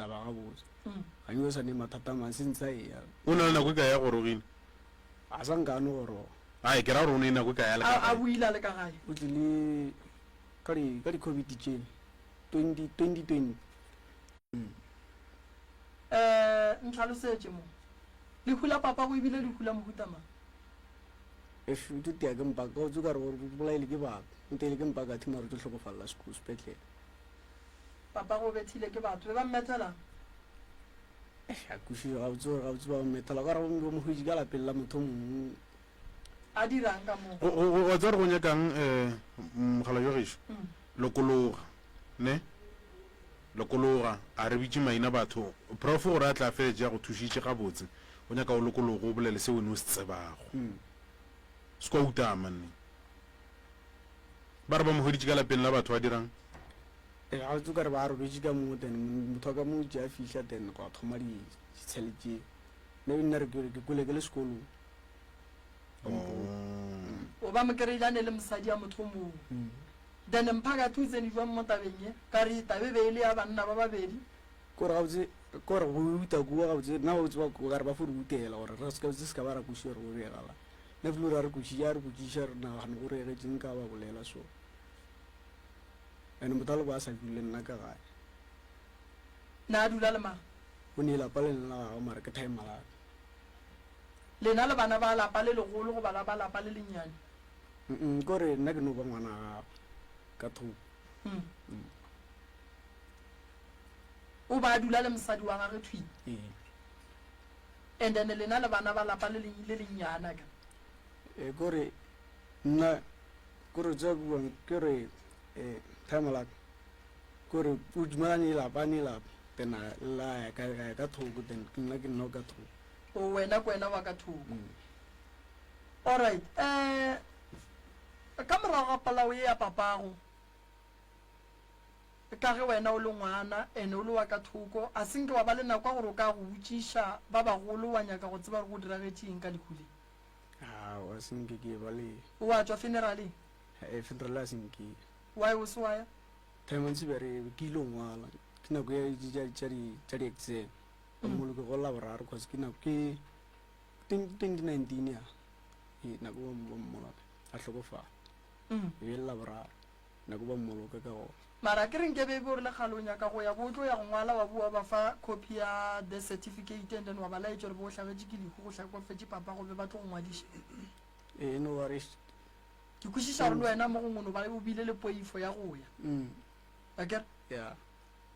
taba ga botse ga yo sa ne mathata ma sentsa e ya o na na go ka ya go rogile a sa nkane gore ai ke ra go ne na go ka ya le a buila le ka gae o tlile ka di covid tsene 2020 ntlhalosetse mo le hula papa go ibile le hula mohuta mang if tu tia ke mpa ka o tsuka re gore bolaile ke batho ntele ke mpa ka thima re tlo tlhokofalla sepetlele papa go bethile ke batho be ba mmethela a kushi ga o tse ba mmetela ka re bo mohuji ka lapeng la motho mongwe a dirang ka mo o tsa re go nyakang mogala yo gešo lokologa ne lokologa a re bitse maina batho prof gore a tla fetse ya go thušitše ga botse o nyaka o lokologo o bolele se wene o se tsebago se kwa utama nne ba re ba mogoditše ka lapeng la batho a dirang ga o tsuka re ba robetse ka mo then motho ka mo ja fihla then go thoma ditshele tse ne nna re ke kole ke le sekolong o ba mo kereilane le mosadi ya motho mo then mphakathi o tsene jwa mo tabeng ye ka re tabe be ile ya banna ba babedi kore ga botse kore go uta kua ga botse nna o tseba ka re ba fo di utela gore re se ka ba ra kuši gore go regala nna felo ra re kušiša re nagane go regetseng ka ba bolela so ande motho a le bo a sa dule nna ka gae na a dula le mang o ne lapa le nna gago mare ke time malaka lena le bana ba lapa le legolo go bala ba lapa le lennyane kore nna ke no ba ngwana gago ka thoko o ba dula le mosadi wa gage thwi and then lena le bana ba lapa le lennyana ka kore nna kore tsa buang kore time malaka kore o dumelane lapa tena la ka thoko then nna ke nna ka thoko o wena ko wena wa ka thoko alright ka morago ga palao e ya papago ka ge wena o le ngwana ene o le wa ka thoko a senke wa ba le nako gore o ka go botšiša ba bagolo wa nyaka go tseba re go diragetseng ka lekhuleng wa senke ke ba le o a tswa funeraleng funeral a senke wa o se wa ya time ntse be re ke ile ngwala ke nako ya tša di-exam molo ke go laboraro cause ke nako ke 2019 ya nako ba mmoloka a tlhokofala e be le laboraro nako ba mmoloka ka gona mara ke reng ke be bo re le galong ya ka go ya botlo ya go ngwala wa bua ba fa copy ya the certificate and then wa ba laetse re bo hlagetse ke dihu go hlakofetse papa go be ba tlo go ngwadiša no worries ke kwešiša gore le wena mo gongwe no ba o bile le poifo ya go ya akere yeah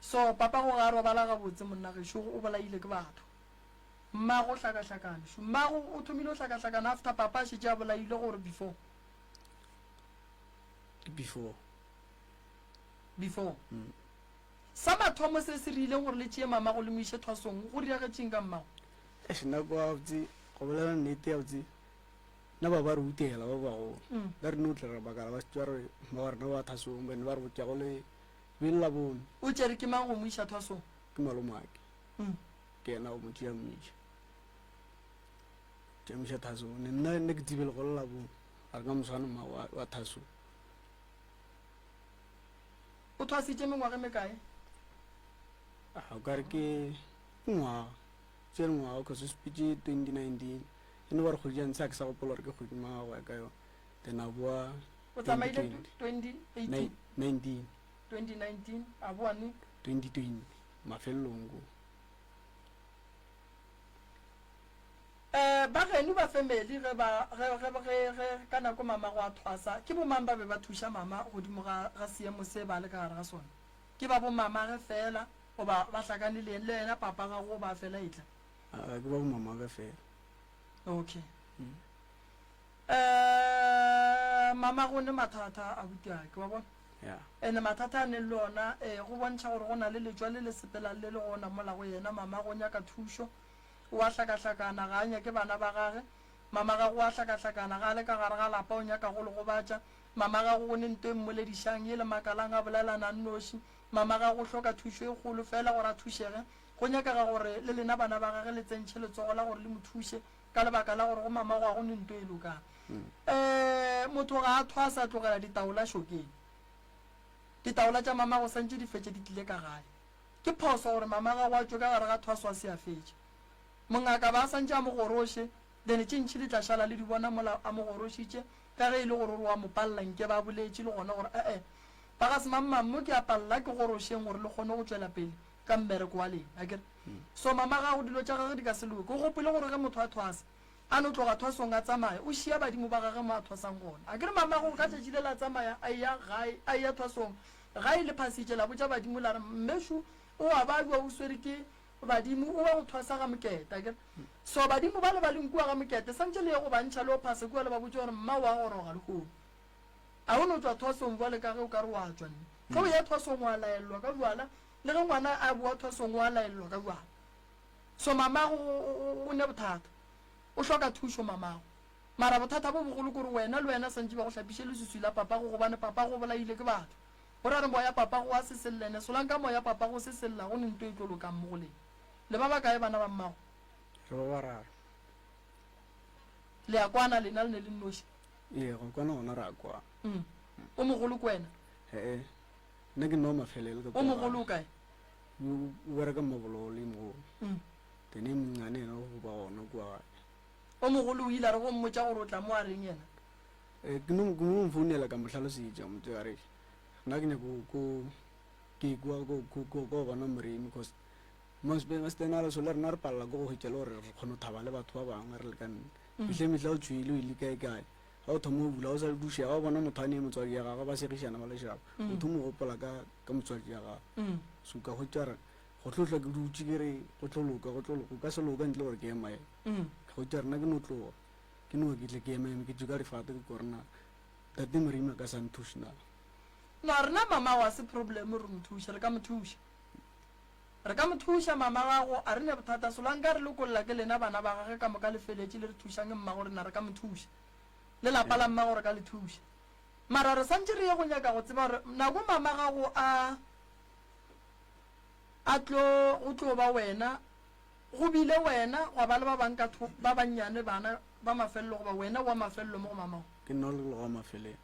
so papa go ga re ba la ga botse monna gešo o bolaile ke batho mmago hlakahlakane so mmago o thomile o hlakahlakane after papa a šetse a bolaile gore before sa mathomo se se rileng gore le tšee mamago le mo iše thwasong go diragetseng ka mmago nako a botse go bolela nnete ya botse nna ba re utela ba bagolo ba re ne o tlela bakala ba setša re ba rena ba thasong bane ba re botša go le bele la bone o tšere ke mang go mo iša thwasong ke malomake ke ena go motho ya moiša tša moiša thasong nna ne ke tsibele go lela bone a re ka moswane ma wa thasong o thwasitše mengwage mekae o kare ke ngwaga tšere ngwaga ka se sepetse 2019 e ne ba re kgodi ya ntsha ke sa gopola gore ke kgodi magago ya ka yone then a boa o tsamaile 2018 2019 2019 a boane 2020 mafelelong ko ba geno ba family ge ka nako mama go a thwasa ke bo mang ba be ba thuša mama godimo ga seemo se ba le ka gare ga sona ke ba bo mama ge fela o ba hlakane le yena papa ga go ba fela etla ke ba bo mama ge fela okay mama go ne mathata a butiake wa bona ene mathata a ne le ona go bontšha gore go na le letswa le le sepelang le le gona mola go yena mama go nyaka thušo o a hlakahlakana ga anya ke bana ba gage mama ga go a hlakahlakana ga le ka gare ga lapa o nyaka go le go batša mama ga go ne nto e mmoledišang e le makalang a bolelana nnoši mama ga go hloka thušo e kgolo fela gore a thušege go nyakaga gore le lena bana ba gage le tsentšhe letsogo la gore le mo thuše ka lebaka la gore go mama go a go ne nto e lokang motho ga a thwa sa tlogela ditaola šokeng ditaola tša mama go santše di fetse di tlile ka gae ke phoso gore mama ga wa tšo ka gare ga thwaswa se a fetše mongaka ba santše a mogoroše then tšintšhi di tla šala le di bona mola a mogorošitše ka ge e le gore wa mo palela nke ba boletše le gona gore ba ga se mammammo ke a palela ke gorošeng gore le kgone go tšwela pele ka mmereko wa lena akere so mama gago dilo tša gage di ka se loke o gopole gore ge motho a thwasa a no tloga thwasong a tsamaya o šia badimo ba gage mo a thwasang gona akere mama go ka tšatši le la tsamaya a ya thwasong ga e le phasitše la botša badimo la re mmešo o a ba jwa o swere ke badimo o wa go thwasa ga mokete akere so badimo ba le ba leng kua ga mokete santse le ye go bantšha le o phase kua le ba botse gore mma wa goroga lekgono a o no tswa thwasong jwale ka ge o ka re wa tswa nne ge o ya thwasong wa laelelwa ka jwala le ge ngwana a boa thwasong wa laelelwa ka jwala so mamago o ne bothata o hloka thušo mamago mara bothata bo bogolo kore wena le wena santse ba go hlapiše le suswi la papago gobane papago bolaile ke batho o ra re moya papago a se sellene solang ka moya papago se selela go nento e tlo lokang mo go lena le ba ba kae bana ba mmago re ba bararo le a kwana lena le ne le nnoši ee go kwana gona re a kwa o mogolo ke wena ee nna ke nno mafelele o mogolo o kae o bereka mmabolo le mogolo tene mongane ena go ba gona kua gae o mogolo o ile a re go mmotša gore o tla mo a reng yena ke mo mfounela ka motlhalosetša motho a re nna ke nyako ke kwa ko bona moremi because mastenala so le rena re palela ko go hwetša le gore re kgone go thaba le batho ba bangwe re le ka nne fitlhe metla o tshwele o ile kae ga o thoma o bula o sa le dušea ga o bona motho a ne motswadi ya gagwe ba segišana ba lešapa o thoma go gopola ka motswadi ya gagwe so ka hwetša re go tlotlwa ke dutse ke re go tlo loka o ka se loka ntle gore ke emae ka hwetša rena ke no tloga ke no ke tle ke emaeme ke tso ka rifate ke korena tate moremi a ka sa nthuši na no rena mama wa se problem re mothuša re ka mothuša re ka mothuša mama gago a re ne bothata solang ka re lekolola ke lena bana ba gage ka moka lefeletse le re thušang mmago rena re ka mothuša le lapa la mmago re ka le thuša mara re santse re ye go nyaka go tseba gore nako mama gago go tlo ba wena go bile wena go ba le ba bang ka ba bannyane bana ba mafelelo go ba wena wa mafelelo mo go mamago ke nna le go mafeleng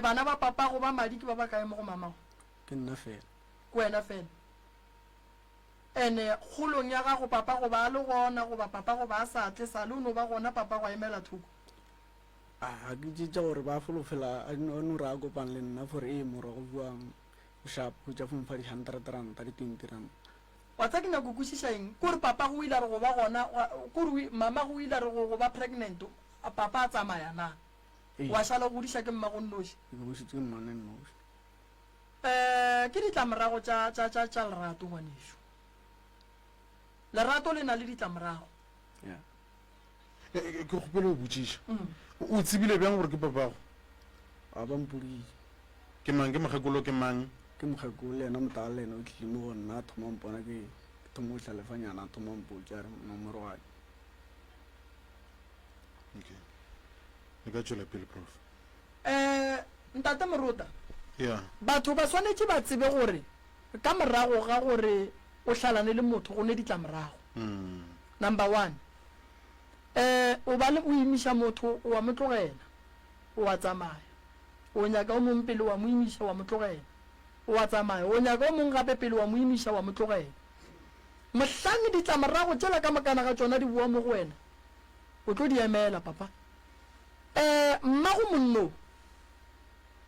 bana ba papa go ba madi ke ba ba kae mo go mamago ke nna fela ke wena fela ene kgolong ya gago papa go ba le gona go ba papa go ba sa tle sa le o no ba gona papa go a emela thoko a ke tšetša gore ba folofela a no re a kopang le nna for mora go buang o shap go tša fomfa di-100 di 20 rand wa tsa ke nyako kwešiša eng kore papa go ile a re go ba gona kore mama go ile a re go ba pregnant a papa a tsamaya na wa šala go godiša ke mmago nnoši ke godisitse ke mmane nnoši ke ditlamorago tša lerato ngwanešo lerato le na le ditlamorago ke kgopele go botšiša o tsebile bjang gore ke papago a ba mpodile ke mang ke mokgekolo ke mang ke mokgekolo le yena motala le yena o tlile mo go nna a thoma mpona ke thoma o tlalefanyana a thoma mpotsa re nomoro gae okay le ka tšwela pele prof ntate morota ya batho ba swanetše ba tsebe gore ka morago ga gore o hlalane le motho go ne ditlamorago number 1 o ba le o imiša motho wa motlogela o wa tsamaya o nyaka o mongwe pele wa mo imiša wa motlogela o wa tsamaya o nyaka o mongwe gape pele wa mo imiša wa motlogela mohlange ditlamorago tšela ka makana ga tšona di bua mo go wena o tlo di emela papa mmago monno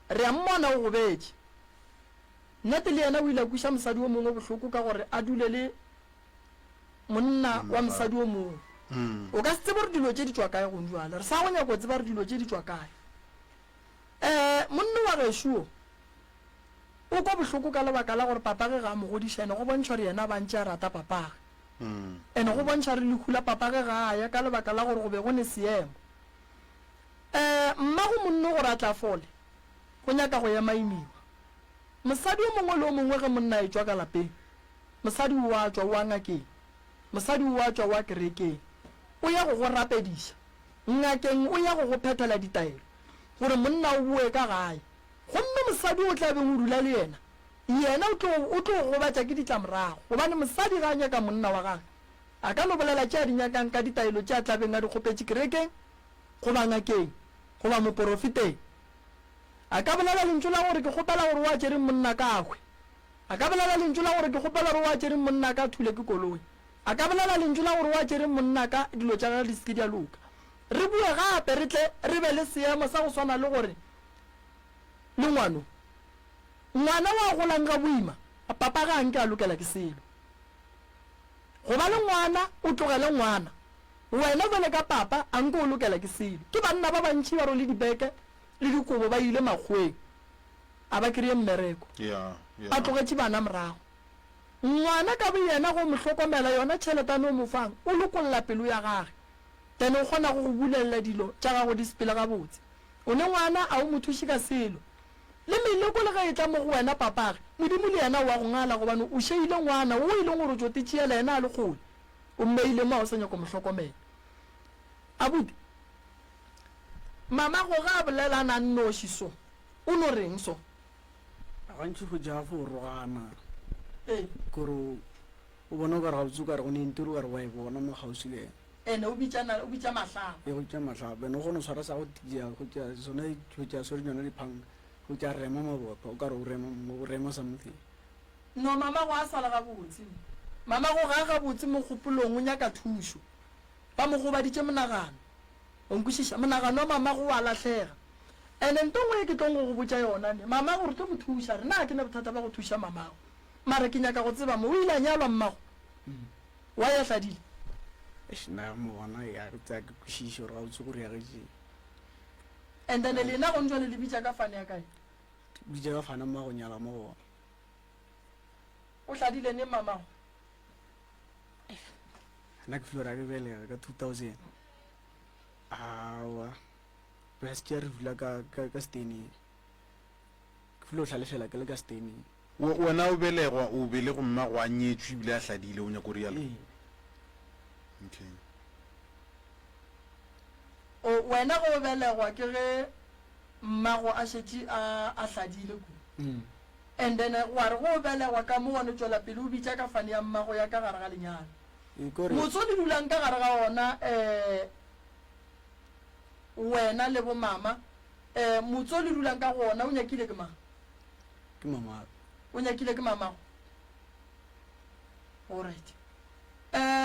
re a mmona o go betše nnete le yena o ile a kweša mosadi o mongwe bohloko ka gore a dule le monna wa mosadi o mongwe o ka se tsebe gore dilo tše di tšwa kae go jale re sa go nyako tseba gore dilo tše di tšwa kae monna wa gešuo o kwa bohloko ka lebaka la gore papage ga a mogodiša ene go bontšha gore yena bantše a rata papage ene go bontšha re lekhula papage ga a ya ka lebaka la gore go be go ne seemo mmago monno gore a tla fole go nyaka go ya maimiwa mosadi o mongwe le o mongwe ge monna e tšwa ka lapeng mosadi o a tšwa o a ngakeng mosadi o a tšwa o a kerekeng o ya go go rapediša ngakeng o ya go go phethela ditaelo gore monna o boe ka gae gomme mosadi o tla beng o dula le yena o tlo go gobatša ke ditlamorago gobane mosadi ga a nyaka monna wa gage a ka no bolela tše a di nyakang ka ditaelo tše a tla beng a di kgopetše kerekeng goba ngakeng goba moporofiteng a ka bolela lentšu la gore ke kgopela gore wa tšere monna ka akgwe a ka bolela lentšu la gore ke kgopela gore wa tšere monna ka thule ke koloi a ka bolela lentšu la gore wa tšere monna ka dilo tša gage di seke di a loka re bue gape re tle re be le seemo sa go swana le gore le ngwana wa golang ka boima papa ga nke a lokela ke selo go ba le ngwana o tlogele ngwana wena jale ka papa a nke o lokela ke selo ke banna ba bantši ba role dibeke le dikobo ba ile makgweng a ba kry-e mmereko ba tlogetše bana morago ngwana ka boyena go mo hlokomela yona tšheletane o mo fang o lokolola pelo ya gage then o kgona go go bulelela dilo tša gago di sepele gabotse o ne ngwana a o mo thuše ka selo le meleko le ga e tla mo go wena papage modimo le yena wa go ngala gobane o šeile ngwana o ile gore o tsote tšeela yena a le kgole o mmeile mo a o sa nyako mo hlokomela abuti mama go ga bolelana nnoši so o no reng so gantši go ja fo rogana kore o bona o ka re ga botse o kare go nentiro o kare wa e bona mo gausi le ene o bitša matlhaba go tša matlhaba ene o kgone o tshwara sa go tšea sone go tšea sore jona diphanga go tšea rema mabopa o kare o rema something no mama go a sala gabotse mama go ga gabotse mo kgopolong o nyaka thušo ba mo gobaditše monagano o nkwešiša monagano wa mama go wa latlhega ene nto ngwe ke tlong go botša yona ne mama gore tlo mo thuša re na ke ne bothata ba go thuša mamago mare ke nyaka go tseba mo o ile a nyalwa mmago wa ya hladile na mo bona ya tsa ke kwešiša gore ga botse gore ya getse and then lena go ntšwa le lebitša ka fane ya kae bitša ka fana mma go nyala mo bona o hladile ne mamago nna ke flora ke belega ka 2000 awa best year vula ka steni ke flo hlalefela ke le ka steni wena o belegwa o bele go mma go a nyetswe bile a hladile o nya go rialo okay o wena go belegwa ke ge mmago a šetše a hladile ku and then wa re go belegwa ka mo wane tšwela pele o bitša ka fane ya mmago ya ka gare ga lenyalo motse o le dulang ka gare ga ona wena le bo mama motse o le dulang ka gona o nyakile ke mang ke mama o nyakile ke mamago alright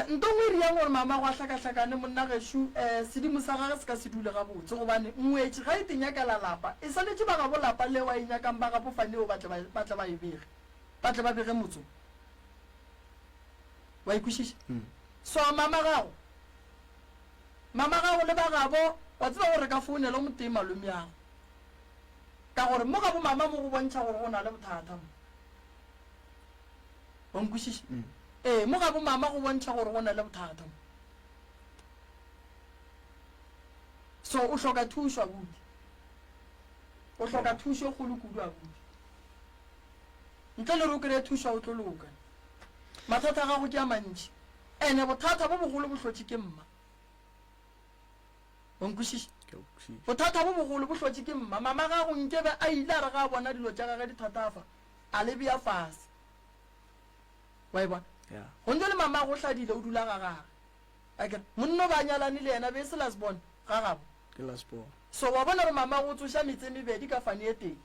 nto ngwe re yang gore mama go a hlakahlakane monna gešo sedimo sa gage se ka se dule gabotse gobane ngwetše ga e tenyakela lapa e swanetše ba gabo lapa le wa e nyakang ba gapofaneo ba tle ba e bege ba tle ba bege motso wa ikwešiša so mama gago le ba gabo wa tseba gore ka founela o motee malome yago ka gore mo gabo mama mo go bontšha gore go na le bothata mo wa nkwešiša mo gabo mama go bontšha gore go na le bothata mo so o hloka thušo abuti o hloka thušo kgolo kudu abuti ntle le re o kry-e thušo o tlo loka mathata a gago ke a mantši ene bothata bo bogolo bo hlotše ke mma o nkwešiša bothata bo bogolo bo hlotše ke mma mama gago nkebe a ile a re ga a bona dilo tša gage di thatafa a le bea fase wa e bona go ntse le mama go hladile o dula ga gage akere monno ba nyalane le yena be se la se bona ga gabo so wa bona gore mama go tsoša metse mebedi ka fane e teng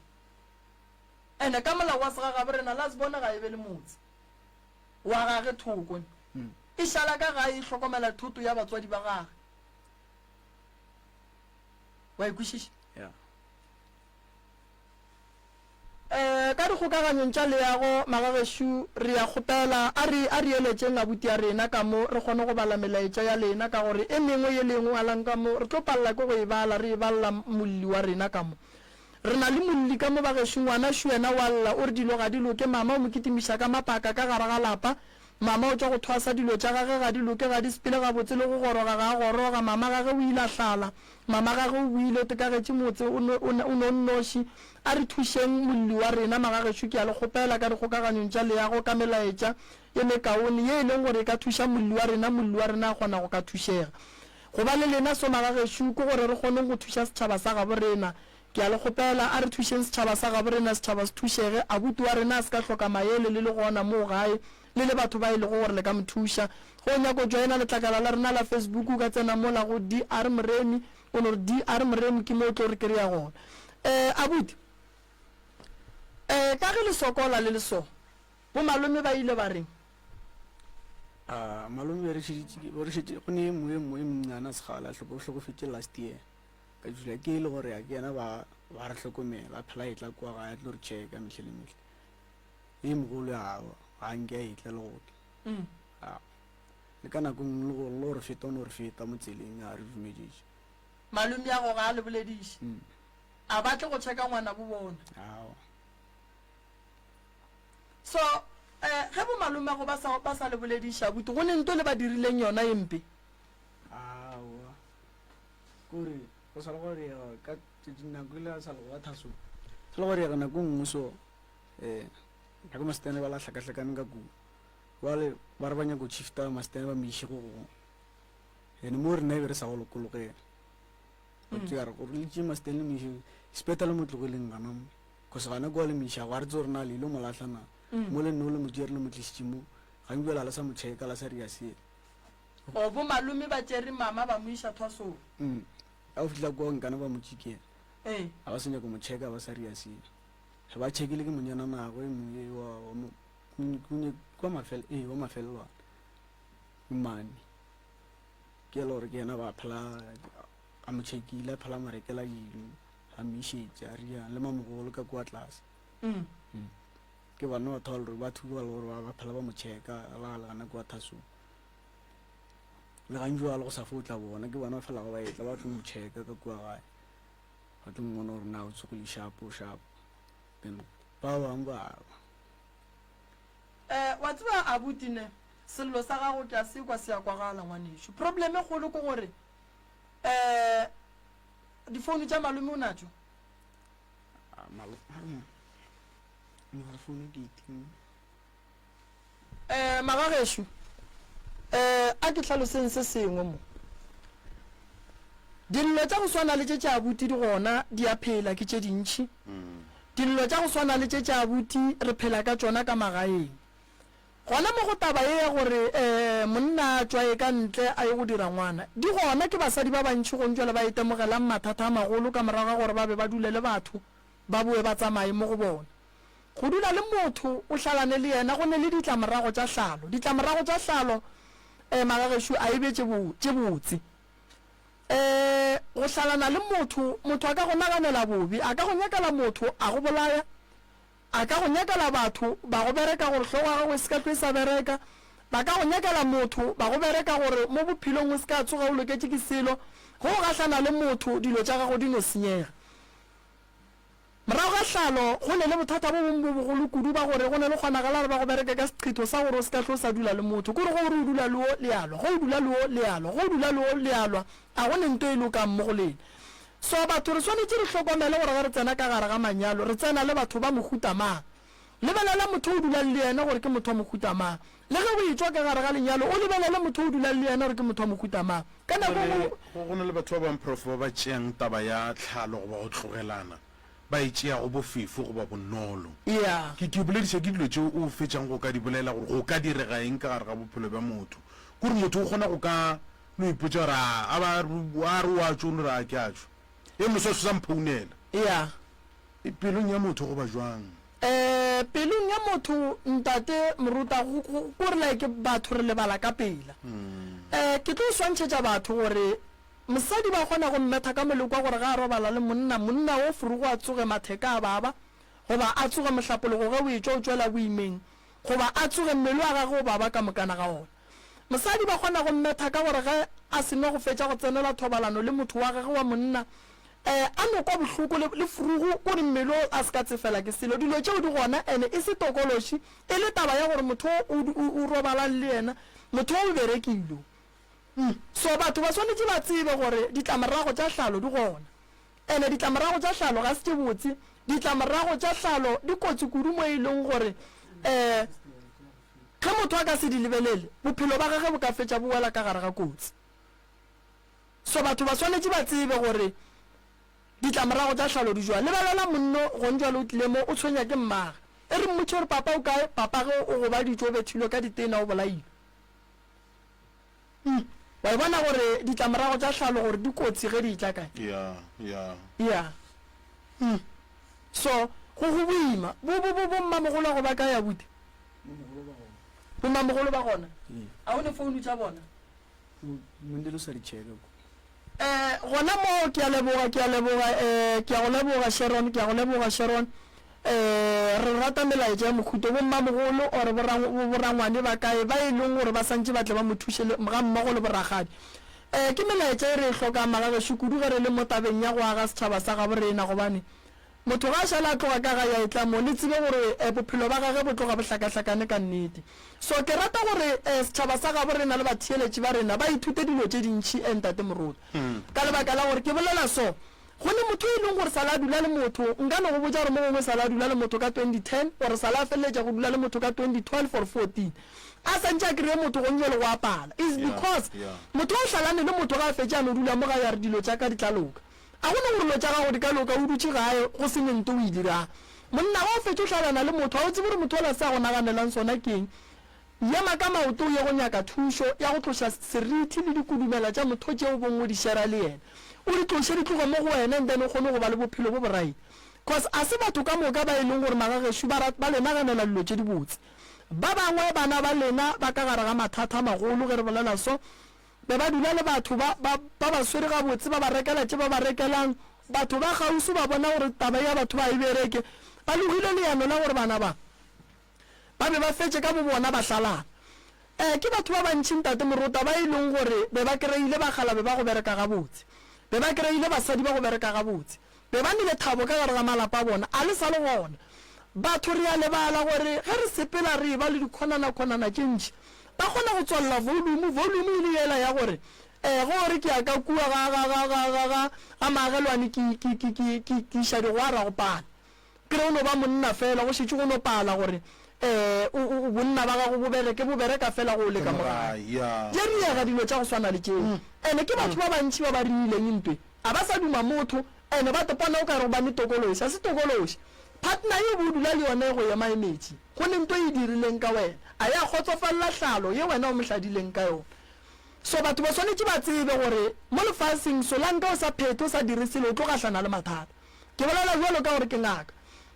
ene ka molao wa segagabe rena la se bona ga e be le motse wa gage thokone e šala ka ga e hlokomela thuto ya batswadi ba gage wa ikwešiša ka dikgokaganyong tša leago magagešo re ya kgopela a re eletšeng abuti ya rena ka mo re kgone go bala melaetša ya lena ka gore e mengwe ye lengwe alang ka mo re tlo palela ke go e bala re e balela molli wa rena ka mo re na le molli ka mo bagešo ngwana šo wena wa lla o re dilo ga di loke mama o mo kitimiša ka mapaka ka gare ga lapa mama o tša go thwasa dilo tša gage ga di loke ga di sepele gabotse le go goroga ga a goroga mama gage o ile a hlala mama gage o buile o tekagetše motse o nonnoši a re thušeng molli wa rena magagešo ke a le kgopela ka dikgokaganyong tša leago ka melaetša ye mekaone ye e leng gore e ka thuša molli wa rena a kgona go ka thušega go ba le lena so magagešo ke gore re kgone go thuša setšhaba sa gabo rena ke a le kgopela a re thušeng setšhaba sa gabo rena setšhaba se thušege abuti wa rena a se ka hloka maele le le gona moo gae le le batho ba ile go gore le ka mothuša go nyako joina letlakala la rena la Facebook o ka tsena mola go DR Mremi o no DR Mremi ke mo o tlo re kry-a gona abuti ka ge le sokola le le so bo malome ba ile ba reng malome re shitse go ne mo mnana segala hlokofetse last year ka jula ke ile gore a ke yena ba re hlokomela phela e tla kwa ga tlo re check a mehlele e mogolo a nke a itla le go le kana go lo re feta no re feta mo tseleng a re dumeditse malome ya go ga le bolediše a batle go checka ngwana bo bona so ge bo malome go ba sa le bolediša buti go ne nto le ba dirileng yona empe kore go sa le gore ka dinako ile a sa le go thatso sa le gore ga nako nngwe so ka go mastene ba la hlakahlakane ka ku wale ba re banya go shifta mastene ba mishi go ene mo re ne be re sa go lokologe o tsara go le tshi mastene mishi spetale mo tlogoleng ngana go sa gana go le misha wa re tsorna le mo latlhana mo le no le mo dire le mo tlisimo ga ngwela la sa mo cheka la sa ria se o bo malome ba tsere mama ba mo isha thwaso a o fitla go ngana ba mo tshike a ba senya go mo cheka ba sa ria se ga ba chekile ke monyana na go e wa kunye kwa mafel wa mafelwa mani ke lo re ke na ba phela a mo chekile phela marekela yilo a mishi tsaria le mamogolo ka kwa tlase ke bana ba thol re ba thuba le gore ba phela ba mo cheka la na kwa thaso le ga njwa le go sa fotla bona ke bana fela go ba etla ba tlo mo cheka ka kwa gae ba tlo mona gore na o tsogile sharp then ba ba wa tseba a butine sello sa gago ke a se kwa se ya kwa gala ngwanesho problem e golo ke gore di phone tša malome o natšo magagesho a ke tlhaloseng se sengwe mo dillo tša go swana le tše tša buti di gona di a phela ke tše dintšhi dillo tša go swana le tše tša buti re phela ka tšona ka magaeng gona mo go taba ye gore monna tswa e ka ntle a ye go dira ngwana di gona ke basadi ba bantši go ntšwa le ba itemogelang mathata a magolo ka morago gore ba be ba dule le batho ba boe ba tsamaye mo go bona go dula le motho o hlalane le yena go ne le ditlamorago tša hlalo magagesho a ebe tše botse go hlalana le motho a ka go naganela bobe a ka go nyakela motho a go bolaya a ka go nyakela batho ba go bereka gore hlogo ga go se ka tlo sa bereka ba ka go nyakela motho ba go bereka gore mo bophelong o se ka tsoga o loketse ke selo go gahlana le motho dilo tša gago di no senyega morago ga hlalo go ne le bothata bo bongwe bogolo kudu ba gore go ne le kgonagala re ba go bereka ka seqhitho sa gore o se ka tlo sa dula le motho kore gore o dula leo lealwa go dula leo lealwa a go ne nto e lokang mo go lena so batho re tshwanetse re hlokomele gore ga re tsena ka gare ga manyalo re tsena le batho ba mohuta mang lebelela motho o dulang le yena gore ke motho wa mohuta mang le ge o itswa ka gare ga lenyalo o lebelele motho o dulang le yena gore ke motho wa mohuta mang ka nako go na le batho ba bang prof ba ba tšeang taba ya tlhalo go ba go tlogelana ba e tšea go bofefo go ba bonolo ke bolediša ke dilo tšeo o fetšang go ka di bolela gore go ka direga eng ka gare ga bophelo bja motho kore motho o kgona go ka no ipotsa gore a re wa tšo no re a ke a tšo e moso se sa mphounela pelong ya motho go ba jwang pelong ya motho ntate moruta gore like batho re lebala ka pela ke tlo swantšhetša batho gore mosadi ba kgona go mmetha ka molekwa gore ga a robala le monna o furugo a tsoge matheka a baba goba a tsoge mohlapologo ge o etswa o tswela boimeng goba a tsoge mmele wa gage o baba ka mokana ga ona mosadi ba kgona go mmetha ka gore ge a seno go fetša go tsenela thobalano le motho wa gage wa monna a no kwa bohloko le furugo kore mmele a se ka tsefela ke selo dilo tšeo di gona ene e se tokološi e le taba ya gore motho o robalang le yena motho o berekilo so batho ba swanetse ba tsebe gore ditlamorago tša hlalo di gona ene ditlamorago tša hlalo ga se tše botse ditlamorago tša hlalo di kotsi kudu mo e leng gore ge motho a ka se di lebelele bophelo ba gage bo ka fetša bo wela ka gare ga kotsi so batho ba swanetse ba tsebe gore ditlamorago tša hlalo di jwa lebelela monno go ntjwa le o tlile mo o tshwenya ke mmaga e re mmotse gore papa o kae papa ge o go ba ditšo o bethilwe ka ditena o bolaile wa bona gore ditlamorago tša hlalo gore di kotsi ge di tla kae so go boima bo mmamogolo go ba ka ya bute bomamogolo ba gona a o ne founu tša bona mondelo sa di check gona mo ke a leboga ke a go leboga Sharon re rata melaetša ya mokhuto bommamogolo ore borangwane ba kae ba e leng gore ba santse batle ba mo thushe ga mmogo le boragadi ke melaetša e re e tlhoka magagešo kudu ge re le mo tabeng ya go aga setšhaba sa gabo rena gobane motho ga a šala a tloga ka ga ya itlamo le tsebe gore bophelo ba gage bo tloga bohlakahlakane ka nnete so ke rata gore setšhaba sa gabo rena le batheeletši ba rena ba ithute dilo tše dintšhi entate moruta ka lebaka la gore ke bolela so go ne motho e leng gore sala a dula le motho nka no go botsa gore mo gongwe sala a dula le motho ka 2010 gore sala a feleletša go dula le motho ka 2012 or 14 a santse a kry-e motho go ntse le go apala is because motho o hlalane le motho ga a fetše a no dula mo ga ya re dilo tša ka di tla loka a gone gore lo tša gago di ka loka o dutse gae go senyente o e dirang monna ga o fetše o hlalana le motho ga o tsebe gore motho ola se a go naganelang sona keng yema ka maoto o ye go nyaka thušo ya go tloša seriti le dikudumela tša motho tšeo bongwe di šera le yena o di tloše di tlogo mo go wena then o kgone go ba le bophelo bo borai cause a se batho ka moka ba e leng gore magagešo ba le naganela dilo tše di botse ba bangwe bana ba lena ba ka gare ga mathata magolo ge re bolela so be ba dula le batho ba swere ga botse ba ba rekela tše ba ba rekelang batho ba gausu ba bona gore taba ya batho ba e bereke ba logile leano la gore bana ba be ba fetše ka bo bona ba hlalana ke batho ba bantšhi ntate moruta ba e leng gore be ba kry-ile bagala be ba go bereka ga botse be ba kry-ile basadi ba go bereka ga botse be ba nile thabo ka gare ga malapa a bona a le sa le gona batho re a lebala gore ge re sepela re ba le dikhonana tše ntšhi ba kgona go tswalela volume e le ela ya gore gore ke ya ka kua ga maagelwane ke iša digwara go pala kere o no ba monna fela go šetše go no pala gore bonna ba gago bo bereka fela go leka mogae je riega dilo tša go swana le tšeo ene ke batho ba bantšhi ba ba rileng ntwe a ba sa duma motho ene ba topana o ka re go bane tokološi a se tokološi partner ye bo dula le yone go ema emetši go ne nto e dirileng ka wena a ya kgotsofalela hlalo ye wena o mohladileng ka yone so batho ba swanetše ba tsebe gore mo lefaseng solanka o sa phethe o sa dirisele o tlo gahlana le mathata ke bolela jalo ka gore ke ngaka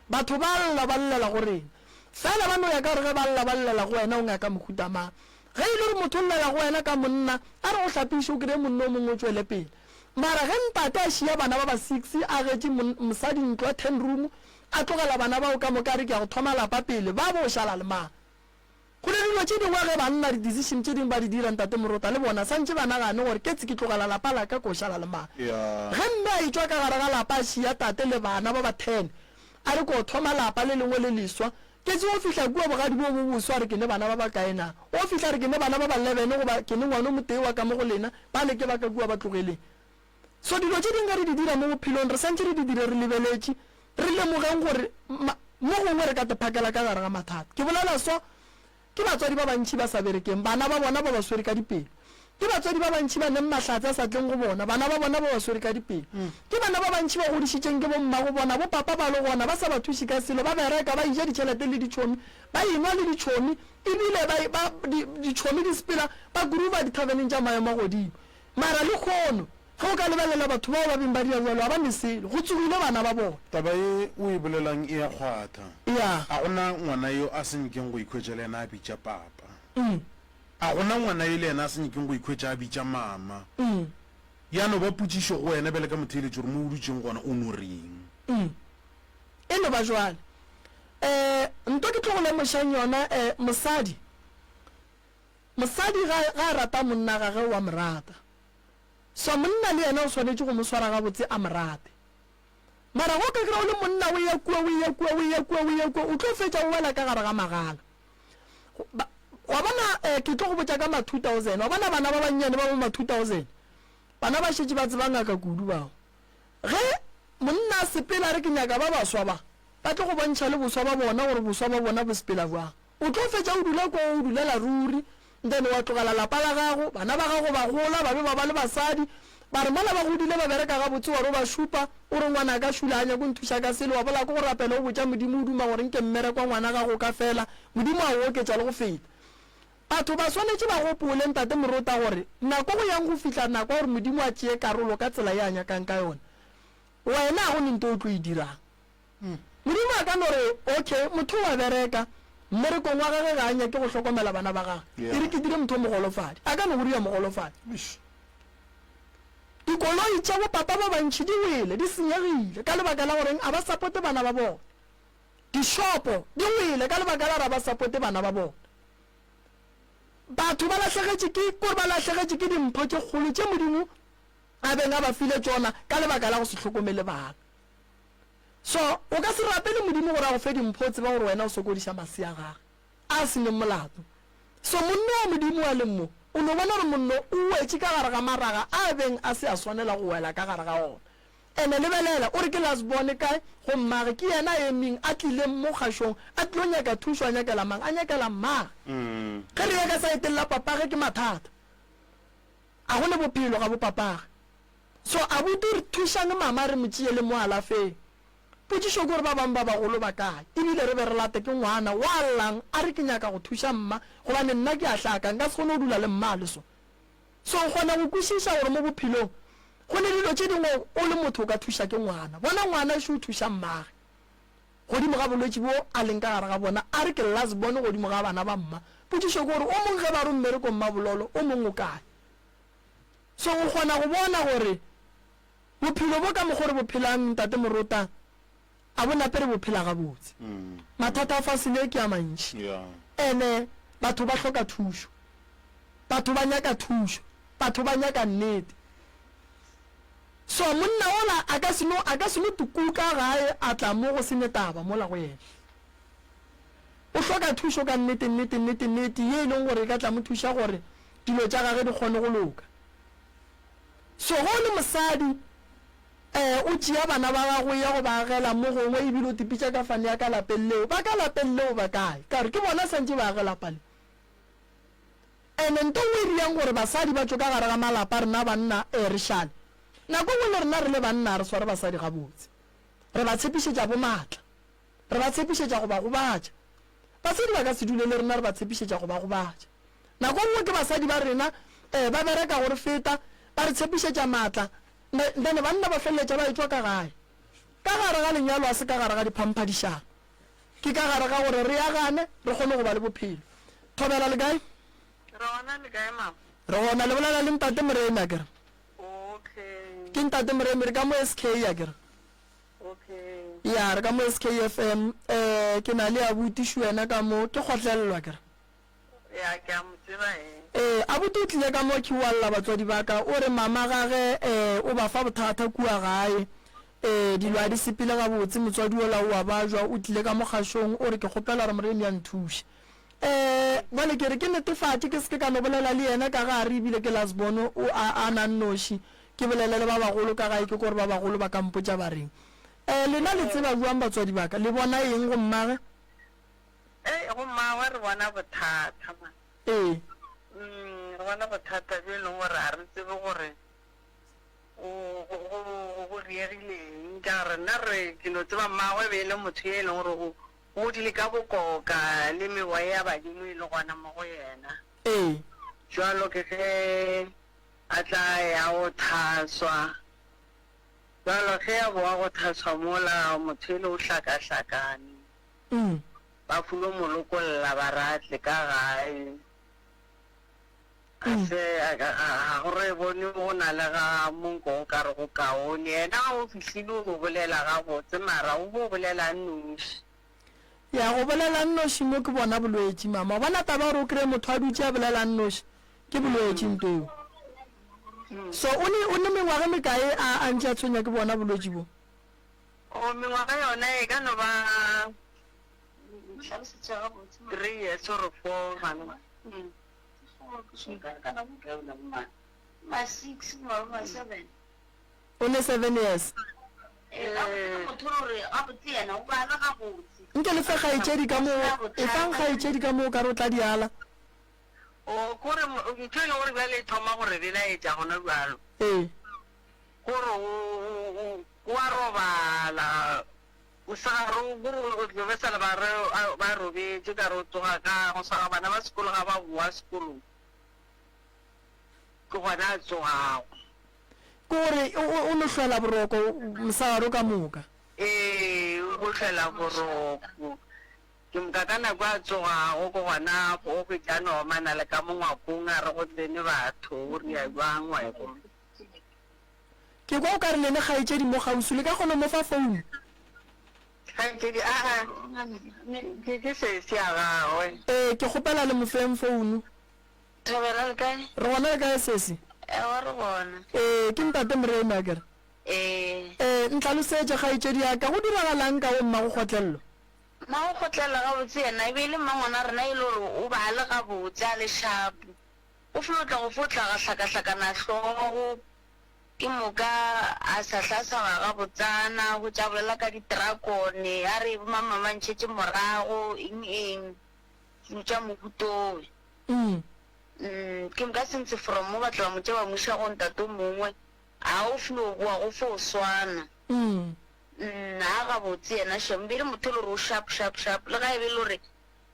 batho ba llela goreng fela ba no ya ka gore ge ba llela go wena o ngaka mohuta mang ge e le gore motho o llela go wena ka monna a re go hlapiše o kry-e monna o mongwe o tswele pele mara ge ntate a šia bana ba ba 6 a getše mosadi ntlo a 10 room a tlogela bana bao ka moka re ke ya go thoma lapa pele ba bo šala le mang go le dilo tše dingwe ge banna di-decision tše dingwe ba di dira ntate morota le bona santse ba nagane gore ke tse ke tlogela lapa la ka ko šala le mang ge mme a etswa ka gare ga lapa a šia tate le bana ba ba 10 a re ko thoma lapa le lengwe le leswa ke tse o fihla kua bogadi bo boswa re ke ne bana ba ba kaena o fihla re ke ne bana ba ba 11 goba ke ne ngwane o motee wa ka mo go lena ba leke ba ka kua ba tlogeleng so dilo tše dingwe re di dira mo bophelong re santse re di dire re lebeletše re lemogeng gore mo gongwe re ka tephakela ka gare ga mathata ke bolela so ke batswadi ba bantšhi ba sa berekeng bana ba bona ba ba swere ka dipelo ke batswadi ba bantšhi ba neng mahlatse a sa tleng go bona bana ba bona ba ba swere ka dipelo ke bana ba bantšhi ba godišitšeng ke bomma go bona bo papa ba le gona ba sa ba thuši ka selo ba bereka ba ija ditšhelete le ditšhomi ba inwa le ditšhomi ebile ditšhomi di sepela ba gruba dithabeneng tša maemo a godimo mara le kgono ge o ka lebelela batho bao ba beng ba dira jalo a ba mesele go tsogile bana ba bona taba e o e bolelang e ya kgwatha ya a gona ngwana yo a senyekeng go ikhwetša le ena a bitša papa a gona ngwana yo le ena a senyekeng go ikhwetša a bitša mama yano ba potšišo go wena bele ka motheeletše gore mo o dutšeng gona o no reng e no ba jwale nto ke tlo go lemošang yona mosadi ga a rata monna gage wa morata so monna le yena o swanetše go mo swara gabotse a morate mara go ka kry-a o le monna o yakua o tlo fetša o wela ka gare ga magala wa bona ke tlo go botša ka ma 2000 wa bona bana ba bannyane ba bo ma 2000 bana ba šetše ba tseba ngaka kudu bao ge monna sepela re ke nyaka ba baswa ba tlo go bontšha le boswa ba bona gore boswa ba bona bo sepela bjang o tlo fetša o dula ko o dulela ruri then wa tlogela lapa la gago bana ba gago ba gola ba be ba ba le basadi ba re mola ba godile ba bereka ga botse wa re ba šupa o re ngwana ka šulanya go nthuša ka sele wa bola ko go rapela o botša modimo o duma gore nke mmerekwa ngwana gago ka fela modimo a o oketša le go feta batho ba swanetše ba gopole ntate morota gore nako go yang go fihla nako gore modimo a tšee karolo ka tsela ya nyakang ka yone wena go nente o tlo e dirang modimo a ka no re okay motho wa bereka mmerekong wa gage ga anya ke go hlokomela bana ba gage e re ke dire motho mogolofadi a ka no go ria mogolofadi dikoloi tša bopapa ba bantšhi di wele di senyegile ka lebaka la goreng a ba sapote bana ba bona dishopo di wele ka lebaka la ra ba sapote bana ba bona batho ba latlhegetše ke dimpho tše kgolo tše modimo a beng a ba file tšona ka lebaka la go se hlokomele bana so o ka se rapele modimo gore a go fe dimpho tseba gore wena o sokodiša masea gage a se leng molato so monno wa modimo wa leng mo o no bona gore monno o wetse ka gare ga maraga a beng a se a swanela go wela ka gare ga ona ene lebelela o re ke lasbone kae go mmage ke yena emeng a tlileng mo kgašong a tlilo nyaka thuso a nyakela mang a nyakela mmage ge re ya ka sa etelela papage ke mathata a go le bophelo ga bopapage so a bute re thušang mama re motšee le mo alafeng potšišo gore ba bangwe ba bagolo ba kae ebile re be re late ke ngwana wa llang a re ke nyaka go thuša mma gobane nna ke a hlaka nka se kgone go dula le mma le so o kgona go kwešiša gore mo bophelong go le dilo tše dingwe o le motho o ka thuša ke ngwana bona ngwana se o thuša mmage godimo ga bolwetse bo a leng ka gare ga bona a re ke lasbone godimo ga bana ba mma potšišo gore o mongwe ge ba re mmerekong mmabololo o mongwe o kae so o kgona go bona gore bophelo bo ka mogore bophelang ntate morotang a bona pere bophela gabotse mathata a fasile ke a mantši ene batho ba hloka thušo batho ba nyaka thušo batho ba nyaka nnete so monna ola a ka seno tukuka gae a tla mo go sene taba mola go yena o hloka thušo ka nnete ye e leng gore e ka tla mo thuša gore dilo tša gage di kgone go loka so go le mosadi o tšea bana ba gagwe ya go ba agela mo gongwe ebile o tipitša ka fane ya ka lapeng leo ba ka lapeng leo ba kae ka re ke bona santse ba agela pale ene nto o e riang gore basadi ba tšo ka gare ga malapa rena banna re šale nako ngwe le rena re le banna re sware basadi gabotse re ba tshepišetša bomatla re ba tshepišetša go ba gobatša basadi ba ka se dule le rena re ba tshepišetša go ba gobatša nako ngwe ke basadi ba rena ba bereka gore feta ba re tshepišetša maatla then banna ba feleletša ba etswa ka gae ka gare ga lenyalo a se ka gare ga diphamphadišang ke ka gare ga gore re agane re kgone go ba le bophelo thobela le kae re gona le bolela le ntate moremi a kere ke ntate moremi re ka mo sk a kere ya re ka mo sk fm ke na le abutiši wena ka mo ke kgotlelelwa kere abuti o tlile ka mo ke walla batswadi ba ka o re mama gage o ba fa bothata kua gae dilo a di sepile gabotse motswadi ola o a bajwa o tlile ka mo kgašong o re ke kgopela gore moremi ya nthuše bale ke re ke netefatše ke seke ka no bolela le yena ka gare ebile ke lasbone o a nannoši ke bolele le ba bagolo ka gae ke gore ba bagolo ba kampotša ba reng lena le tseba buang batswadi ba ka le bona eng go mmage go mmagwe re bona bothata re bona bothata be e leng gore a re tsebe gore go riegileng ka gore nna re ke no tseba mmagwe be e le motho ye e leng gore o dile ka bokoka le mewa ya badimo e le gona mo go yena jalo ke ge a tla ya go thaswa jalo ge a boa go thaswa mola motho e le o hlakahlakane ba fulo molokolola ba ratle ka gae a gore bone go na le ga monko o ka re go kaone yena o fihlile o go bolela gabotse mara o bo bolela nnoši ya go bolela nnoši mo ke bona bolwetse mama bona taba gore o kry-e motho a dutse a bolela nnoši ke bolwetse nteo so o ne mengwaga mekae a ntse a tshwenya ke bona bolwetse bo o mengwaga yona e ka no ba 3 years or 4 mana o ne 7 years nke le fe kgaetšedi ka moo e fang kgaetšedi ka moo ka re o tla diala o kore ntho e le gore bjale e thoma gore re laetša gona bjalo gore wa robala o sa ro go be sala ba robetse ka ro tsoga ka go sa bana ba sekolo ga ba boa sekolong ke gona a tsogago kore o no hlola boroko mosagaro ka moka o hlola boroko ke mokakana kwa tsogago ko gona go kwetša nomana le ka mongwakong a re go tsene batho o ria jwang wa e bona ke kwa o ka re lene kgaetšedi mo gausi le ka kgona mo fa founu kgaetšedi ke sese a gagwe ke kgopela le mofeng founu Thobela le kae re gona le kae sese wa re bona ke ntate Morena kere ntlhalosetša kgaetšedi ya ka go diragalang ka o mma go kgotlelelo ma go khotlela ga botse yena e be le mangwana rena ile o ba le ga botse a le shapo o flotla go fotla ga hlaka-hlakana hlogo ke moka a sa hlasa ga botsana go tšabolela ka ditrakone a re mama ba ntšhetše morago eng tša mohutowe ke moka sentse from mo batla ba motse ba moša go ntato mongwe a o flo go go fo swana na ga botse yena shambile motho le ro sharp le ga e be lore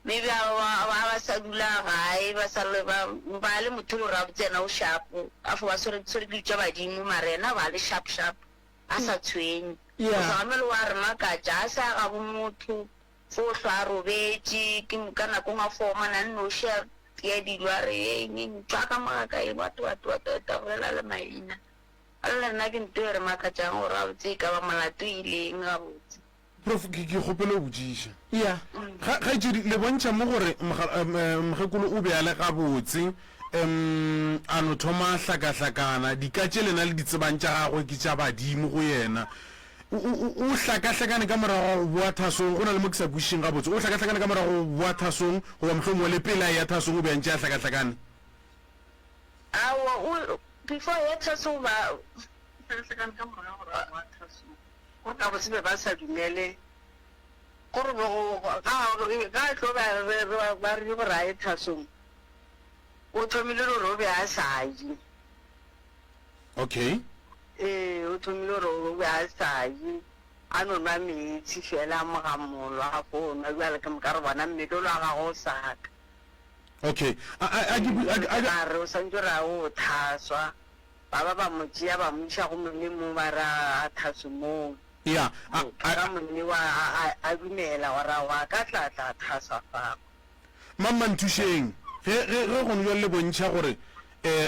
maybe ba sa dula gae ba sa le ba le motho le ra botse yena o sharp a fo ba sore ke tša badimo marena ba le sharp a sa tshwenye o sa gamele wa re makatša a sa ga bo motho fo hlwa robetše ke ka nako nga fomana nnošia ya dilwa re ntšwa ka magaka e batho bolela le maina a le nna ke nto e re makatšang gore a botse ka ba molato ileng ga botse prof ke kgopele o botsiša ga etsedi le bontšha mo gore mogekolo o be a le ga botse a no thoma hlaka-hlakana dikatše lena le ditsebang tša gagwe ke tša badimo go yena o hlaka-hlakane ka morago go boa thasong go na le mo ke sa bušeng ga botse o hlaka-hlakane ka morago go boa thasong goba mohlomongwe le pela ya thasong o beantše a hlaka-hlakane before ya thasong ba hlaka-hlakane ka morago go ka botse be ba sa dumele gore ka tlo ba re borae thasong o thomile gore o be a saje okay o thomile gore o be a saje a no nwa metsi fela mo ga molo a go nwa jwale ke mokare bona mmedolo a gago o saka okay a re o santse ra o thaswa ba ba motšea ba moša go mone mo ba ra a thaso moo ka mone a dumela gore wa ka tlatla thasa fago mammanthušeng ge go no le bontšha gore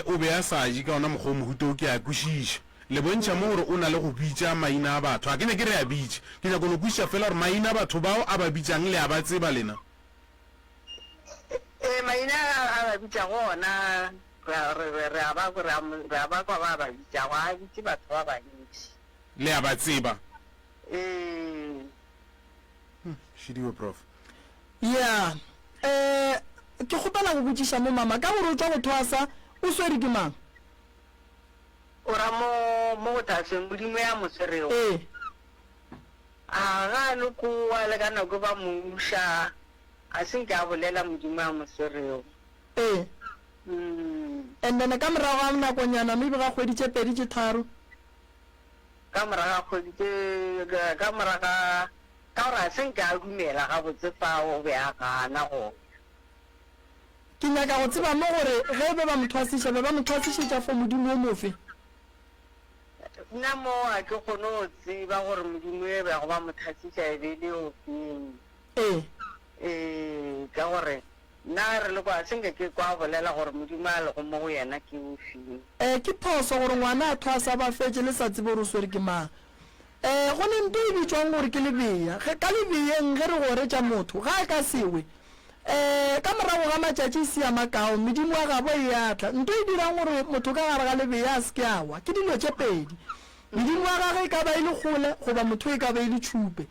o be a saje ka ona mokgwa o mohuto ke a kwešiša le bontšha mo gore o na le go bitša maina a batho a ke ne ke re a bitše ke nyako no kwešiša fela gore maina a batho bao a ba bitšang le a ba tseba lena maina a ba bitša gona re a ba kwa ba ba bitša go a bitše batho ba bantši le a ba tseba šidiwe prof ke kgopela go botšiša mo mama ka gore o tšwa go thwasa o swere ke mang o ra mo go thaseng modimo ya moswereo a ga le koa le ka nako ba moša a seng ke a bolela modimo ya moswereo and then ka morago ga nakonyana maybe ga kgweditše pedi tše tharo ka moraga ka gore a seng ke a dumela ga botse fa o be a gana go ke nyaka go tseba mo gore ge be ba mothwasiša be ba mothwasišetša fo modimo o mofe nna mo a ke kgone go tseba gore modimo e be go ba mothwasiša e be le ofeng ka gore nna re le kwa senke ke kwa bolela gore modimo a le go mo go yena ke ofeng ke phoso gore ngwana a thwasa ba fetse le sa tsebe gore o swere ke mang go ne nto e bitswang gore ke lebea ka lebeeng ge re gore tša motho ga a ka sewe ka morago ga matšatši siama kao medimo wa gabo e atla nto e dirang gore motho ka gare ga lebea a se ke awa ke dilo tše pedi medimo wa gage e ka ba e le kgole goba motho e ka ba e le tšhupe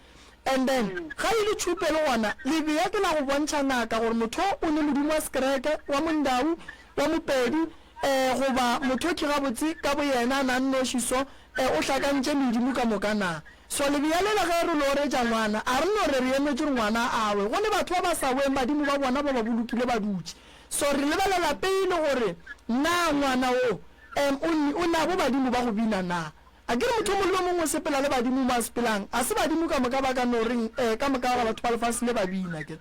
and then ga e le tšhupe le gona lebea ke la go bontšha ngaka gore motho o ne modimo wa sekereke wa mondau wa mopedi goba motho ke gabotse ka bo yena a nannošiso o hlakantše medimo ka moka na so lebea lela ge re loretša ngwana a re no re re emetše re ngwana awe gone batho ba ba sa weng badimo ba bona ba ba bolokile ba dutše so re lebelela peile gore na ngwana o o nabo badimo ba go bina na a ke re motho mollo mongwe sepela le badimo mo a sepelang a se badimo ka moka ba ka no reng ka moka ga batho ba lefase le ba bina ke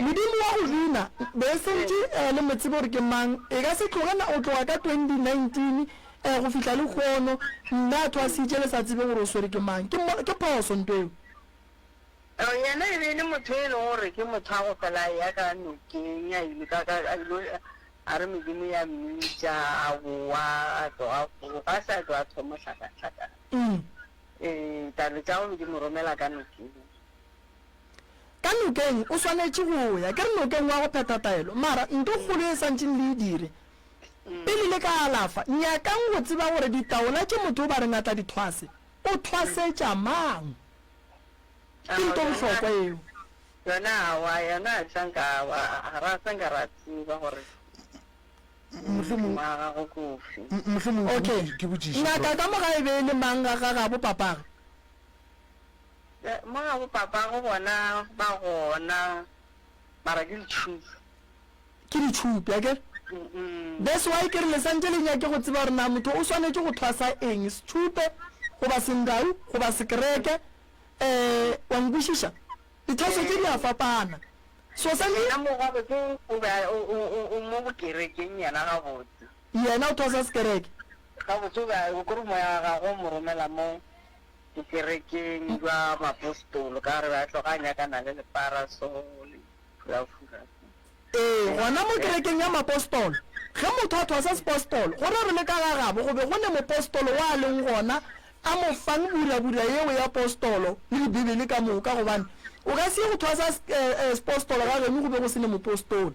modimo wa go bina be sentše le motsebe gore ke mang e ka se tlogana o tloga ka 2019 go fihla le kgono nna a thwasitše le sa tsebe gore o swere ke mang ke phoso nto eo yena e be le motho e leng gore ke motho a go fela ya ka nokeng ya ile a re medimo ya mmitša a boa a tloga ga sa tlo a thoma hlakahlaka talo tša go medimo romela ka nokeng o swanetše go ya ke re nokeng wa go phetha taelo mara nto kgolo e santšeng le e dire pele le ka alafa nyakang go tseba gore ditaola tše motho o ba re ngata dithwase o thwasetša mang ke nto bohlokwa eo yona yona sanka ra tseba gore okay ngaka ka moga e be le mang ga bo papage mo ga bo papa go bona ba gona mara ke ditšhupi ake that's why ke re le santse le nyake go tseba gore na motho o swanetse go thwasa eng setšhupe goba sendau goba sekereke wa nkwešiša dithaso tse di a fapana so mo bokerekeng yena gabotse yena o thwasa sekereke gabotse o kore moya gago mo romela mo bokerekeng jwa mapostolo ka re ba tloganya kana le leparasole furafura gona mo kerekeng ya mapostolo ge motho a thwasa sepostolo gore re le ka gagabo go be go ne mopostolo wa a leng gona a mo fang bura yeo ya apostolo le dibibele ka moka gobane o ka se go thwasa sepostolo ga geno go be go se ne mopostolo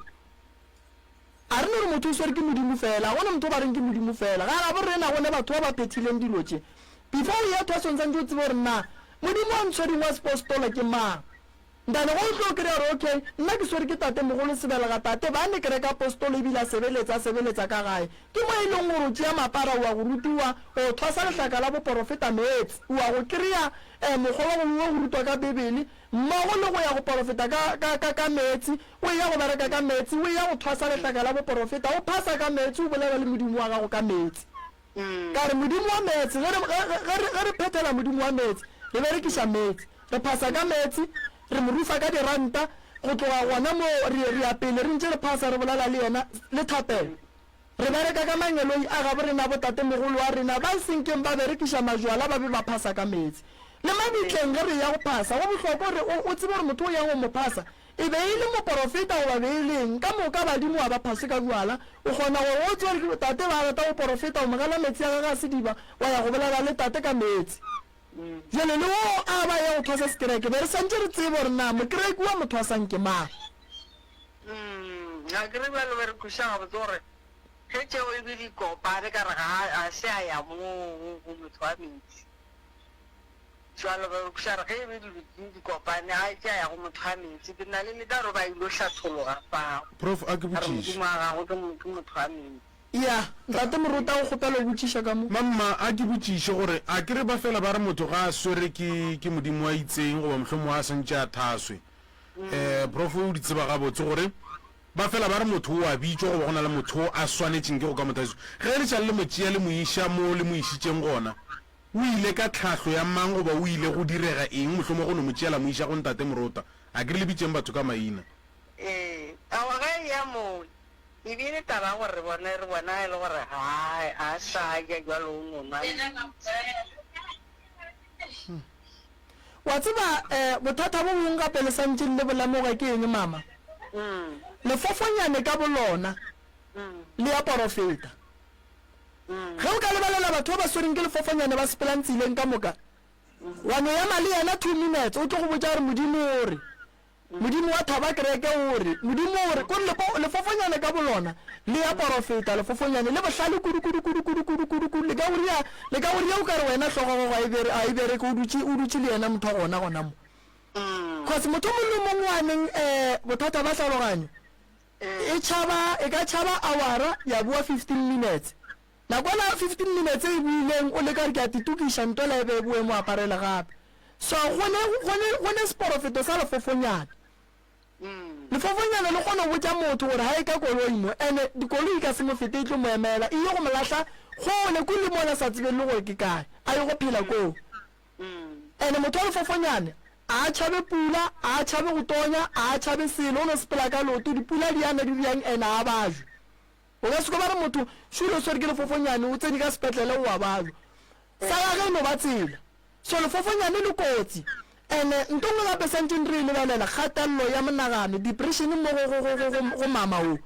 a re ne re motho o swere ke modimo fela gone motho o ba reng ke modimo fela ga gabo re na gone batho ba ba phethileng dilo tše before o ya thwasong santse o tsebe gore na modimo wa ntshwereng wa sepostolo ke mang ntane go tlo kry-a gore okay nna ke swere ke tate mogolo sebelega tate ba ne kere ka apostolo ebile a sebeletsa ka gae ke mo e leng gore o tšea mapara wa go rutiwa o thwasa letlaka la boporofeta metsi wa go kry-a mogolo gongwe go rutwa ka bebele mmogo le go ya go porofeta ka metsi o ya go bereka ka metsi o ya go thwasa letlaka la boporofeta o phasa ka metsi o bolela le modimo wa gago ka metsi ka re modimo wa metsi ge re phethela modimo wa metsi re berekiša metsi re phasa ka metsi re morufa ka diranta go tloga gona mo re apele re ntse re phasa re bolela le yena le thapelo re bereka ka mangeloi a gabo rena botate mogolo wa rena ba senkeng ba berekiša majwala ba be ba phasa ka metsi le mabitleng ge re ya go phasa go bohlokwa gore o tsebe gore motho o yang go mo phasa e be e le moporofeta goba be e leng ka moka badimo wa ba phase ka jwala o kgona gore o tsere tate ba rata go porofeta o mogala metsi ya gaga sediba wa ya go bolela le tate ka metsi jale le o a ba ya go thwasa sekereke be re santse re tsebe gore na mokereki wa mo thwasang ke mang ga ke re bjalo be re khušaga botse gore ge tšeo e be dikopane ka re ga a se a ya mo motho wa metsi jalo be re khušare ge e be dikopane a tše a ya go motho wa metsi ke na le le ka gore ba ilo hlathologa fao prof a ke botšiša modimo a gago ke motho wa metsi ya ntate moruta o kgopela o botšiša ka mo mamma a ke botšiše gore a ke re ba fela ba re motho ga a swere ke modimo wa itseng goba mohlomong a sentše a thaswe prof o di tseba gabotse gore ba fela ba re motho o a bitšwa goba go na le motho o a swanetšeng ke go ka mothasiso ge le tšale le motšea le mo iša mo le mo išitšeng gona o ile ka tlhahlo ya mang goba o ile go direga eng mohlomong go ne mo tšeela mo iša go ntate moruta a ke re le bitšeng batho ka maina awa ge ya mo ebile taba gore re bona e le gore a sa ja jalo o ngona wa tseba bothata bo bongwe gape le santšeng le bolamoga ke eng mama lefofonyane ka bolona le ya porofeta ge o ka lebelela batho ba ba swereng ke lefofonyane ba sepelantstileng ka moka wa no ema le yena 2 minutes o tlo go botsa gore modimo ore modimo wa thaba kereke ore modimo ore ko lefofonyane ka bolona le ya porofeta lefofonyane le bohlale kudu le ka oria o ka re wena hlogogo a e bereke o dutse le yena motho gona mo cause motho mo le mongwaneng bothata ba tlhaloganyo e ka tšhaba houra ya bua 15 minutes nakwana 15 minutes e buileng o le ka re ke a titukiša ntola e be e boe mo aparele gape so gone seporofeto sa lefofonyane lefofonyane le kgona go botsa motho gore ga e ka koloi mo ande dikoloi ka se mo fete e tlo mo emela e ye go molatla gole ko le mona sa tsebeng le gore ke kae a ye go phela koo ande motho wa lefofonyane a tšhabe pula a tšhabe go tonya a tšhabe selo o ne sepela ka loto dipula di ana di riang ene a bajwe o ka seko ba re motho šulo swere ke lefofonyane o tsene ka sepetlele o a bajwe sa gage no ba tsela so lefofonyane le kotsi ene ntongo gape santeng re lebelela kgatelelo ya monagano depression mo go mama o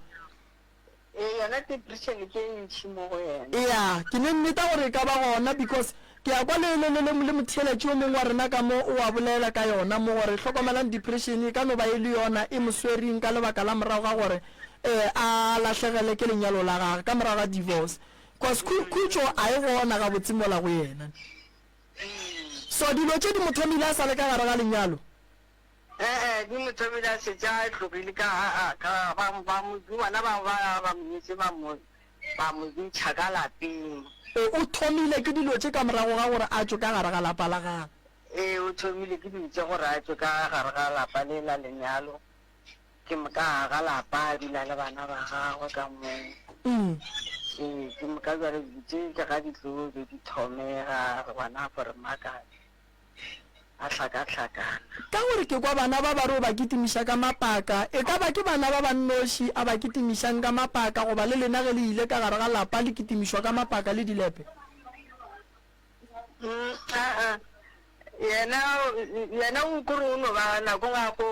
yona depression ke ntši mo go yena ya ke ne nneta gore ka ba gona because ke ya kwa le motheletši o mongwe wa rena ka mo o a bolela ka yona mo gore hlokomelang depression e ka no ba e le yona e moswering ka lebaka la morago ga gore a latlhegele ke lenyalo la gage ka morago ga divorce cause khutšo a e gona ga botsimola go yena so dilo tše di mo thomile a sa le ka gare ga lenyalo di mo thomile a setse a tlogile ka bana ba monyetse ba mo dintšha ka lapeng o thomile ke dilo tše ka morago ga gore a tswe ka gare ga lapa la gage o thomile ke dilo tše gore a tswe ka gare ga lapa le la lenyalo ke mo ka ga lapa a dula le bana ba gagwe ka moo ke mo ka jale ditse ka ga ditlobe di thomega re bona gore makane a hlaka-hlakana ka gore ke kwa bana ba ba re o ba kitimiša ka mapaka e ka ba ke bana ba bannoši a ba kitimišang ka mapaka goba le lena ge le ile ka gare ga lapa le kitimišwa ka mapaka le dilepe yena o kore o no ba nako ga go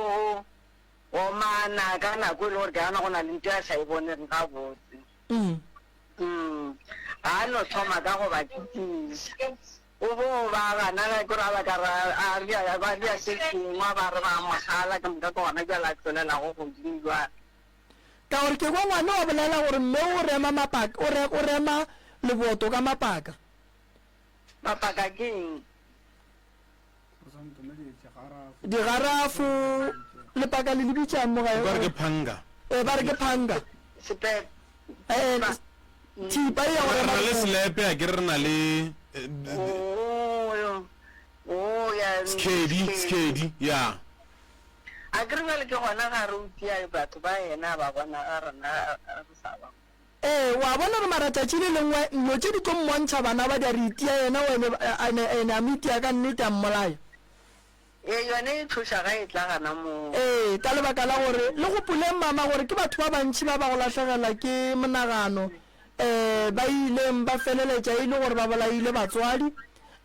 o mana ka nako e le gore ke ana go na le nto ya sa e boneng ga botse ga no thoma ka go ba kitimiša o bo ba bana kore ba ka ba dia se sengwa ba re ba mogala ka moka kona ke la tlolela go godimo jwa ka gore ke kwa ngwana wa bolela gore mme o rema mapaka o rema leboto ka mapaka ke eng digarafu lepaka le lebitšang mo gae ba re ke phanga ba re ke phanga sepepe thipa e ya gore re le slepe a ke re na le skedi ya a ke re bjale ke gona ga re utia batho ba ena ba bona a rena re sa ba wa bona re maratšatši le lengwe nno tše di tlo mmontšha bana ba di a re itia yena ene a metia ka nnete a mmolaya yone e thuša ga e tla gana mo ka lebaka la gore le go puleng mama gore ke batho ba bantšhi ba ba go latlhegela ke monagano ba ileng ba feleletša e le gore ba bolaile batswadi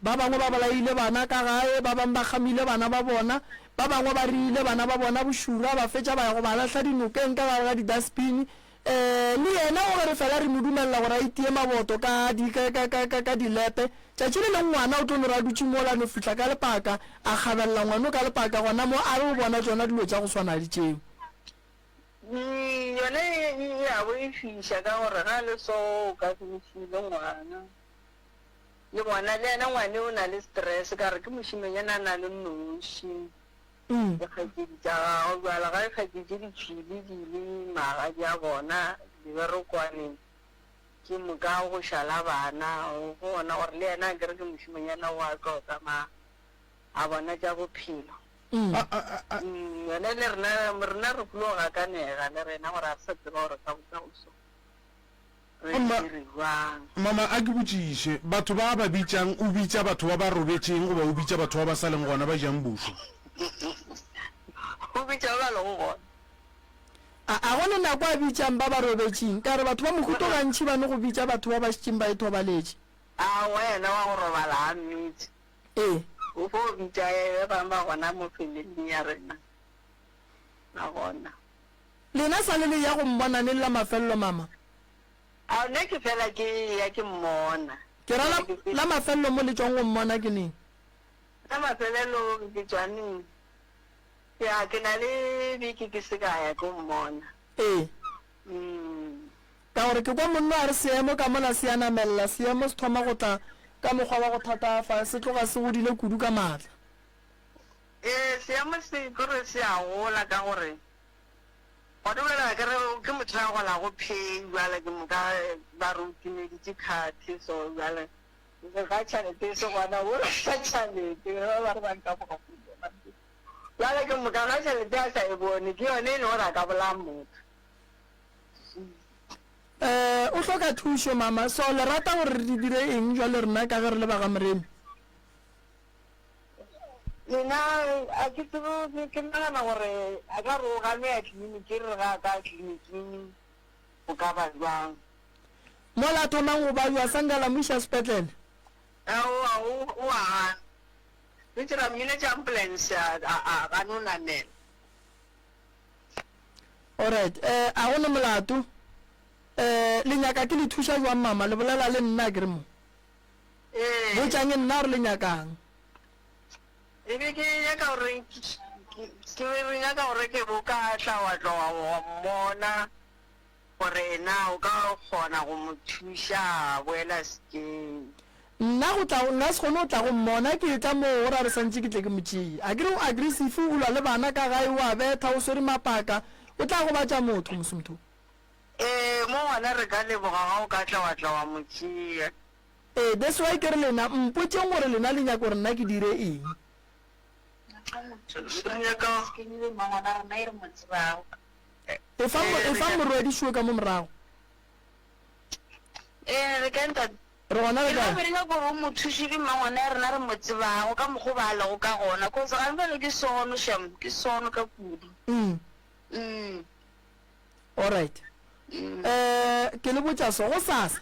ba bangwe ba bolaile bana ka gae ba bangwe ba gamile bana ba bona ba bangwe ba riile bana ba bona bošura ba fetša ba ya go ba latlha dinokeng ka gare ga di-dustbin le yena o gore fela re mo dumelela gore a itie maboto ka dilepe tšatši le leng ngwana o tlo no re a dutše mola no fitlha ka lepaka a kgabelela ngwana ka lepaka gona mo a re o bona tsona dilo tša go swana di tšeo yone ya bo e fiša ka gore ga le so o ka fišile ngwana le bona le ena ngwane o na le stress ka re ke mošimenyana a na le noši dikgakedi tša gago jala ga dikgakedi ditšhili di le magadi a bona diverekwane ke moka go šala bana go bona gore le ena kere ke mošimenyana o a tlotama a bona tša bophelo yone le rena re kulo ga kanega le rena gore a re sa tseba gore ka bokaoso mama a ke botšiše batho ba ba bitšang o bitša batho ba ba robetšeng goba o bitša batho ba ba sa leng gona ba jang boso o bitša ba lego gona a gone nako a bitšang ba ba robetšeng ka re batho ba mohuto gantšhi ba ne go bitša batho ba ba šitšeng ba e thobaletše a wena wa go robala a mmetse o fo bitša e bangwe ba gona mo famileng ya rena a gona lena sa le le ya go mbona ne le la mafelelo mama a ne ke fela ke ya ke mmona ke ra la mafelelo mo le tswang go mmona ke neng la mafelelo ke tswaneng ya ke na le beke ke se ka ya ke mmona ka gore ke kwa monno a re seemo ka mola se a namelela seemo se thoma go tla ka mokgwa wa go thatafa se tloga se godile kudu ka maatla seemo se kore se a gola ka gore go dumelela ke re ke motho ya gola go phei jale ke moka ba re utimeditse kgati so jale ga tšhalete se gona o sa tšhalete ba re banka bogafuaa jale ke moka ga tšhalete a sa e bone ke yone e le gore a ka bola motho o hloka thušo mama so le rata gore re dire eng jwale rena ka ge re le bagamoremi nna a ke tsebe ke nagana gore a ka re o game ya tleliniki re ga ka tleliniking go ka ba jwang mola thomang go ba jwa sankala moisa sepetlele o a re dira mmino tša ambulance a no namela. alright a go ne molato le nyaka ke le thuša jwang mama le bolela le nna ke re mo botšang nna re le nyakang e be ke nyaka gore ke nyaka gore ke boka tlawa wa mmona gore na o ka kgona go mo thuša boela sekeng. nna se kgone o tla go mmona ke tla mo go ra re santse ke tle ke motšee a kere o aggressive o lwa le bana ka gae wa betha o swere mapaka o tla go batša motho mosomotho mo ngwana re ka leboga ga o ka tla wa mo tšea. that's why ke re lena mpotšeng gore lena le nyako gore nna ke dire eng e fa morwadišiwe ka mo morago re ka nta re gona le kae re ka gore mo thuši ke mangwana ya rena re mo tsebago ka mokgo ba lego ka gona cause ga fele ke sono sham ke sono ka kudu. alright ke le botša so go sasa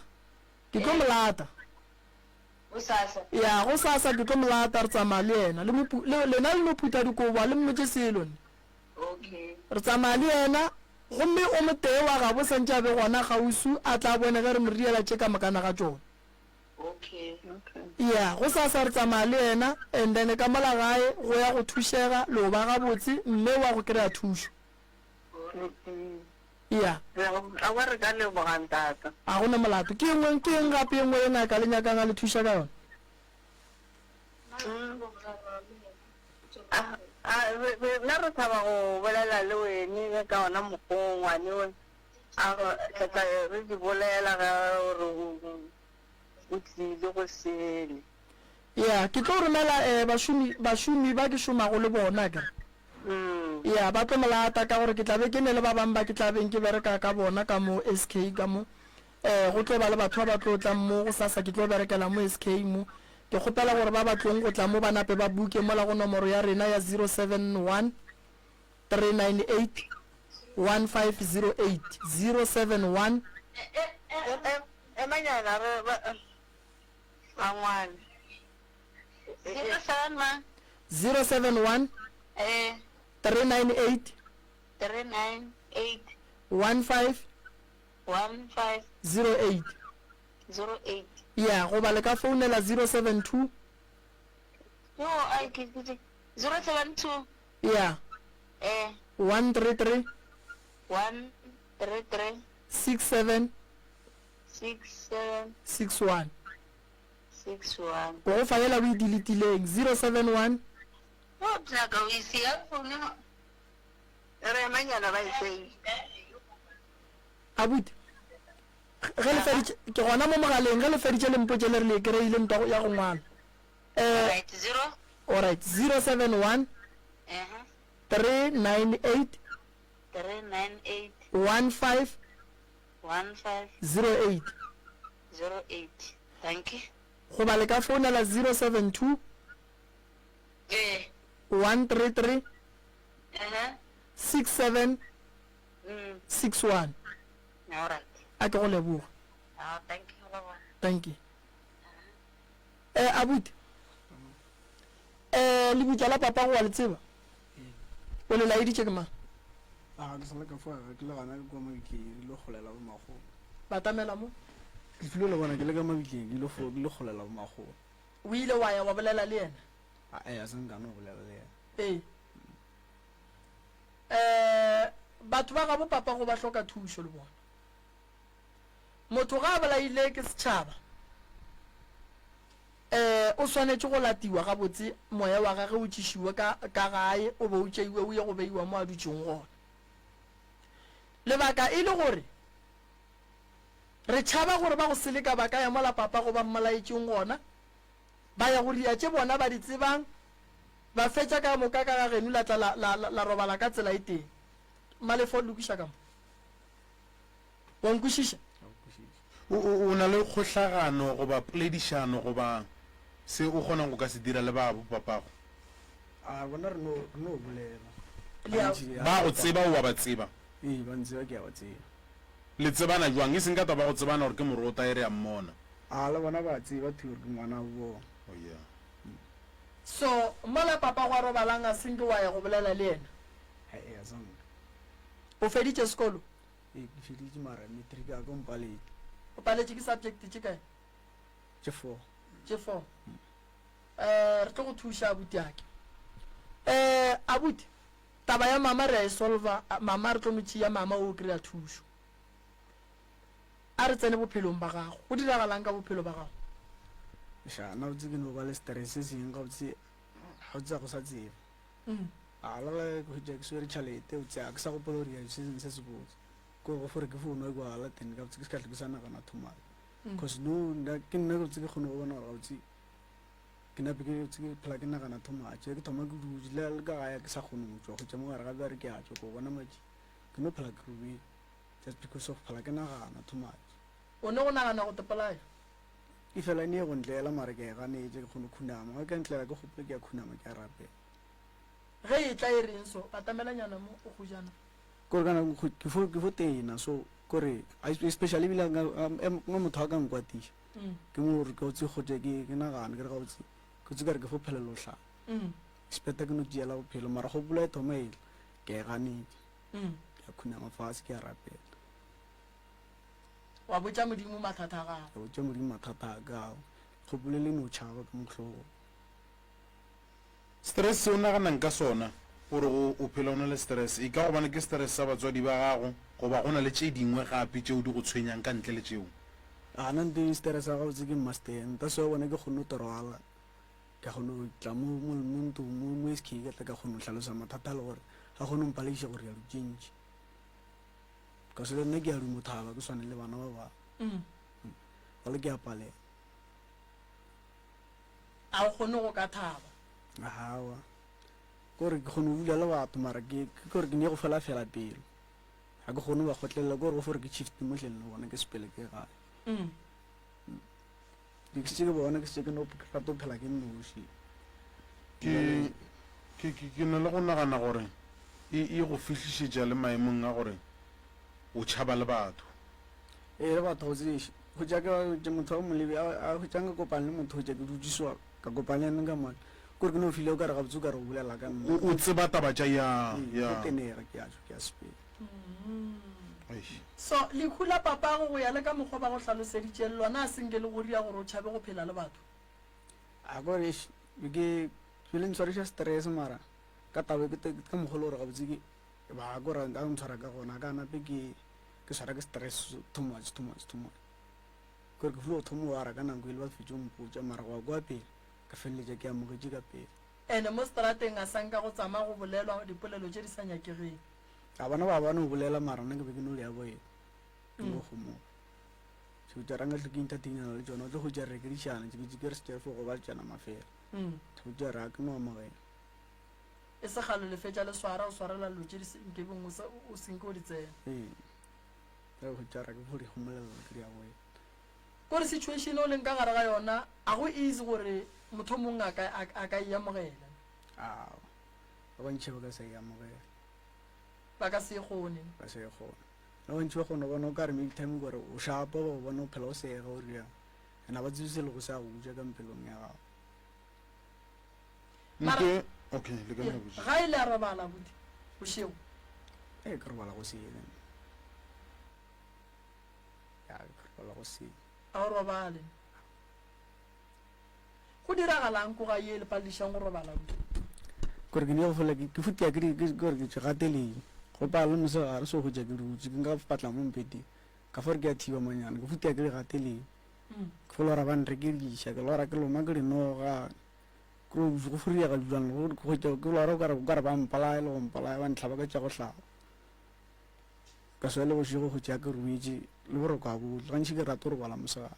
ke tlo molata ya go sasa ke tlo molata re tsamaya le yena lena le no phutha dikoboa le mmotse seelone re tsamaya le yena gomme o motee wa gabo santse a be gona gausu a tla bone ge re mo riela tše ka makana ga tšone ya go sasa re tsamaya le yena and then ka mola gae go ya go thušega le ba gabotse mme wa go kry-a thušo ya a wa re ka lebogang tata a gona molato ke eng gape e nngwe e ngaka le nyakang a le thuša ka yone nna re thaba go bolela le wene ka ona mokgong ngwane one tla re di bolela ga gore o tlile go sele ya ke tlo romela bašomi ba ke šomago le bona kere ya ba tlo molata ka gore ke tlabe ke ne le ba bang ba ke tlabeng ke bereka ka bona ka mo SK ka mo go tlo ba le batho ba ba tlo tla mo go sasa ke tlo berekela mo SK mo ke kgopela gore ba batlong go tla mo ba nape ba buke mola go nomoro ya rena ya 071 398 1508 071 emanyana re bangwane 071 398 1508 ya go ba le ka founela 072 ya 133 67 61 go faela o idilitileng 071 re emanyana ba isei abuti ge le feditše ke gona mo mogaleng ge le feditše le mpotše le re le kry-ile ntwa ya go ngwala alright 071 398 1508 go ba le ka founela 072 133 67 61 a ke go leboga thank you abuti le butša la papa go wa le tseba o le laeditše ke mang ke sala ka fa ke le gana ke kwa mabitleng le golela bo magolo batamela mo ke filo le bona ke le ka mabitleng ke le golela bo magolo o ile wa ya wa bolela le yena a se nkano bolela le yena batho ba gabo papa go ba hloka thušo le bona motho ga a bolaile ke setšhaba o swanetše go latiwa gabotse moya wa gage o tšišiwe ka gae o be o tšeiwe o ye go beiwa mo a dutšeng gona lebaka e le gore re tšhaba gore ba go seleka ba ka ya mola papa go ba mmolaetšeng gona ba ya go ria tše bona ba di tsebang ba fetša ka moka ka ga geno la tla la robala ka tsela e teng malefo lokiša ka mo wa nkwešiša o na le kgohlagano goba poledišano goba se o kgonang go ka se dira le ba bo papago bona re no bolela ba go tseba o wa ba tseba ba ntseba ke a ba tseba le tsebana jwang e seng ka taba go tsebana gore ke morota e re ya mmona le bona ba tseba thuore ke ngwana bo bona so mola papa wa robalang a seng ke wa ya go bolela le ena a sang o feditše sekolo ke feditše mara matric a kompaletse o paletše ke subject tše kae tše 4 tše 4 re tlo go thuša abutiake abuti taba ya mama re a e solva mama re tlo motšea mama o kry-a thušo a re tsene bophelong ba gago go diragalang ka bophelo ba gago shana o tse ke no ba le stress se seng ga botse ga tsa go sa tseba a la go ja ke swere tšhalete o tsa ke sa go polo ria se se se botse go go fore ke fono go ala teng ga botse ke ka sana kana thoma cause no nda ke nna go tse ke kgone go bona ga botse ke na beke tse ke phela ke na kana thoma tse ke thoma ke du le ga ya ke sa kgone go go tsa mo ga ba re ke a tso go bona maji ke no phela ke rubi just because of phela ke na kana thoma o ne go nagana go tepolaya e fela ne go ntlela mare ke ga ne je go khunama ga ntlela ke gope ke khunama ke rape ge e tla e reng so patamelanyana mo o go jana ko kana ke fo tena so kore especially bila nga motho ka ngwatisha ke mo re go tse go je ke na gana ke re ga botse go tse ka re ke fo phelelo hla speta ke no diela go phelo mara go bula etomail ke ga ne ya khunama fase ke rape wa botsa modimo mathata ga go tse modimo mathata ga go bulele no tšhaba ka motlhogo stress se o naganang ka sona gore o phela o na le stress e ka go bana ke stress sa batswadi ba gago goba go na le tše dingwe gape tšeo di go tshwenyang ka ntle le tšeo a na nteng stress ga botse ke master nta se bona ke kgone go torwala ka kgone tla mo ski ka tla ka kgone go hlalosa mathata le gore ga kgone go mpaleša gore ya change ka se le nne ke a rumothaba ke swane le bana ba ba ba le ke apale a o kgone go ka thaba ahawa gore ke kgone go bula le batho mara ke gore ke ne go fela pelo ga ke kgone ba gotlelela gore go fore ke shift mo tlhele le bona ke sepele ke gae ke se ke bona ke se ke no ka to phela ke nnoši ke na le go nagana gore e go fihlišetša le maemong a gore o tšhaba le batho le batho go tse go ja ke motho wa molebi a go tšanga kopane le motho go ja ke dutsiswa ka kopane le ka mona gore ke no file o ka re ga botse o ka re o bolela ka nna o tseba taba tša ya tenera ke a ke a sepele so lekhula papa go ya le ka mokgwa ba go hlaloseditše lona a seng ke le go ria gore o tšhabe go phela le batho a gore ke feeling sorry stress mara ka tabe ke ka mogolo gore ga botse ke ba gore nka ntshwara ka gona ka nape ke swara ke stress too much gore ke flo thomo wa ra ka nako ile ba fitse mpotsa mara go kwa pele ka felletša ke amogetše ka pele ene mo strateng a sanka go tsama go bolelwa dipolelo tše di sa nyakegeng a bana ba bana o bolela mara nna ke be ke no le ya boena ke go mo se tsa ranga tle ke entertainela le tsona tlo go ja re ke dishana ke re se fo go ba tsana mafela go ja ra ke no amogela e se galo le fetša le swara o swarela lo tše di ke bongwe o senke o di tsena go ja ra ke go di homolela ke ya boena gore situation o leng ka gare ga yona a go easy gore motho mongwe a ka iamogela ba bantšhe ba ka sa iamogela ba ka se kgone ba se kgone ba bantšhe ba kgone bona o ka re make time gore o shapa ba bona o phela o sega o ria ena ba tsebise le go sa go ja ka mpelong ya gago ga e le a robala bodi bošego ke robala go sele ke robala go sele a o robale go diragalang ko ga ye le pališang go robala gore ke ne go fola ke futia ke gore ke tse gateleng go pala mosegare se go ja ke dutse ke nka patla mo mpeteng ka fore ke a thiba manyana ke futia ke le gateleng ke fola ra ban re ke diša ke lora ke loma ke lenoga go furiega jang ke lora o ka re ba mpalaya le go mpalaya ba ntlhaba ka tša go tlhaba ka swele bošego go tšea ke ruetse le boroko a bole gantši ke rata go robala mosegare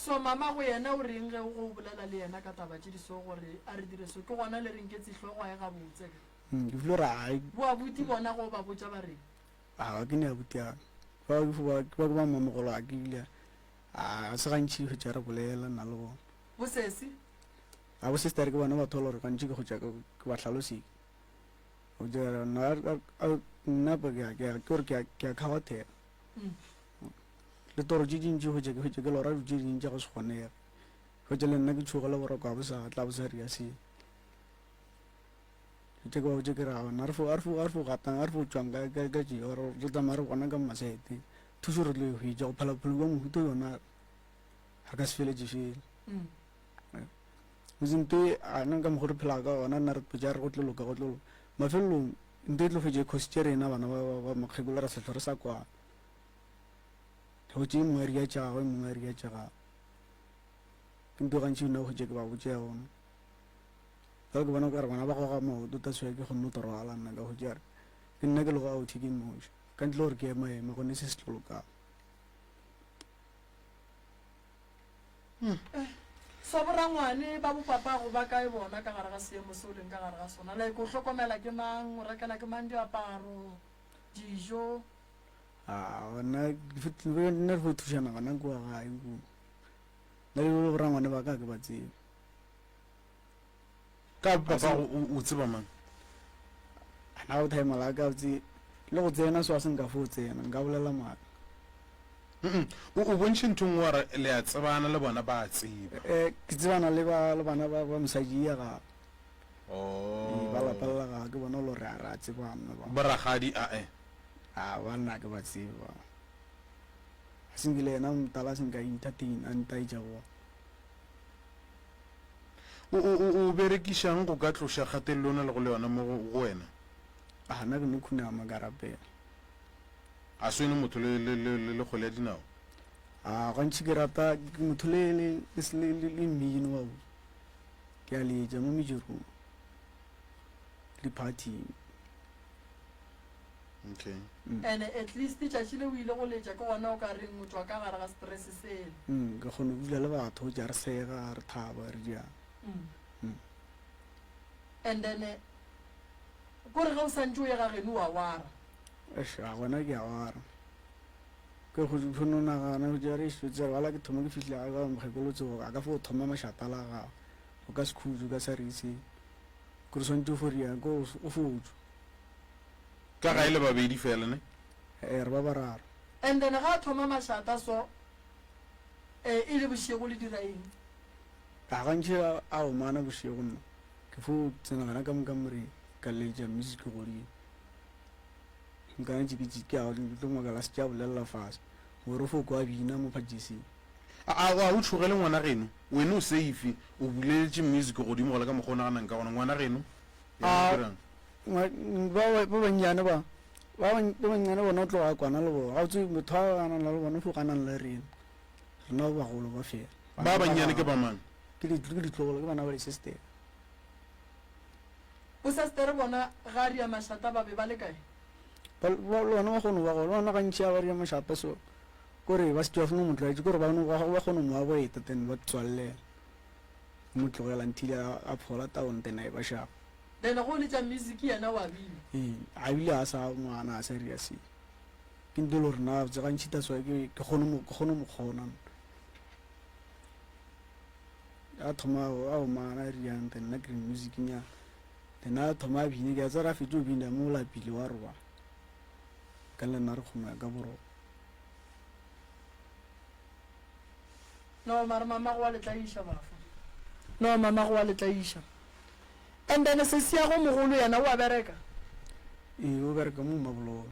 so mama go yena o reng ge go bolela le yena ka taba tše di so gore a re dire so ke gona le reng ke tsehlogo ya gabotse ke filo ra boa buti bona go ba botsa ba reng ke ne a butiang ba ke ba mamogolo a ke ile a se gantši go tša re bolela nna le bona bosesi a bosestere ke bona batho le gore gantši ke go tša ke ba tlhalosike go ja nna ke gore ke a kgaothega le toro tše dintši go tša ke lora tše dintši go se kgonega go tse le nna ke tshogela gore kwa bo sa tla bo sa ria se tse go tse ke ra ona re fo gatang re fo tswang ka je gore re tsamaya re bona ka masete thuso re le go ja go phela pholo go mohuto yona ha ka se fele je fele muzinte ana ka mo gore phela ka ona nna re tja re go tlelo ka go tlelo mafelo nte tlo fetse costere na bana ba makgegula ra setlo re sa kwa go tse mo area tja go mo area tja ga nto gantsi nna go je ke ba botse ona ga ke bona ka re bana ba go ga mo do ta swe ke go nno toro ala nna ka go jare ke nna ke lo ga o thiki mo ka ntlo re ke maemo go ne se setlo ka so borangwane ba bopapa go ba kae bona ka gare ga seemo se o leng ka gare ga sona like o hlokomela ke mang o rekela ke mang diaparo dijo ona nna re go thušana gana kwa gae ku nna le borangwane ba ka ke ba tsebe ka papa o tseba mang ana o thaimala ka tse le go tsena so a seng ka fo tsena nka bolela maaka o bontšhe nthong wa le a tsebana le bona ba a tseba ke tsebana le bana ba mosadi ya ga ba o lapelela ga ke bona lo re a ra tsebana ba boragadi banna ke ba tseba a senkile ena motala a senka entertain a ntaitša go o berekišang go ka tloša kgatelelo le go le yona mo go wena nna ke ne khuna makarapela a swene motho le kgole ya dinao gantši ke rata motho le mmino wa ke a letša mo mejerong le partying okay and at least tšatši le o ile go letša ke gona o ka reng o tswa ka gare ga stress sele ke kgone go dula le batho ja re sega re thaba re jang and then kore ga o santse o ye ga geno wa wara a gona ke a wara ke go nagana go ja re šotse bala ke thoma ke fitlha ka mokgekolotse go ka fo thoma mašata la gago o ka se khutso ka sa reise kore swantse o foriang ko o fotswe ka ga ile babedi fela ne re ba bararo and then ga thoma mašata so e le bošego le dira eng gantši a o mana bošego nna ke fo tsenagana ka moka more ka letša music godimo nkana ke a tlo makala se tša bolelela fase gore fo kwa bina mo phajeseng a o tshogele ngwana geno wena o safe o buleletše music godimo go le ka mokgwa o naganang ka gona ngwana geno ba bannyane bona o tloga kwana le bona ga o tse motho a ganana le bona fo ganang le rena rena ba bagolo ba fela ba bannyane ke ba mang ke ditlogolo ke bana ba lesestere o sestere bona ga ria mašata ba be ba le kae lona ba kgone ba go lona gantši a ba ria mašata so kore ba setšafone motlaetše kore ba kgone mo a boeta then ba tswallela mo tlogela nthile a phola taone then a e ba šapa then go letša music yena wa bile a bile a sa ngwana a sa ria se ke nte le gore na tse gantši taswa ke kgone mo kgona a thoma ao mana riang then nna green music nya then a thoma a bine ke a tsara fetse o bina mo lapile wa roba ka le nna re kgona ka boro no mara mama go wa letlaiša bafa no mama go wa letlaiša and then se se ya go mogolo yena o a bereka o bereka mo mabololo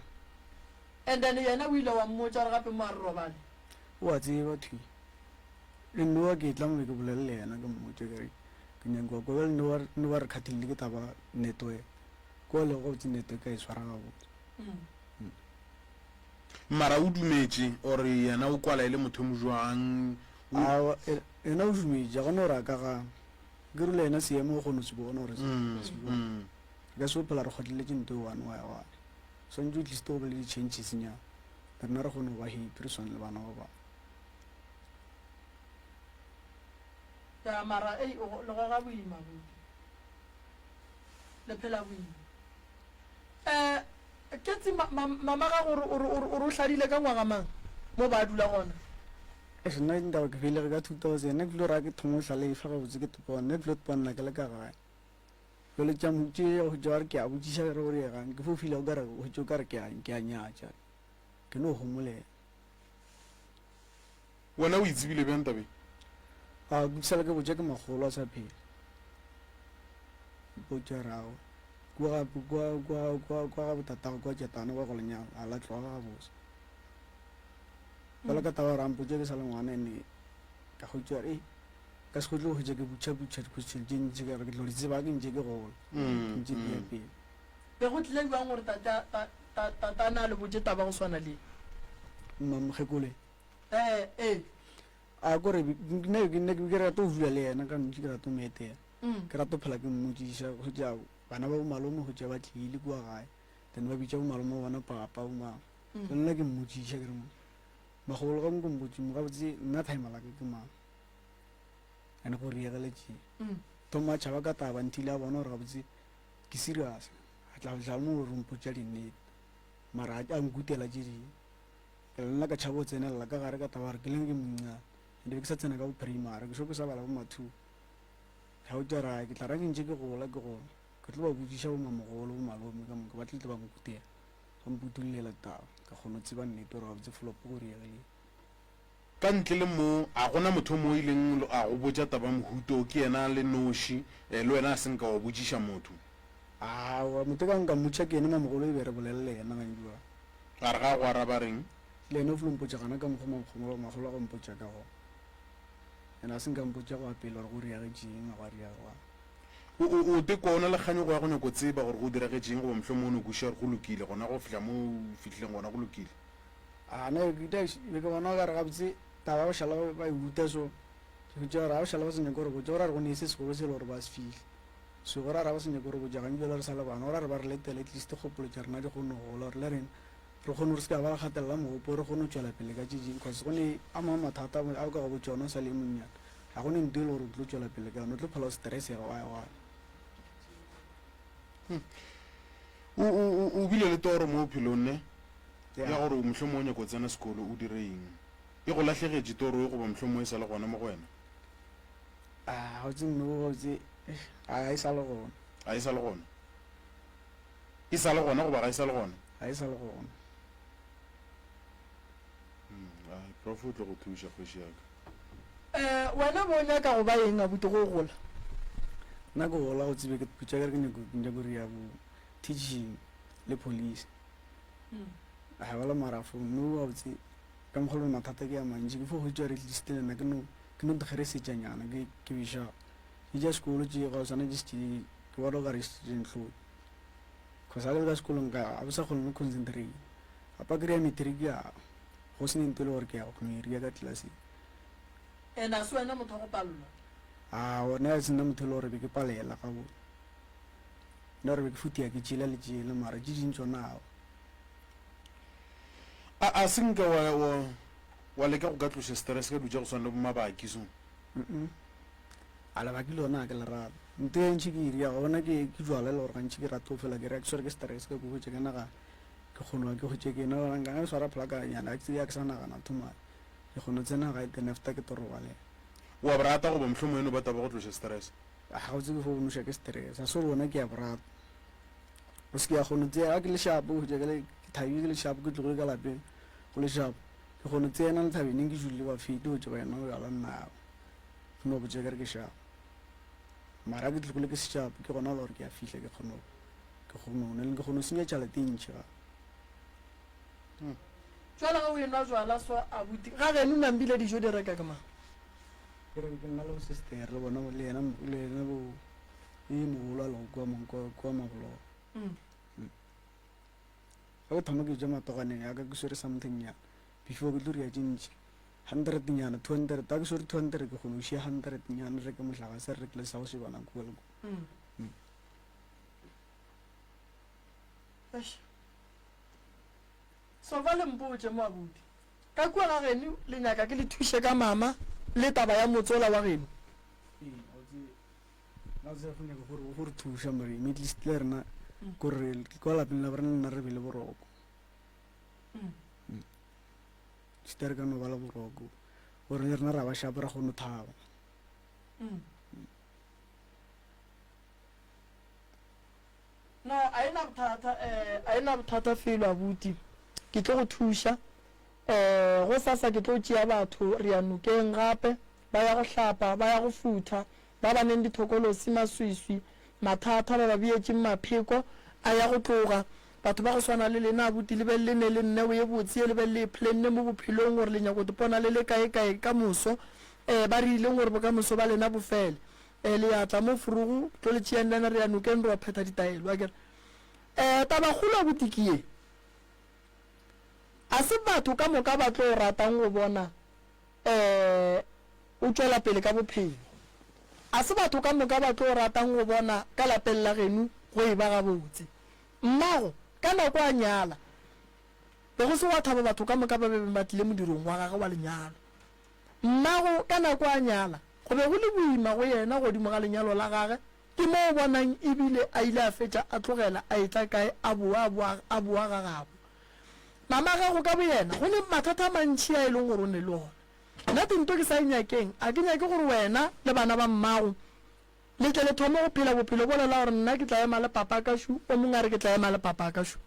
and then yena o ile wa mmotsa re gape mo a re robale o a tseba thi le nne wa ke tla mo ke bolelele yena ke mmotse kere ke nyangwa ko ne wa re khathile ke taba network ko le go tse network e swara ga botse mara o dumetše ore yena o kwala ile motho mo jwang ena o dumetše ga no ra ka ga ke rile ena seemo o kgone se bona gore ka se phela re kgotleletse nto one wa ya one swantse o tliste go be le di-changes nya rena re kgone go ba happy re swane le bana ba bangwe ya mara le go ga boima le phela boima ke tse mama ga gore o hladile ka ngwaga mang mo ba dula gona nna ndaba ke felege ka 2000 ne ke lo ra ke thomo hlalefa ga botse ke topone ne ke lo topana ke le ka gae jole tša motse go tša re ke a botšiša re gore egang ke fo fila o kare go tšo kare ke a nyatša ke no homolela wena o itsebile bjang tabeng a kusala ke botja ke magolo a sa phela botja rao kwa ga botatago kwa jetana kwa go lenyalo a la tloga ga bose fela ka taba ram botja ke sa le ngwana ene ka go tjwa ka se go tlo go je ke butša question tše ntši ka re ke tlo di tseba ke ntše ke gola ntše ke ya pele be go tlile jwang gore tata na le botse taba go swana le mmamogekole ee a kore ne ke rata go bula le yena ka ntši ke rata o meetela ke rata phela ke mmotsiša go tša bana ba bomalome go tša ba tlile kua gae then ba bitša bomalome bona papa bomang so nna ke mmotsiša ke re magolo ga nkompotsi mo gabotse nna thaemalaka ke mang ane go riegeletše thoma tšhaba ka taba ntile a bona gore gabotse ke serious a tla mo gore mpotša dinnete mara a nkutela tše dingwe ke lena ka tšhaba o tsenelela ka gare ka taba gore ke leng ke monnyane ande be ke sa tsena ka bo primary ke so ke sa bala bo mathuo ga o tjara ke tla ra ke ntše ke gola ke gola ke tlo ba botsiša bo mamogolo bo malome ka moka ba tle ba nkutela ba mputulela taba ka kgona o tseba nnete gore gabotse folopo go riegeleng ka ntle le mo a gona motho mo ileng a go botja taba mohuto ke yena le noši le wena a seng ka wa botsiša motho awa motho ka nka mmotša ke ene mamogolo e bere bolelele yena ganjua a re ga go araba reng le ene o folo mpotša gana ka magolo a go mpotša ka go ene a seng ka mpotša go apele gore go riagetšeng a go a riagoa o te kwa o na le kganye go ya go nyako tseba gore go diragetšeng goba motlho mo o nokuša gore go lokile gona go fitlha mo fitlhileng gona go lokile ana be ke bona ka re gabotse taba ba šala ba e ruta so ke tša gore a ba šala ba senyaka gore botja gore a re go ne se segolo se le gore ba se fihle so gore a ra ba senyaka gore botja gantse le re sa le bana gore a re ba re letele at least kgopolo tša rena di kgone go gola gore le rena re kgone gore se ka ba gatelela mogopo re kgone go tšwela pele ka tšejeng cause go ne a mangwe mathata a o ka go botša ona o sa le monnyane ga go ne nto e le gore o tlo tšwela pele ka yone o tlo phela o stressega wa o bile le toro mo bophelong ne ya gore motlho mo o nyako tsena sekolo o dire eng e go latlhegetše toro e goba motlho mo e sa le gona mo go wena a gotse mme gotse a e sa le gona a e sa le gona e sa le gona goba ga e sa le gona a e sa le gona prof o tlo go thuša kgoši yaka wena bo nyaka go ba eng a bute go gola nna ke gola go tsebe ke putša kere ke nyako re ya bo teaching le police a bala marafo no wa botse ka mogolo mathata ke ya mantši ke fo go tšwa re tliste lena ke no ntgeresetšanyana ke biša ke ja sekolo tše ga o sana ke bona o ka re ntlo cause a ke le ka sekolong a bo sa kgone no concentrate apa ke re ya matric ya go se nento le gore ke ya go kgona eria ka tlelaseng and a se wena motho go palelwa a ona ya sena motho le gore be ke palela ga bone nna gore be ke futia ke tšela le tšele mara tše dintšonao a senka wa leka go ka tloša stress ka dutša go swana le bomabaki so a lebaki le ona a ke le rata nto e ntšhi ke iria gona ke jwala le gore gantšhi ke rata go fela ke re ke swere ke stress ka kogotse ke naga ke kgonoa ke gotse ke nka swara plakanyana ya ke sa nagana thomane ke kgone tsena ga eten after ke torobale wa brata goba motlho mo eno ba taba go tloša stress a ga botse ke fo bonoša ke stress a se bona ke ya brata o se ke ya kgone tseya ga ke le shapo gotse ke thabi ke le shapo ke tlogole ka lapeng go le shapo ke kgone tsena le thabeneng ke julile ba fete go tse ba yena o yala nnago no botse kere ke shapo mara ke tlogole ke seshapo ke gona le gore ke ya fitlha ke kgone ke kgone o senya tšhalete ntšhi ga jwala ga o enwa jwala so a buti ga geno nambile dijo di reka ke mang ke nna le bo sister le bona le yena bo e mogolo a le go kwa magolo ga ke thoma ke ja matoganeng ya ka ke swere something yana before ke tlo ria tše ntši 100 nyana 200 ta ke swere 200 ke kgone o šia 100 nyana re ke mohlaga se re rekile sa go shebana kueleko so ba le mpotse mo abuti ka kua ga geno le nyaka ke le thuše ka mama le taba ya motsola wa geno gore thuša mare at least le rena kore kwa lapeng la borena nna re bele boroko stere ka no bala boroko gore le rena ra ba shapo ra kgone thaba no a ena bothata felo abuti ke tlo go thuša go sasa ke tlo tšea batho re ya nokeng gape ba ya go hlapa ba ya go futha ba ba neng dithokolosi maswiswi mathata ba ba bietše mapheko a ya go tloga batho ba go swana le lena abuti le be le ne le nne o ye botse le be le plenne mo bophelong gore le nyako topona le le kae ka moso ba re ile gore bokamoso ba lena bofele le ya tla mo furugu tlo le tšeang lena re ya nokeng re wa pheta ditaelo akere tabagolo abuti ke ye a se batho ka moka ba tlo ratang go bona o tšwela pele ka bophelo a se batho ka moka ba tlo ratang go bona ka lapeng la genu go e ba gabotse mmago ka nako a nyala be go se wa thaba batho ka moka ba be batlile modirong wa gagwe wa lenyalo mmago ka nako a nyala go be go le boima go yena godimo ga lenyalo la gage ke mo o bonang ebile a ile a fetša a tlogela a etla kae a boa gagabo mama gago ka bo yena go ne mathata a mantšhi a e leng gore o ne le ona nna tinto ke sa nyakeng a ke nyake gore wena le bana ba mmago le tle le thome go phela bophelo bolela gore nna ke tla ema le papa ka shu o mongwe a re ke tla ema le papa ka shu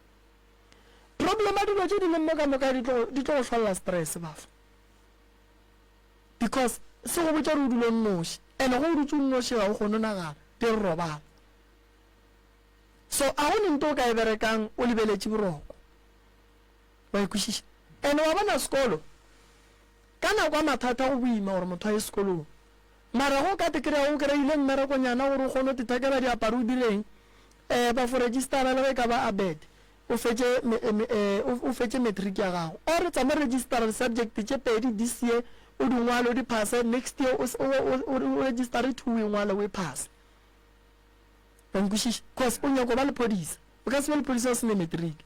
problem a dilo tse di leng mo ka moka di tlo go tlholela stress bafa because se go botsa re o dule nnoši ene go o dutse nnoši ga o kgone nagana di re robala so a go nente o ka e berekang o lebeletše boroko wa ekwešiša ene wa bona sekolo ka nako a mathata go boima gore motho a ye sekolong mara go ka tekry-a go kry-ile mmerekonyana gore o kgone o tethakela diaparo o direng ba fo registera le ge ka ba abed o fetse matric ya gago or tsa mo registera subject tše pedi this year o di ngwale o di passe next year o registere 2 o ngwale o e passe bankwešiša cause o nyako ba lephodisa o ka se ba lephodisa o sene matric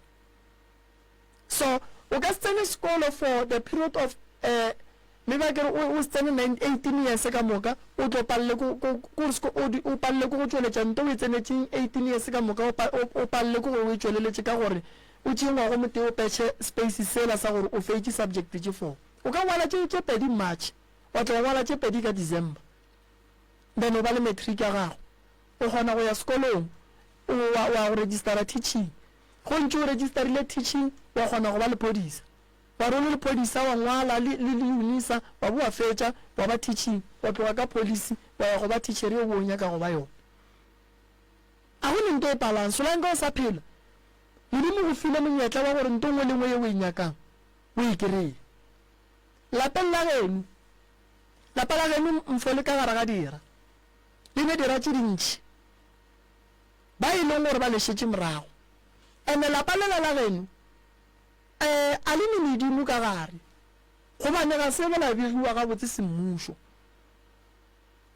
so o ka se tsene sekolo for the period of maybe I get o tsene 18 years ka moka o tlo palle o palle go tšweletša nto o tsenetšeng 18 years ka moka o palle go o tšweleletše ka gore o tšengwa go mote o petše space sela sa gore o fetše subject tše 4 o ka ngwala tše pedi march o tla ngwala tše pedi ka december then o ba le matric ya gago o kgona go ya sekolong wa go registera teaching go ntse o registerile teaching wa kgona go ba lephodisa wa role lephodisa wa ngwala le unisa wa boa fetša wa ba teaching wa tloga ka policy wa ya go ba teacher e o bonya ka go ba yona a go nento e balance la nka o sa phela modimo go file monyetla wa gore nto ngwe le ngwe ye o e nyakang o e kry-e lapeng la genu lapa la genu mfole ka gare ga dira le ne dira tše dintšhi ba e leng gore ba lešetše morago ene lapa lela la genu a le ne medimo ka gare gobane ga se bola begiwa gabotse semmušo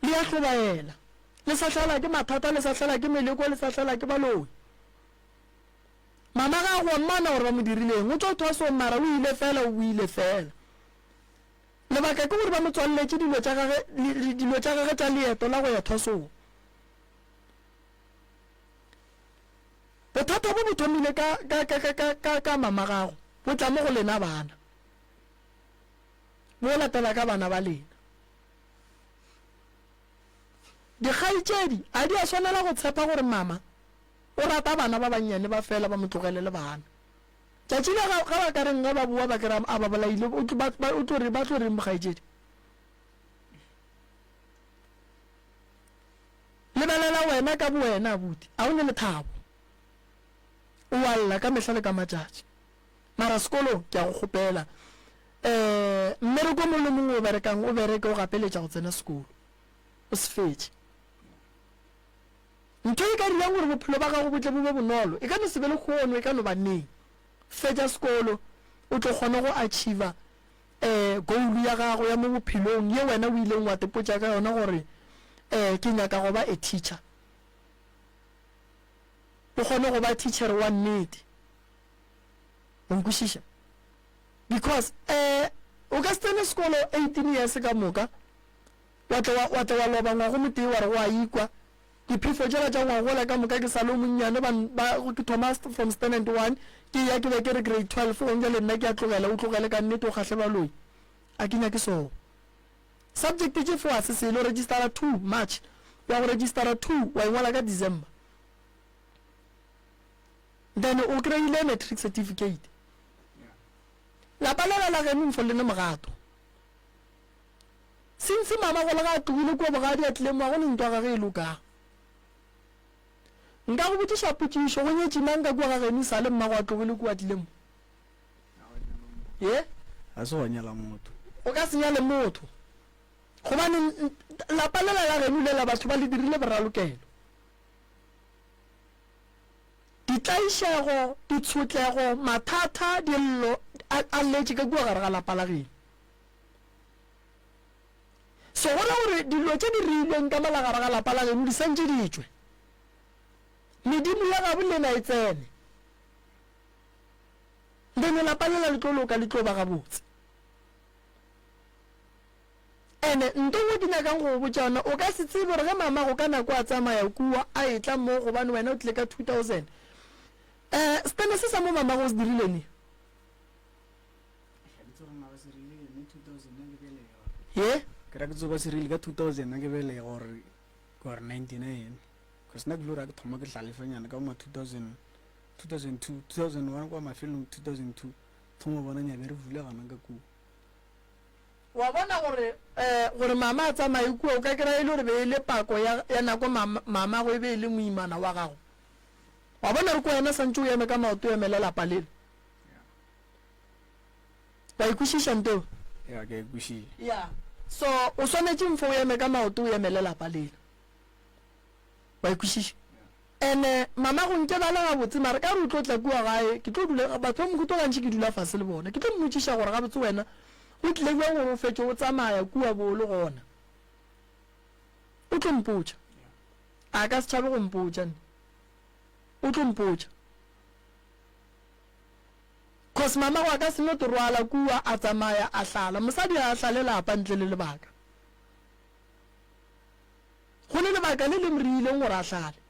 le ya hlobaela le sa tlala ke mathata le sa tlala ke meleko le sa tlala ke baloi mama ga go mmana gore ba mo dirileng o tšwa thoso mara o ile fela o ile fela lebaka ke gore ba mo tswalletše dilo tša gage tša leeto la go ya thosong bothata bo bo thomile ka mama gago bo tla mo go lena bana bo latela ka bana ba lena dikgaetšedi a di a swanela go tshepa gore mama o rata bana ba bannyane ba fela ba mo tlogele le bana tšatši la ga ba ka reng ga ba boa ba kry a ba bolaile ba tlo reng bokgaetšedi lebelela wena ka bowena abuti a o ne lethabo o walla ka mehla le ka matšatši mara sekolo ke a go kgopela mmereko mo le mongwe o berekang o bereke o gapeletša go tsena sekolo o se fetše ntho e ka dirang gore bophelo ba gago botle bo be bonolo e ka no se be le kgono e ka no banneng fetša sekolo o tlo kgona go achieva goal ya gago ya mo bophelong ye wena o ileng wa tepotša ka yona gore ke nyaka go ba a teacher o kgone go ba teacher wa nnete o nkwešiša because o ka se tsene sekolo 18 years ka moka wa tla wa loba ngwago motee wa re go a ikwa diphefo tšela tša ngwagola ka moka ke sa le monnyane ke thomas from standard 1 ke ya ke be ke re grade 12 o le nna ke a tlogela o tlogele ka nnete o kgahle baloi a ke nyake soo subject tše 4 a se sele o registera 2 march ya go registera 2 wa ingwala ka december then o kry-ile matric certificate lapa lela la geno mfo lene mogato since mama go lega tlogile ko bogadi a tlile mo go ntwa ga ge loka nka go botšiša potšišo go nyetše mang ka kwa ga geno sa le mmago a tlogile ko a tlile mo ye a se go nyala motho o ka senya le motho gobane lapa lela la geno lela batho ba le dirile boralokelo ditlaišego ditshotlego mathata dillo a letše ka kua gare ga lapa la geno so gona gore dilo tše di rilweng ka malagare ga lapa la geno di santše ditšwe medimo ya gabo lena e tsene then lapa lela le tlo loka le tlo ba gabotse ene nto go di nyakang go botša ona o ka se tsebe gore ge mama go ka nako a tsamaya kua a e tla mo gobane wena o tlile ka 2000 stene se sa mo mama go se dirilene ye ke ra ke tsoba se rile ka 2000 na ke bele gore 99 because na ke lora ke thoma ke tlalefanyana ka mo 2001 kwa mafelong 2002 thoma bona nya be re vula gana ka ku wa bona gore mama a tsamaye kua o ka kry ile gore be ile pako ya nako mama go be ile moimana wa gago wa bona re ko yena santse o eme ka maoto ya melelapa lele wa ikušiša nteo ya ke ikuši ya so o swanetse mfo o eme ka maoto o eme lelapa lele wa ikušiša ene mama go nke bala gabotse mare ka re o tlo tla kua gae ke tlo dula batho ba mokuto gantši ke dula fase le bona ke tlo mmotšiša gore gabotse wena o tlile bja gore o fetse o tsamaya kua bolo gona o tlo mpotša a ka se tšhabe go mpotša ne o tlo mpotša cause mama go ka se no torwala kua a tsamaya a hlala mosadi a hlale lapa ntle le lebaka go ne lebaka le le mrileng gore a hlale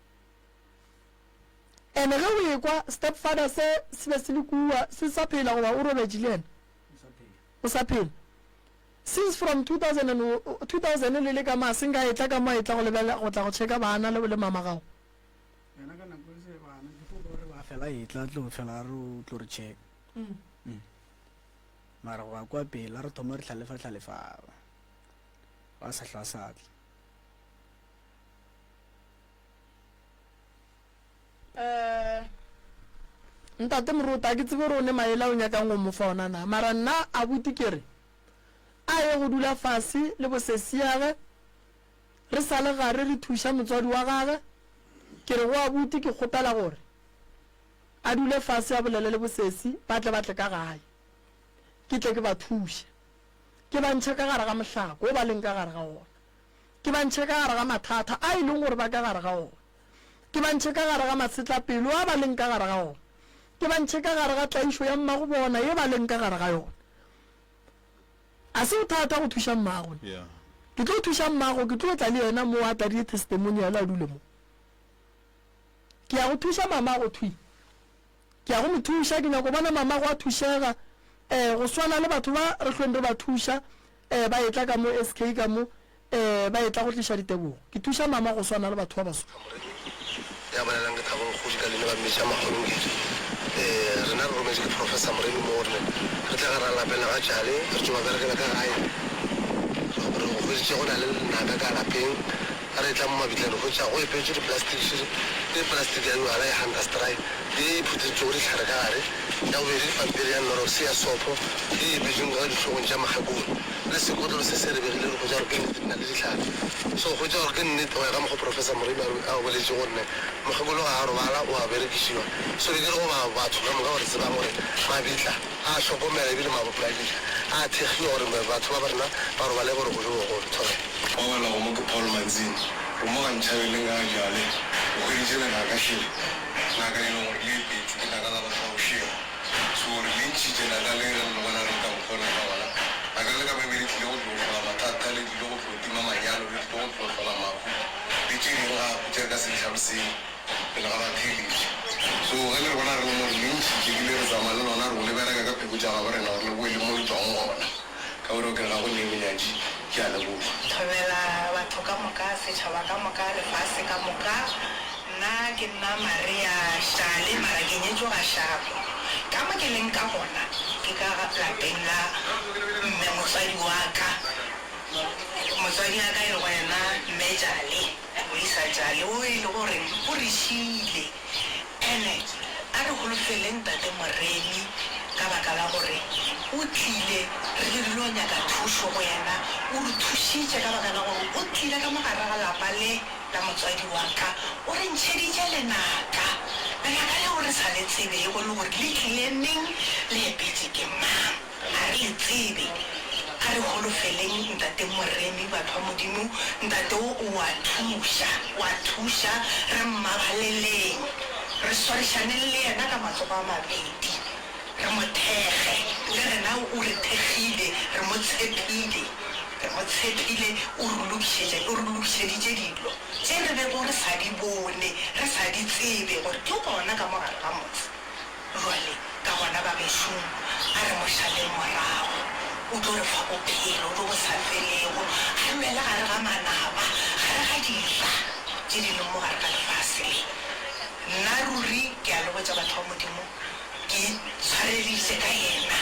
ene ge o ekwa step father se be se le kua se sa phela goba o robetše le ena o sa phela since from 2000 le le ka mase nka e tla ka mo e tla go lebela go tla go checka bana le mama gago yena ka nako se bana ke go gore ba fela e tla tlo fela re o tlo re check mara go kwa pela re thoma re tlhalefa ba sa hlasatla ntate moruta ke tsebe gore o ne maela o nyakang go mo fa ona na mara nna a buti kere a ye go dula fase le bosesiage re sa le gare re thuša motswadi wa gage ke re go a buti ke kgopela gore a dule fase a bolele le bosesi ba tle ka gae ke tle ke ba thuše ke ba ntšhe ka gare ga mohlako o ba leng ka gare ga ona ke ba ntšhe ka gare ga mathata a e leng gore ba ka gare ga ona ke ba ntšhe ka gare ga masetlapelo a ba leng ka gare ga ona ke ba ntšhe ka gare ga tlaišo ya mmago bona ye ba leng ka gare ga yona a se bothata go thuša mmago ke tlo thuša mmago ke tlo tla le yena mo a tla die testimonial a dule mo ke ya go thuša mama go thui ke ya go mo thuša ke nyako bona mama go a thušega go swana le batho ba re hlweng re ba thuša ba etla ka mo SK ka mo ba etla go tliša ditebogo ke thuša mama go swana le batho ba baso ya bolelang ke thabo go dika le ba mmetša magolong ke rena re rometse ke professor Moremi mo rene re tla ga ra lapela ga jale re tšwa berekela ka gae re go hweditše go na le naka ka lapeng a re tla mo mabitleng go tša go epetše di-plastic ya ala ya handastrai di phuthetšego ditlhare ka gare ya bobedi dipampiri ya noroxi ya sopo di epetšeng ka ditlhogong tša magakong le sekotlolo se se rebegile re go tša gore ke nnete dina le ditlhare so go tša gore ke nnete go ya ka mokgo professor Moremi a o boletše gonne mogakolo ga a robala o a berekišiwa so di kere go batho ka moka gore tsebang gore mabitla a hlokomela ebile mabopo a bitla a thegiwa gore batho ba ba rena ba robale gore go jewa go thobe go wela go mo ke Paul Manzini go mo ga ntšhabeleng ka jale o hweditše le ngaka šele ngaka e leng gore le epetse ke ngaka la batho ba go šega so gore le ntšhitše ngaka le re logona re ka mokgona ka gona ngaka le ka mebedi tlile go tlotlola mathata le tlile go tlotima manyalo le tlile go tlotlola mafu le tše dingwe ga putšere ka setlhaloseng pele ga batheleditše so ge le re bona re le more le ntšhitše ebile re tsamaya le lona re go le bereka ka pheko tša ga borena gore le boe le mo le tswang gona ka gore o kere ga go nne menyatši ke a leboga thobela batho ka moka setšhaba ka moka lefase ka moka nna ke nna Maria Shale mara ke nyetšwe ga Shako ka mo ke leng ka gona ke ka lapeng la mme motswadi wa ka motswadi a ka e le go yena mme Jale o isa Jale o ile gore o re šile ene a re golofeleng tate Moremi ka baka la gore o tlile re le dilo nyaka thuso go yena o re thušitše ka baka la gore o tlile ka mogare ga lapa le la motswadi wa ka o re ntšheditše lenaka lenaka le gore sa le tsebe go le gore le tlile neng le epetse ke mang a re le tsebe a re golofeleng ntate Moremi batho ba modimo ntate o wa thuša re mmabaleleng re swarišaneng le yena ka matsogo a mabedi re mo thege le rena o re thegile re mo tshepile o re lokišeditše dilo tše re be go re sa di bone re sa di tsebe gore ke gona ka mogare ga motse jwale ka gona ba bešomo a re mošaleng morago o tlo re fa bophelo jo bo sa felego a re lwele gare ga manaba gare ga dira tše di leng mogare ka lefase nna ruri ke a lebotša batho ba modimo ke tshwareleditše ka yena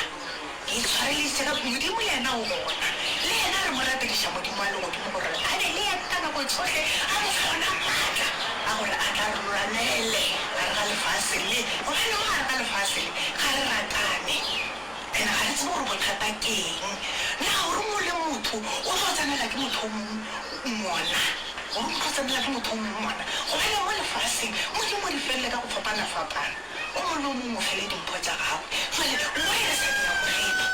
ke tshwareleditše ka modimo yena o gona le yena re mo rapediša modimo a le godimo gore a be le yena ka nako tsohle a re fa ona maatla a gore a tla re lwanele gare ga lefase le gobane mo gare ga lefase le ga re ratane ene ga re tsebe gore bothata keng na gore mo le motho o tlo tsanela ke motho mona gore o tlo tsanela ke motho mona gobane mo lefaseng modimo di felele ka go fapana-fapana o mo le o mongwe fele dimpho tsa gago jale why re sa diamogele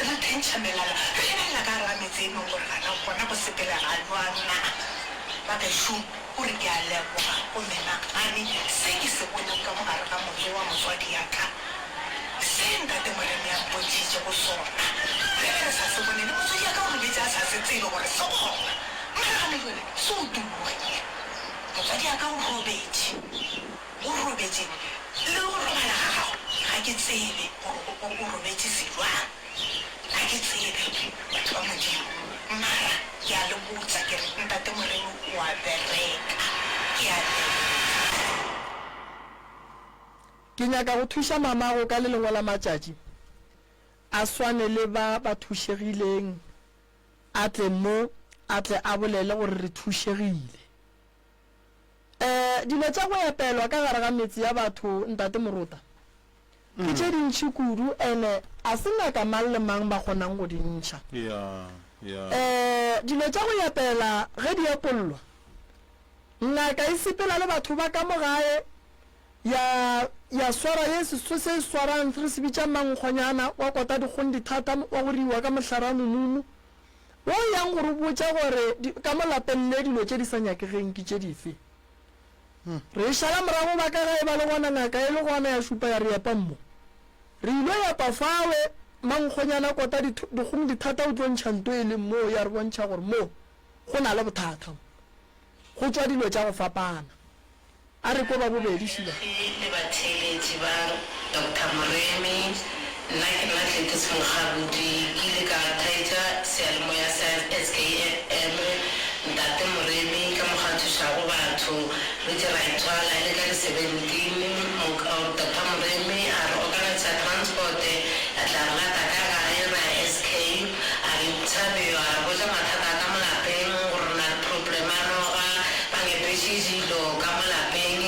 re thentšha melala re lebelela ka re ga metse e meng gore gana gona go sepela ga lwana ba bešo o re ke a leboga o menagane se ke se boneng ka mogare ga motse wa motswadi yaka se ntate Moremi a mpontšhitše go sona re re sa se bone le motswadi yaka gore betse a sa se tsebe gore se gona maragane jone se o tulogile motswadi yaka o robetše le go robala ga gago ga ke tsebe gore o robetše selwang ga ke tsebe batho ba modimo mara ke a le botsa ke re ntate Moremi o a bereka ke a ke nyaka go thuša mamago ka le lengwe la matšatši a swane le ba thušegileng a tle mo a tle a bolele gore re thušegile dilo tša go epelwa ka gare ga metse ya batho ntate Morota ke tše dintšhi kudu ene a se naka mang le mang ba kgonang go di ntšha dilo tša go epela ge di epollwa ngaka e sepela le batho ba ka mogae ya swara ye seso se swarang re se bitša mankgonyana wa kota dikgong dithata wa go riwa ka mohlara monunu wo yang gore botša gore ka molapeng le dilo tše di sa nyakegeng ke tše dife re šala morago ba ka gae ba le gona ngaka e le gona ya šupa ya re epa mmo re ilo epa fawe mankgonyana kota dikgong dithata o tlo ntšha nto e le mo ya re bontšha gore mo go na le bothata go tswa dilo tša go fapana a re ko ba bobedi šila le batheletši ba Dr. Moremi nna ke nna Tlhekis Mokgabudi ke ile ka thaetša seyalemoya sa SKFM ntate Moremi ka mokgathušago batho re di ra etswala le ka le 17 Dr. Moremi a re organisa transport a tla re lata ka gae ra SK a re ntšhabeo a re botša mathata ka molapeng gore na le problemano ga bangepešitše dilo ka molapeng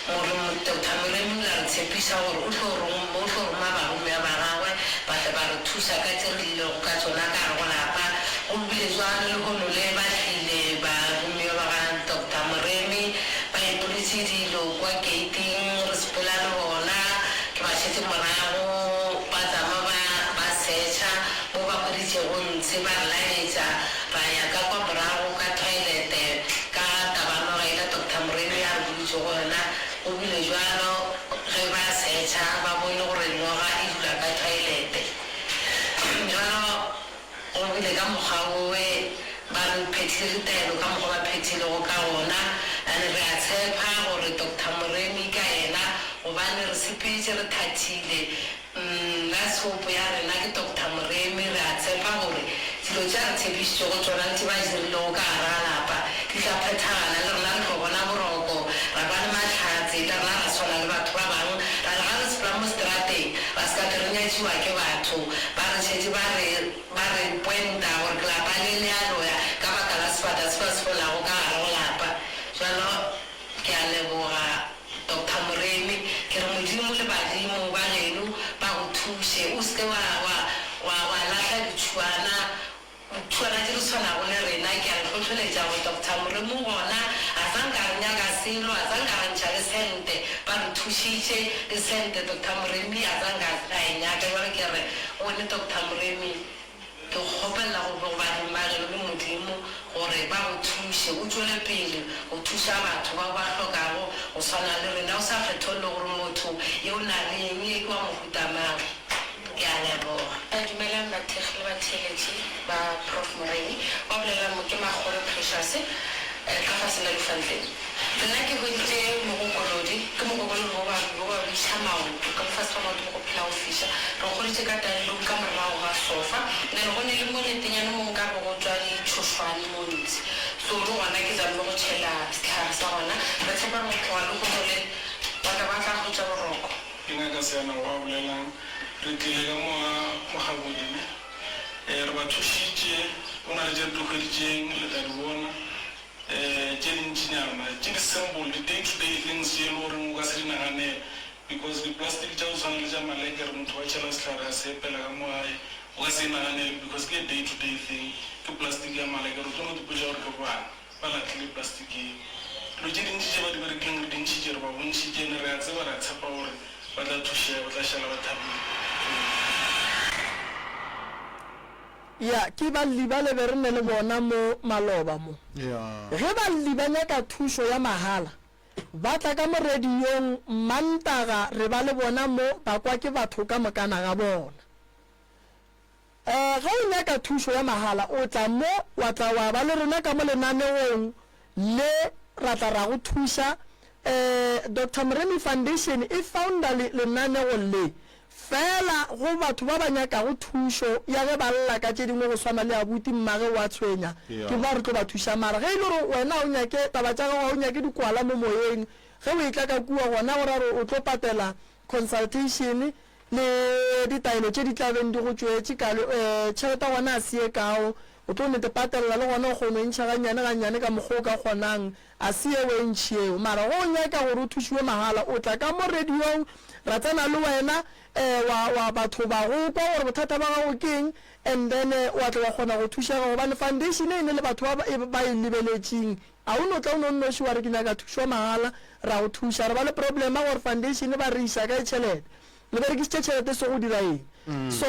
gore Dr. Moremi la re tshepiša gore o tlo roma barume ba gagwe ba tle ba re thusa ka tše re ilego ka tsona ka re go lapa go bile jwale le gono le ba tlile barume ba ga Dr. Moremi ba ipoletse dilo kwa gating re sepela le bona ke ba šetse morago ba tsama ba setšha mo ba kgoditšego ntse ba re laetša ba ya ka kwa morago ka toilete ka tabanogaela Dr. Moremi a re boditše gona go bile jwalo ge ba setšha ba bone gore noga e dula ka toilete jwalo go bile ka mokgwa owe ba re phethile taelo ka mokgwa ba phethilego ka gona ane re a tshepa gore Dr. Moremi ka ena gobane re sepetše re thatile nna tshopo ya rena ke Dr. Moremi re a tshepa gore dilo tša re tshepišitše go tsona le tše ba dirilego ka gara lapa di tla phethagana le rena re tlo bona boroko ra ba le matlhatse le rena ra tshwana le batho ba bangwe ra le ga re sepela mo strateng ba se ka re nyatšiwa ke batho ba re tšhetše ba re poenta gore ke lapa thushe o seke wa latlha ditšhuana tšhuana tse di tshwanako le rena ke a re tlhotlholetša go Dr. Moremi gona a sanka re nyaka selo a sanka re ntšha le sente ba re thušitše le sente Dr. Moremi a sanka a e nyaka jale ke re gone Dr. Moremi ke kgopelela go badimagelo le modimo gore ba go thushe o tswele pele go thuša batho ba ba hlokago go tshwana le rena o sa kgetholle gore motho ye o na le eng e kwa mohutamang ke a leboga dumelang bathegi le batheletši ba Prof Moremi ba bolelang mo ke Magole Precious ka fa sena difantleng nna ke hweditše mogokolodi ke mogokolodi go ba biša maoto ka mofase ga maoto mo go phela go fiša re goditše ka taelong ka morago ga sofa nne re go ne le mo netenyane mo nka re go tswa ditšhošwane mo ntsi so le gona ke zamile go tšhela setlhare sa gona re tshepa go tloga le go mole batla ba tla go tša boroko ke ngaka seana go a bolelang re tlile ka mogabodimo re ba thušitše o na le tše re dikgweditšeng le tla di bona tše dintšinyana tše di-simple di-day-to-day things tše e le gore o ka se di naganela because di-plastic tša go tshwana le tša maleke re motho wa tšhela setlhare a se epela ka mo gae o ka se e naganele because ke day-to-day thing ke plastic ya maleke re tlono dipotša gore ke bana ba latlhile plastic eo dilo tše dintši tše ba di berekileng re dintši tše re ba bontšitšene re a tseba re a tshepa gore ba tla thušea ba tla šala ba thabile ya ke balli ba le be re ne le bona mo maloba mo ge balli ba nyaka thušo ya mahala ba tla ka mo radiong Mantaga re ba le bona mo ba kwa ke batho ka mokana ga bona ge o nyaka thušo ya mahala o tla mo wa tla wa ba le rena ka mo lenaneong le ra tla ra go thuša Dr. Moremi Foundation e founda lenaneo le fela go batho ba ba nyaka go thušo ya ge ba lla ka tše dingwe go swana le abuti mmage wa tshwenya ke ba re tlo ba thuša mara ge e le gore wena o nyake taba tša gago o nyake dikwala mo moyeng ge o itla ka kua gona gore re o tlo patela consultation le ditaelo tše di tlabeng di go tšwetše ka tšhelete gona a sie kao o tlo nete patelela le gona o kgone o ntšha gannyane ka mokgwa o ka kgonang a sie o ntšhieo mara go o nyaka gore o thušiwe mahala o tla ka mo radiong ra tsena le wena wa batho ba go kwa gore bothata ba gago keng and then wa tla wa kgona go thušega gobane foundation e ne le batho ba e lebeletšeng a o no tla o no nnoši wa re ke nyaka thušwa mahala ra go thuša re ba le problema gore foundation ba re isa ka tšhelete le berekisitše tšhelete se go dira eng so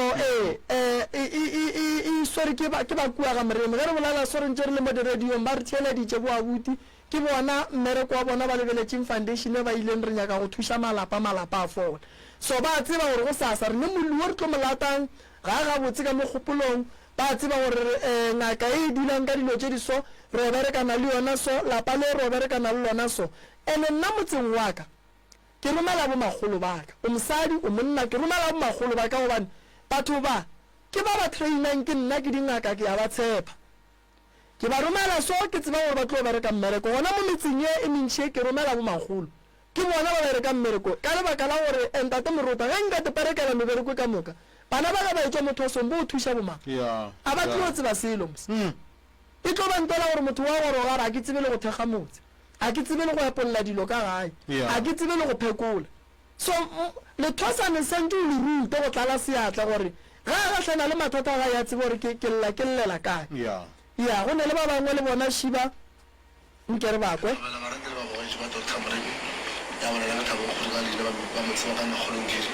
sorry ke ba kua ga Moremi ge re bolela sore ntse re le mo diradiong ba re theeleditše boabuti ke bona mmereko wa bona ba lebeletšeng foundation ba ileng re nyaka go thuša malapa a fole so ba tseba gore go sasa re ne mollo re tlo molatang ga gabotse ka mogopolong ba tseba gore ngaka e dulang ka dilo tše di so re berekana le yona so lapa le re berekana le lona so ene nna motseng wa ka ke romela bo magolo ba ka o mosadi o monna ke romela bo magolo ba ka gobane batho ba ke ba trainang ke nna ke dingaka ke ya ba tshepa ke ba romela so ke tseba gore ba tlo bereka mmereko gona mo metseng e mentšhi ke romela bo magolo ke bona ba bereka mmereko ka lebaka la gore entate Morota ge nka teperekela mebereko ka moka bana ba ka ba etswa motho wa song bo o thuša bomang a ba tlo tseba selo e tlo ba ntola gore motho wa gore gara a ke tsebe le go thekga motse a ke tsebe le go epolola dilo ka gae a ke tsebe le go phekola so lethosane sentse o le rute go tlala seatla gore ga a gatlhana le mathata ga ya tsebe gore ke llela kae ya go ne le ba bangwe le bona šiba nke re bakwe ya bona la ka go ga le ba motseng ka Magolongkiri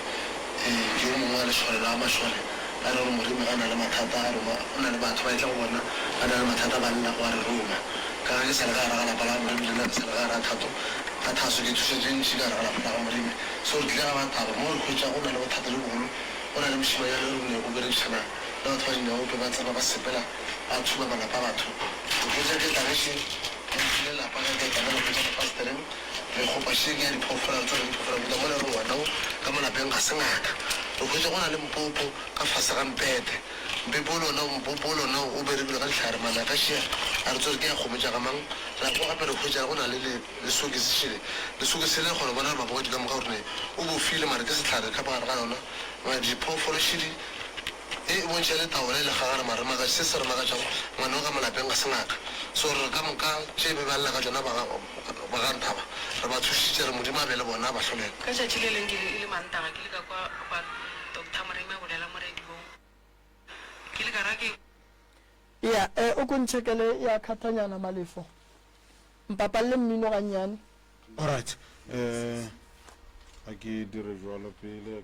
ke o mongwe le tshware la mashware a re Moremi ga na le mathata a roma o na le batho ba itla go bona ba na le mathata ba nna go a re roma ka ge se le ga ra la Moremi le se le ga ra thato ka thaso ke thuse dintši ka ra la Moremi so re tle ga ba thaba mo re khwetša go na le bothata le bogolo o na le mošima ya le rone o berekisana le batho ba dinyaope ba tseba ba sepela ba thuba malapa batho o khwetša ke tageše le lapa ka ketana le khwetša ka pastereng re gopa šeng ya diphoofolo tsa diphoofolo mo le re wanao ka malapeng ga se ngaka o khwetša go na le mpopo ka fase ga mpete mpopo lona o berekile ka ditlhare mana ka šea a re tsore ke ya kgomotša ga mang ra go gape re khwetša go na le lesokisešile lesokisele kgone bona re mabogedi ka moka gorene o bofile mare ke setlhare ka bagare ga yona diphoofolo šedi e bontšha le taola e le gagare mare maka se se re makatšago ngwane o ka malapeng ga se ngaka so re ka moka tše be ba lela ka tsona ba gantaba re ba thušitše re modimo a be le bona ba hlolela ka tšatši le leng ke le Mantaga ke le ka kwa Dr. Moremi ya o kontšhekele ya khathanyana malefo mpapalle mmino gannyane. Alright. A ke dire jwalo pele.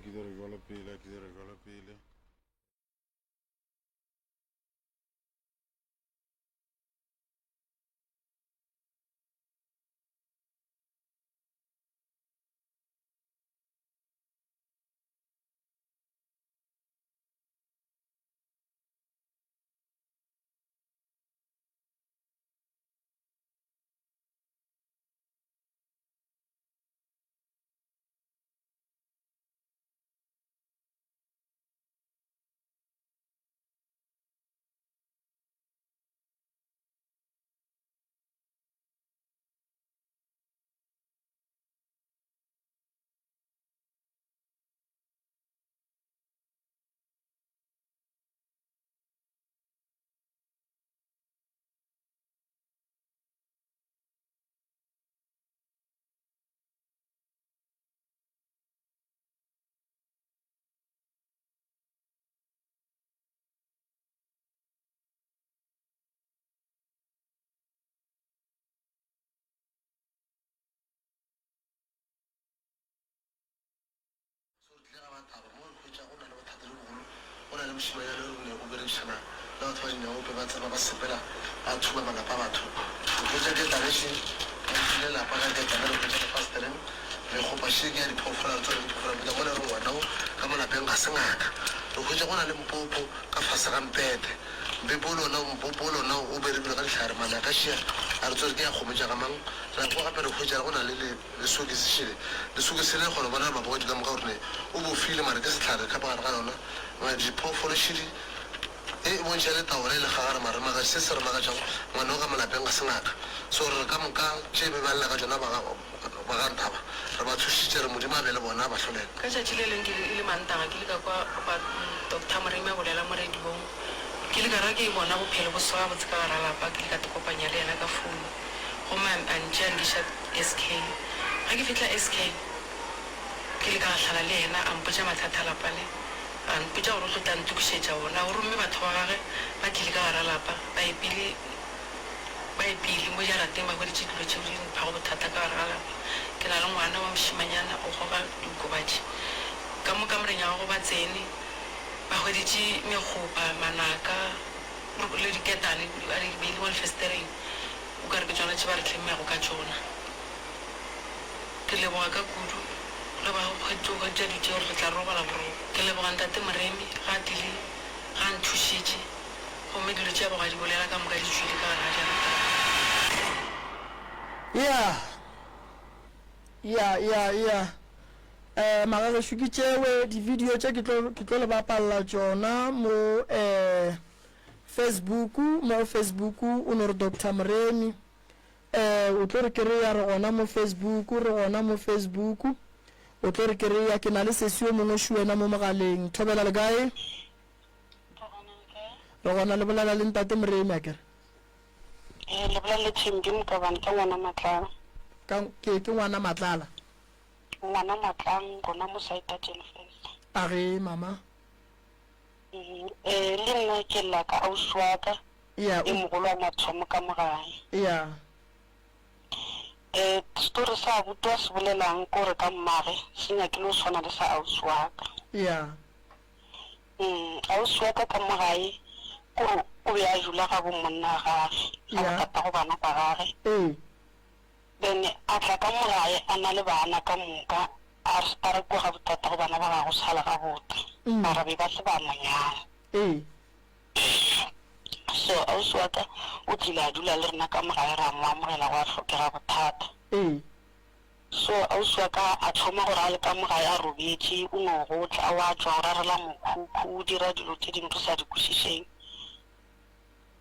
Bebolo na o berebile ka ditlhare mana ka shia a re tsore ke ya kgomo ja gamang ra go gape re khwetsa go na le lesukisishile lesukisile go bona ba bogedi ka moka gore o bo file mare ke setlhare ka pagare ga yona ma di phofolo shidi e bontšha le taola le gagare mare maka se se re maka jang ngwana o ka malapeng ga sengaka so re ka moka tše be ba lela ka jona ba ga ntaba re ba thušitše re modimo a be le bona ba hlolela ka tšatši le leng ke le mantaga ke le ka kwa Dr. Moremi a bolela mo redibong ke le ka ra ke bona bophelo bo soa botse ka gara lapa ke le ka kopanya le yena ka founu goma a ntše a ndiša SK ga ke fitla SK ke le ka tlhala le yena a mpotša mathata lapa le a mpotša gore o tlo tla ntukišetša ona o romme batho ba gage ba tlile ka gara lapa ba epile mo jarateng ba hweditše dilo tšeo di mphago bothata ka gara lapa ke na le ngwana wa mošimanyana o goba diokobatši ka moka moreng ya go ba tsene ba hweditše megopa manaka le diketane a di beile mo lefestereng o ka re ke tsona tše ba re tlhemmego ka tsona ke leboga ka kudu ge ba hwetša ditšeo re tla robala borogo ke leboga ntate Moremi ga dile ga nthušitše gomme dilo tšea boga di bolela ka moka di tšwile ka gara jarata magagešu ke tšewe di-video tše ke tlo le bapalla tšona mo Facebook o no re Dr. Moremi o tlo re kry-a re gona mo Facebook o tlo re kry-a ke na le sesio mongwe še wena mo mogaleng thobela le kae re gona le bolela le ntate Moremi a kere le bolela le Thembi Mokabane ka ngwana Matlala ke ngwana Matlala ngwana Matlang gona mo site a Jelfest a ge mama le nna ke la ka ausi wa ka e mogolo wa mathomo ka mogae story sa abuti wa se bolelang ko re ka mmage se nyakile o tshwana le sa ausi wa ka ausi wa ka ka mogae kore o be a jula ga bo monna gage ga botata go bana ba gage then a tla ka mogae a na le bana ka moka a re kwa ga botata go bana ba gago sala ga bota mara be ba se ba monyana so ausi wa ka o tlile a dula le rena ka mogae ra mo amogela go a tlhokega bothata so ausi wa ka a thoma gore a le ka mogae a robetse o no go tla wa tswa go rarela mokhukhu o dira dilo tse dingwe re sa di kwešišeng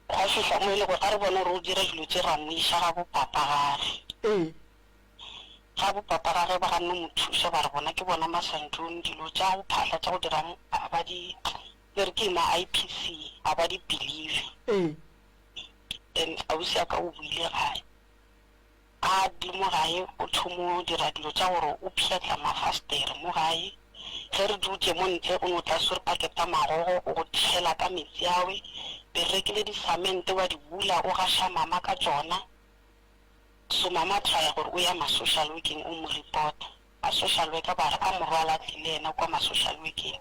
ga fihla mo e le gore ga re bone gore o dira dilo tse ra mo iša ga bopapa gage ga bopapa gage ba ganne mo thuša ba re bona ke bona masantone dilo tša go phatla tša go dira le re ke ma-IPC a ba di believe then ausi a ka o buile gae a di mo gae o thomo dira dilo tša gore o phiatla mafastere mo gae ge re dutse mo ntle o no tla sore paketa magogo o go thela ka metsi awe rekile di-cement wa di bula o gasha mama ka tsona so mama try gore o ya ma-social working o mo report ma-social worker ba re a morwala tlile ena kwa ma-social working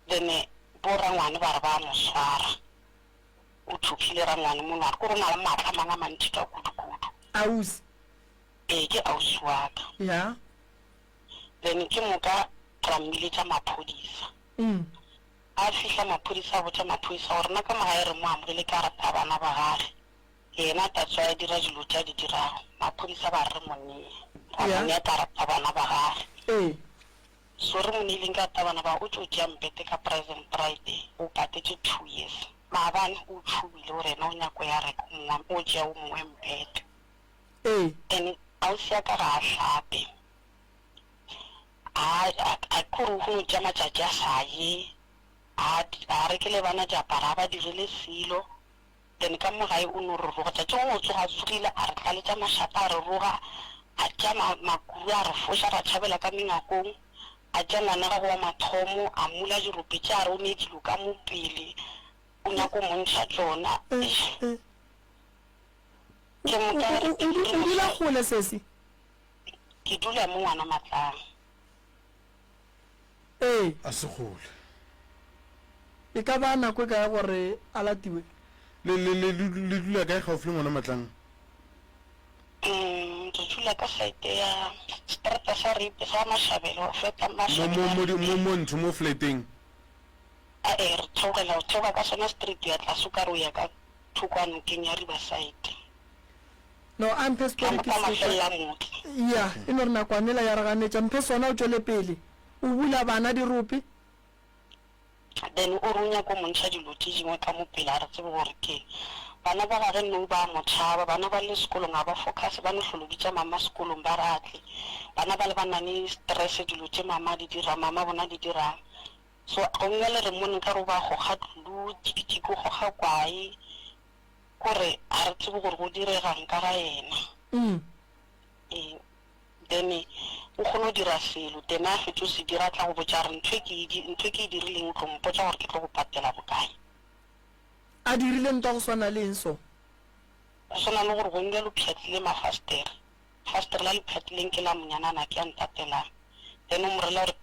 then borangwane ba re ba mo swara o thuphile rangwane mo nare kore o na le maatla mang a mantši ka kudu-kudu ausi ke ausi wa ka ya then ke moka ra mmiletša maphodisa a fihla maphodisa a botša maphodisa gore nna ka magae re mo amogele ka re tsa bana ba gage yena tatso ya dira dilo tša di dirago maphodisa ba re monee ra monea ka re tsa bana ba gage so re moneileng ka tabana ba o tšo tšea mpete ka present friday o patetše 2 years maabane o tšhubile gore ena o nyako ya reka o tšea o mongwe mpete and ausi ya ka ga a hlape a kore o kgone tša matšatši a sa ye a rekele bana diapara ba dirile selo then ka mogae o no re roga tšatši go tsoga tsogile a re tlaletša mašapa a re roga a tša makuru a re foša ra tšhabela ka mengakong a tša ngwana gago wa mathomo a mula dirope tša re o ne dilo ka mo pele o nyako montšha tsona o dula gole sesi ke dula mo ngwana Matlang a se gole e ka ba nako ka ya gore a latiwe le dula kae gaufi le ngwana Matlang re dula ka site ya strata sa ripe sa Mashabelo feta mo ntho mo flateng re theoga ka sona street ya tlasuka ro ya ka thukwana kenya riverside no amphe story ke ya e no re nakwanela ya raganetša mphe sona o tšwele pele o bula bana dirope then o runya ko montšha dilo tše dingwe ka mo pele a re tsebe gore ke bana ba gage nou ba motšhaba bana ba le sekolong ga ba focus ba no hloloditša mama sekolong ba ratle bana ba le ba nane stress dilo tše mama di dira mama bona di dirang so gongwe le re mone ka ro ba goga tlulu tikitiko goga kwae kore a re tsebe gore go diregang ka ga yena then o kgone o dira selo then a fetso se dira tla go botša re ntho e ke e dirileng o tlo mpotša gore ke tlo go patela bokae a dirile ntwa go swana le eng so go swana le gore gongwe lo pšhatlile fastere la le pšhatlileng ke la monyanana ke a ntatelang then o morela gore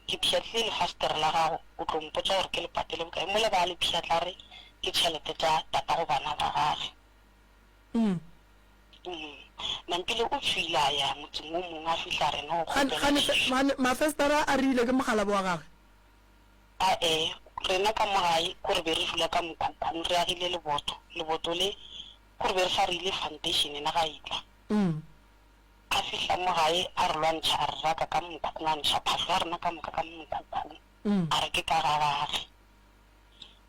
ke pšhatlile le fastere la gago o tlo mpotša gore ke le patele bokae mo le ba le pšhatla re ke tšhelete tša tata go bana ba gage nampile o tswile a ya motseng o mongwe a fitlha rena o mafestara a rile ke mogala wa gage rena ka mogae kore be re dula ka mokhukhung re agile leboto le kore be re sa re ile foundation ena ga itla a fitlha mogae a re lwantšha a re raka ka mokhukhung a ntšha phatlho a rena ka moka ka mokhukhung a re ke ka ga gage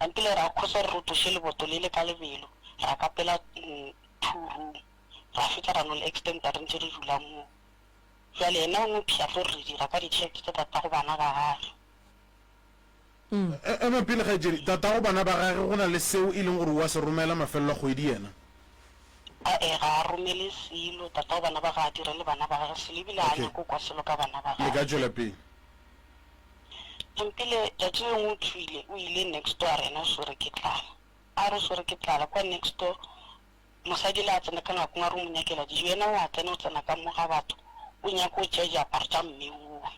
nampile ra kgosa re rotoše leboto le ka lebelo ra kapela thuru ra fetsa ra no le extenta re ntse re dula mo jale ena o mo phiatlo re dira ka ditšhelete tse tata go bana ba gage ema pele ga jedi tata go bana ba gage go na le seo e leng gore wa se romela mafelelo a kgwedi yena ga a romele selo tata go bana ba ga a dira le bana ba gage selo ebile a nyako kwa selo ka bana ba le ka tswela pele empile jatši lengwe o tswile o ile next door a rena o swere ke tlala a re o swere ke tlala kwa next door mosadi le a tsena ka ngakong a re o monyakela dijo ena o a tsena o tsena ka moga batho o nyaka o tšea diaparo tša mmeuwa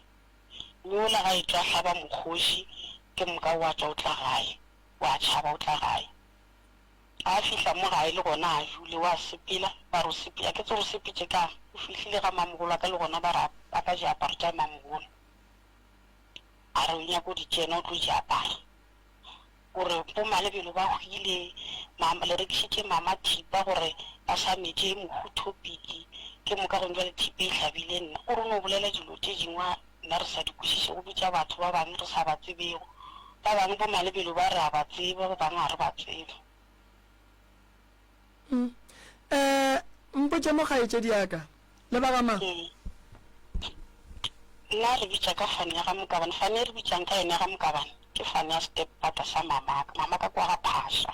mme ola ga e tla hlaba mokgoši ke moka wa tšwa o tla gae wa tšhaba o tla gae a fihla mo gae le gona a jule wa sepela ba re o sepela ke tse go sepetše kang o fihlile ga mamogolo a ka le gona ba re a ka diaparo tša mamogolo a re o nyako di tšena o tlo diapara gore bo malebelo ba hwile le rekišitše mama thipa gore ba sa metše mohuthopiki ke moka go jale thipa e hlabile nna gore o no bolela dilo tše dingwe nna re sa di kwešiše go bitša batho ba bangwe re sa ba tsebego ba bangwe bo malebelo ba re a ba tseba ba bangwe a re ba tseba mpotše mo kgaetšedi yaka le ba gamang nna re bitša ka fane ya ga mokabane fane re bitšang ka ene ya ga mokabane ke fane ya step pata sa mamaka kwa ga phasha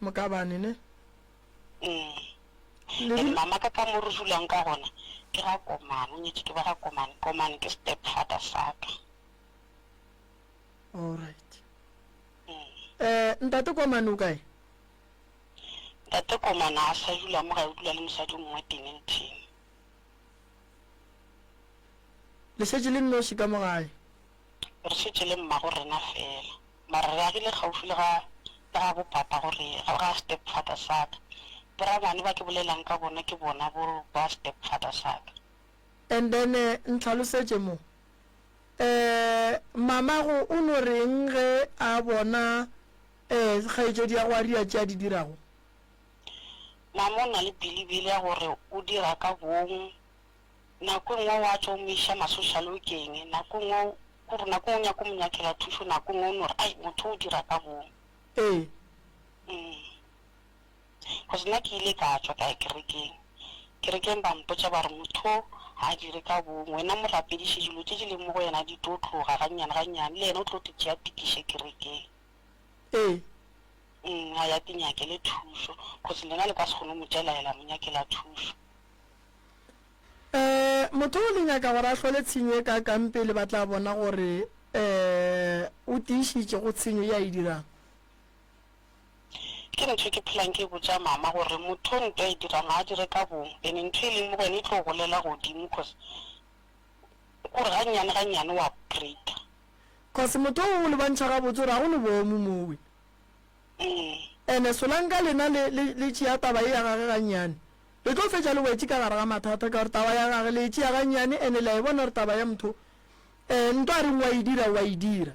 mokabane ne mamaka ka mo re dulang ka gona ke ga komane o nyetše ke ba ga komane ke step father sa ka alright ntate Komane o kae? Ntate Komane a sa dula mo ga o dula le mosadi o mongwe teng ntšheng. Le setse le nnoši ka mo gae? Re setse le mmago rena fela mara re agile gaufi le ga bopapa gore ga step father saka bra bane ba ke bolelang ka bona ke bona ba step father saka. And then ntlhalosetse mo mamago o no reng ge a bona kgaetšedi ya go a ria tša di dirago? Mama o na le bilibili ya gore o dira ka bong nako nngwe wa tšwa o meiša masocial working nako nngwe gore nako nngwe nyako monyakela thušo nako nngwe o no re ai motho o dira ka bong. Because nna ke ile ka tšwa ka kerekeng ba mpotša ba re motho ga a dire ka bong wena mo rapediše dilo tše di leng mo go yena di tlo tloga gannyane le yena o tlo tšea tikiše kerekeng. A ya tinyakele thušo because lena le ka se kgone mo tšelaela monyakela thušo. Motho o le nyaka gore a tlhole tshenyo e ka kampele ba tla bona gore o tiišitše go tshenyo ya e dirang? Ke ntho ke phelang ke botša mama gore motho ntho e dirang a dire ka bong ene ntho e leng mo wena e tlo golela godimo cause gore gannyane wa breaka. Cause motho o le bantšha ga botse gore ga go le boomo mowe ene solanka lena le tšea taba e ya gage gannyane le tlo fetša le wetse ka gare ga mathata ka gore taba ya gage le tšea gannyane ene la e bona gore taba ya motho nto a reng wa e dira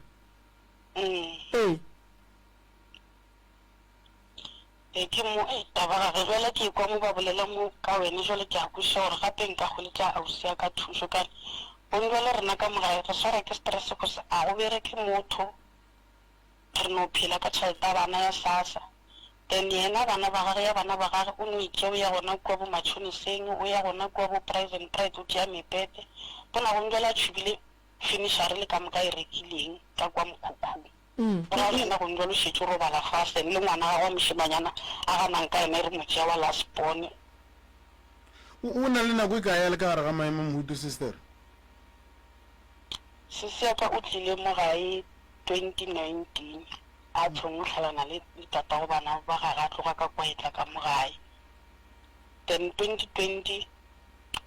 ke mo taba gage jwale ke kwa mo ba bolela mo ka wena jwale ke a kweša gore gape nka kgoletša ausi ya ka thušo kane bone jwale rena ka mogae re swara ke stress kose a go bereke motho re no phela ka tšhelete ya bana ya SASSA then yena bana ba gage ya bana ba gage o no itše o ya gona kua bo matšhoniseng o ya gona kua bo private o tea mepete bona gone jwale a tšhubile finishare le ka moka e rekileng ka kwa mokhukhung bora lena gone jwale o šetše o robala fasten le ngwana ga wa mošimanyana a ganang ka ena e re motšea wa laspone. O na le nako e kaya le ka gare ga maemo mohutu sister? Sesiaka o tlile mo gae 2019 a tshong o tlhalana le tata go bana ba gage a tloga ka kwa etla ka mo gae then 2020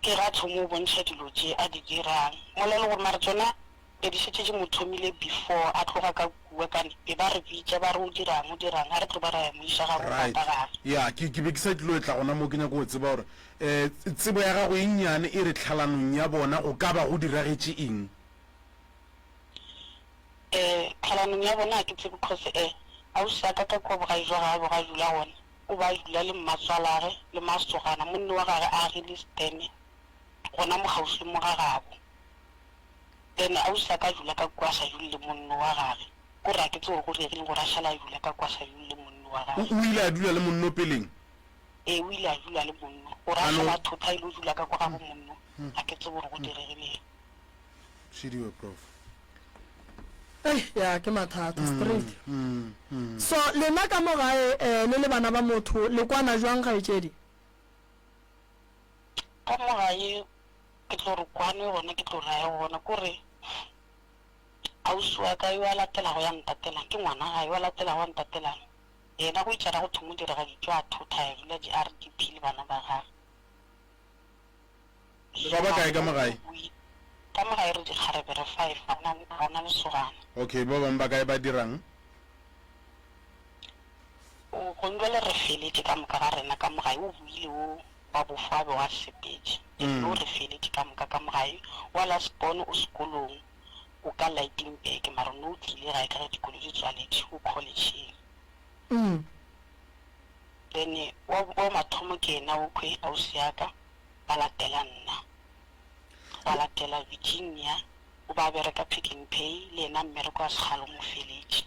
ke ga tshomo o bontšha dilo tše a di dirang mola le gore mare tsona e di šetše mo thomile before a tloga ka kua kane e ba re bitša ba re o dirang a re tlo ba ra moiša ga bopapa gage. Ya ke be ke sa tlilo e tla gona mo ke nyako go tseba gore tsebo ya gago e nnyane e re tlhalanong ya bona go ka ba go diragetše eng? tlhalanong ya bona ke tsebe because ausi aka ka kwa bogai jwa gabo ga dula gona o ba dula le mmatswalage le masogana monne wa gage a agile steme gona mo gaufi mo ga gabo then ausi aka dula ka kwa sa dule le monne wa gage go ra ke tsego go regile gore a šala a dula ka kwa sa dule le monne wa gage. O ile a dula le monno peleng? O ile a dula le monno gore a šala thota ile o dula ka kwa ga bo monno a ke tsebo gore go diregileng. Šidiwe prof. Ya ke mathata straight. So lena ka mo gae le bana ba motho le kwana jwang kgaetšedi? Ka mo gae ke tlo re kwane gona ke tlo raya gona kore ausi wa ka yo a latela go ya ntatelang ke ngwana gae wa latela go ntatelang yena go itšara go thomo diragaditšo a thota ebile di-RDP le bana ba gage. Ba ba kae ka mo gae? Ka mo gae re dikgarebe re 5 ga ona lesogana. Okay, ba bang ba kae ba dirang? O gondole re feletse ka moka ga rena ka mo gae o buile o wa bofabe wa sepetše o re feletse ka moka ka mo gae wa laspone o sekolong o ka Lightenburg mara no o tlile gae ka ge dikolo di tswaletše o collegeng. Then wa mathomo ke ena o kwe ausi yaka ba latela nna ba latela Virginia o ba bereka Pick n Pay le ena mmereko a segalo mo feletše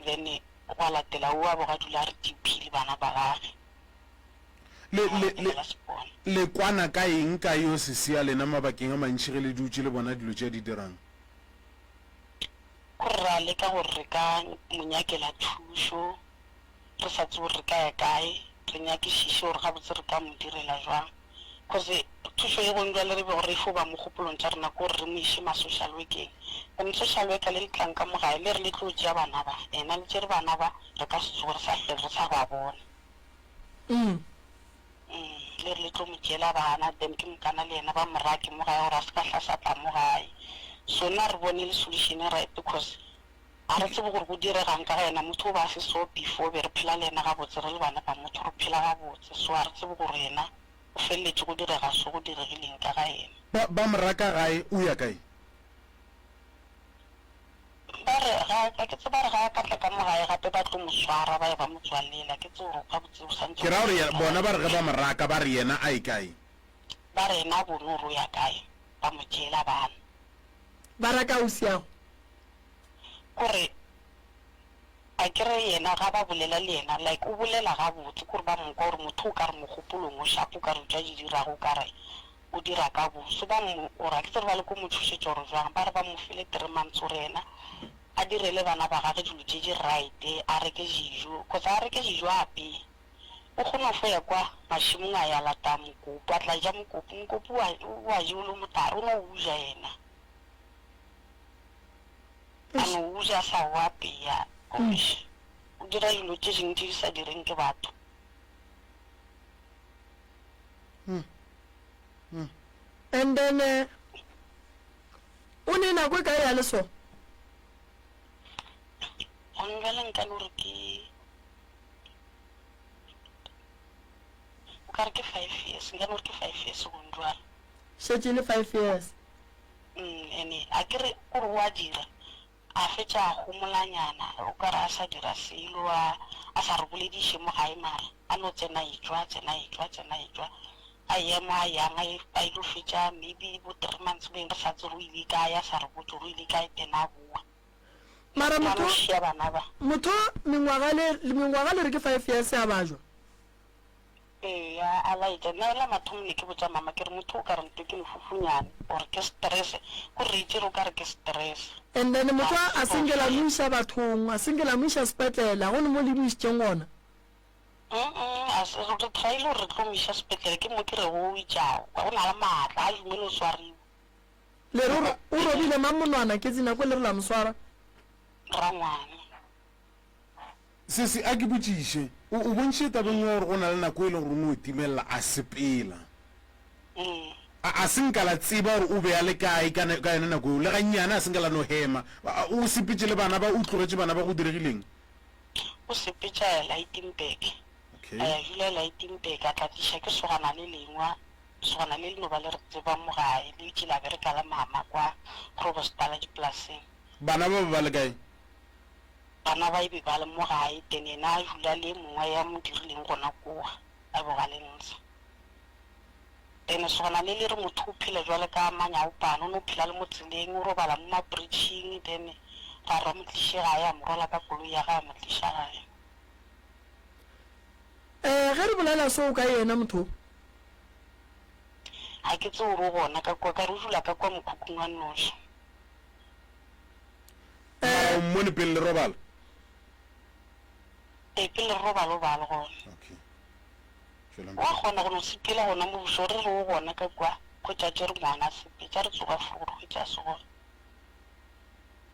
then wa latela o a boga dula RDP le bana ba gage. Le kwana ka eng ka yo se sia lena mabakeng a mantši ge le dutše le bona dilo tše di dirang? Gore ra leka gore re ka monyakela thušo re sa tse gore re ka ya kae re nyakešiše gore gabotse re ka mo direla jwang because thuso e gongwa le re be gore e fo ba mogopolong tsa rena ko re mo ishe ma social workeng and social worker le tlang ka mo gae le re le tlo tšea bana ba ena le tsere bana ba re ka se tsoge re sa tle re sa ba bona le re le tlo mo tšela bana then ke mokana le ena ba morake mo gae gore a se ka tla sa tla mo gae so nna re bone le solution right because a re tsebe gore go diregang ka ena motho o ba se so before be re phela le ena gabotse re le bana ba motho re phela gabotse so a re tsebe gore ena o feleletse go direga so go diregileng ka ga ena ba moraka gae o ya kae ba re ke tseba re ga ka tla ka mo gae gape ba tlo mo swara ba ba mo tswalela ke tsore ka botse o santse ke ra gore bona ba re ga ba moraka ba re yena a kae ba re ena bonoro ya kae ba mo tšela bana ba raka o siago gore a kere yena ga ba bolela le yena like o bolela gabotse gore ba monka gore motho o ka re mogopolong o shapo ka re tša di dirago ka re o dira ka boso ba mo ora ke tsere ba le ko mo thušetša gore jwang ba re ba mo file 3 months gore yena a direle bana ba gage dilo tše di right a reke dijo kgotsa a reke dijo ape o kgona go ya kwa mašimong a ya lata mokopu a tla ja mokopu wa je o le motare o no o uja yena a no uja sa o apeya gomiše o dira dilo tše dingwe tše di sa direng ke batho and then o ne nako e kae ya le so gone bjale nka le gore ke o kare ke 5 years nka le gore ke 5 years gone jwale šetse le 5 years ene a kere gore o a dira a fetša a gomolanyana o kare a sa dira selo a sa re bolediše mo gae mare a no tsena etswa a emo a yang a ilo fetša maybe bo 3 months beng re sa tse go ile kae a sa re botse go ile kae tena boa mara motho bana ba motho mengwaga le re ke 5 years a bajwa a laetša nna ela mathomo ne ke botsa mama ke re motho o ka re nto ke lefufunyane gore ke stress ko re itsere o ka re ke stress and then motho a sengela moisa bathong a sengela moisa sepetlela go ne mo le moisitseng gona re thaile gore re tlo moisa sepetlele ke mo ke re go itšao go na le maatla a dumele o swariwe le re o robile mamonwana ke tsena ko le re la moswara rangwane se a ke botšiše o bontšhe tabeng ya gore go na le nako e leng gore o ne o timelela a sepela a senka la tseba gore o be a le kae ka yone nako eo le gannyane a senka la no hema o sepetse le bana ba o tlogetše bana ba go diregileng o sepetša lightenburg a jula lightenburg a tlatiša ke sogana le lengwa sogana le leno ba le re tseba mo gae le itše la bereka la mama kwa grobostala dipolaseng bana ba ba le kae bana ba ebe ba le mo gae tene ena a jula le mongwe ya mo dirileng gona koa a boga le ntse tene sogana le le re motho o phela jwale ka manyaopane o ne o phela le mo tseleng o robala mo mabridging then ra ra motliše gae a morola ka koloi ya gae a motliša gae ge re bolela seo ka yena motho ga ke tse gore o gona ka kwa ka re o dula ka kwa mokhukhung wa nnoši mmone pele le robala pele re robala o bale gona wa kgona go no sepela gona mo boso re re o gona ka kwa go tšatše re ngwana sepe tša re tsoga fore go tša segore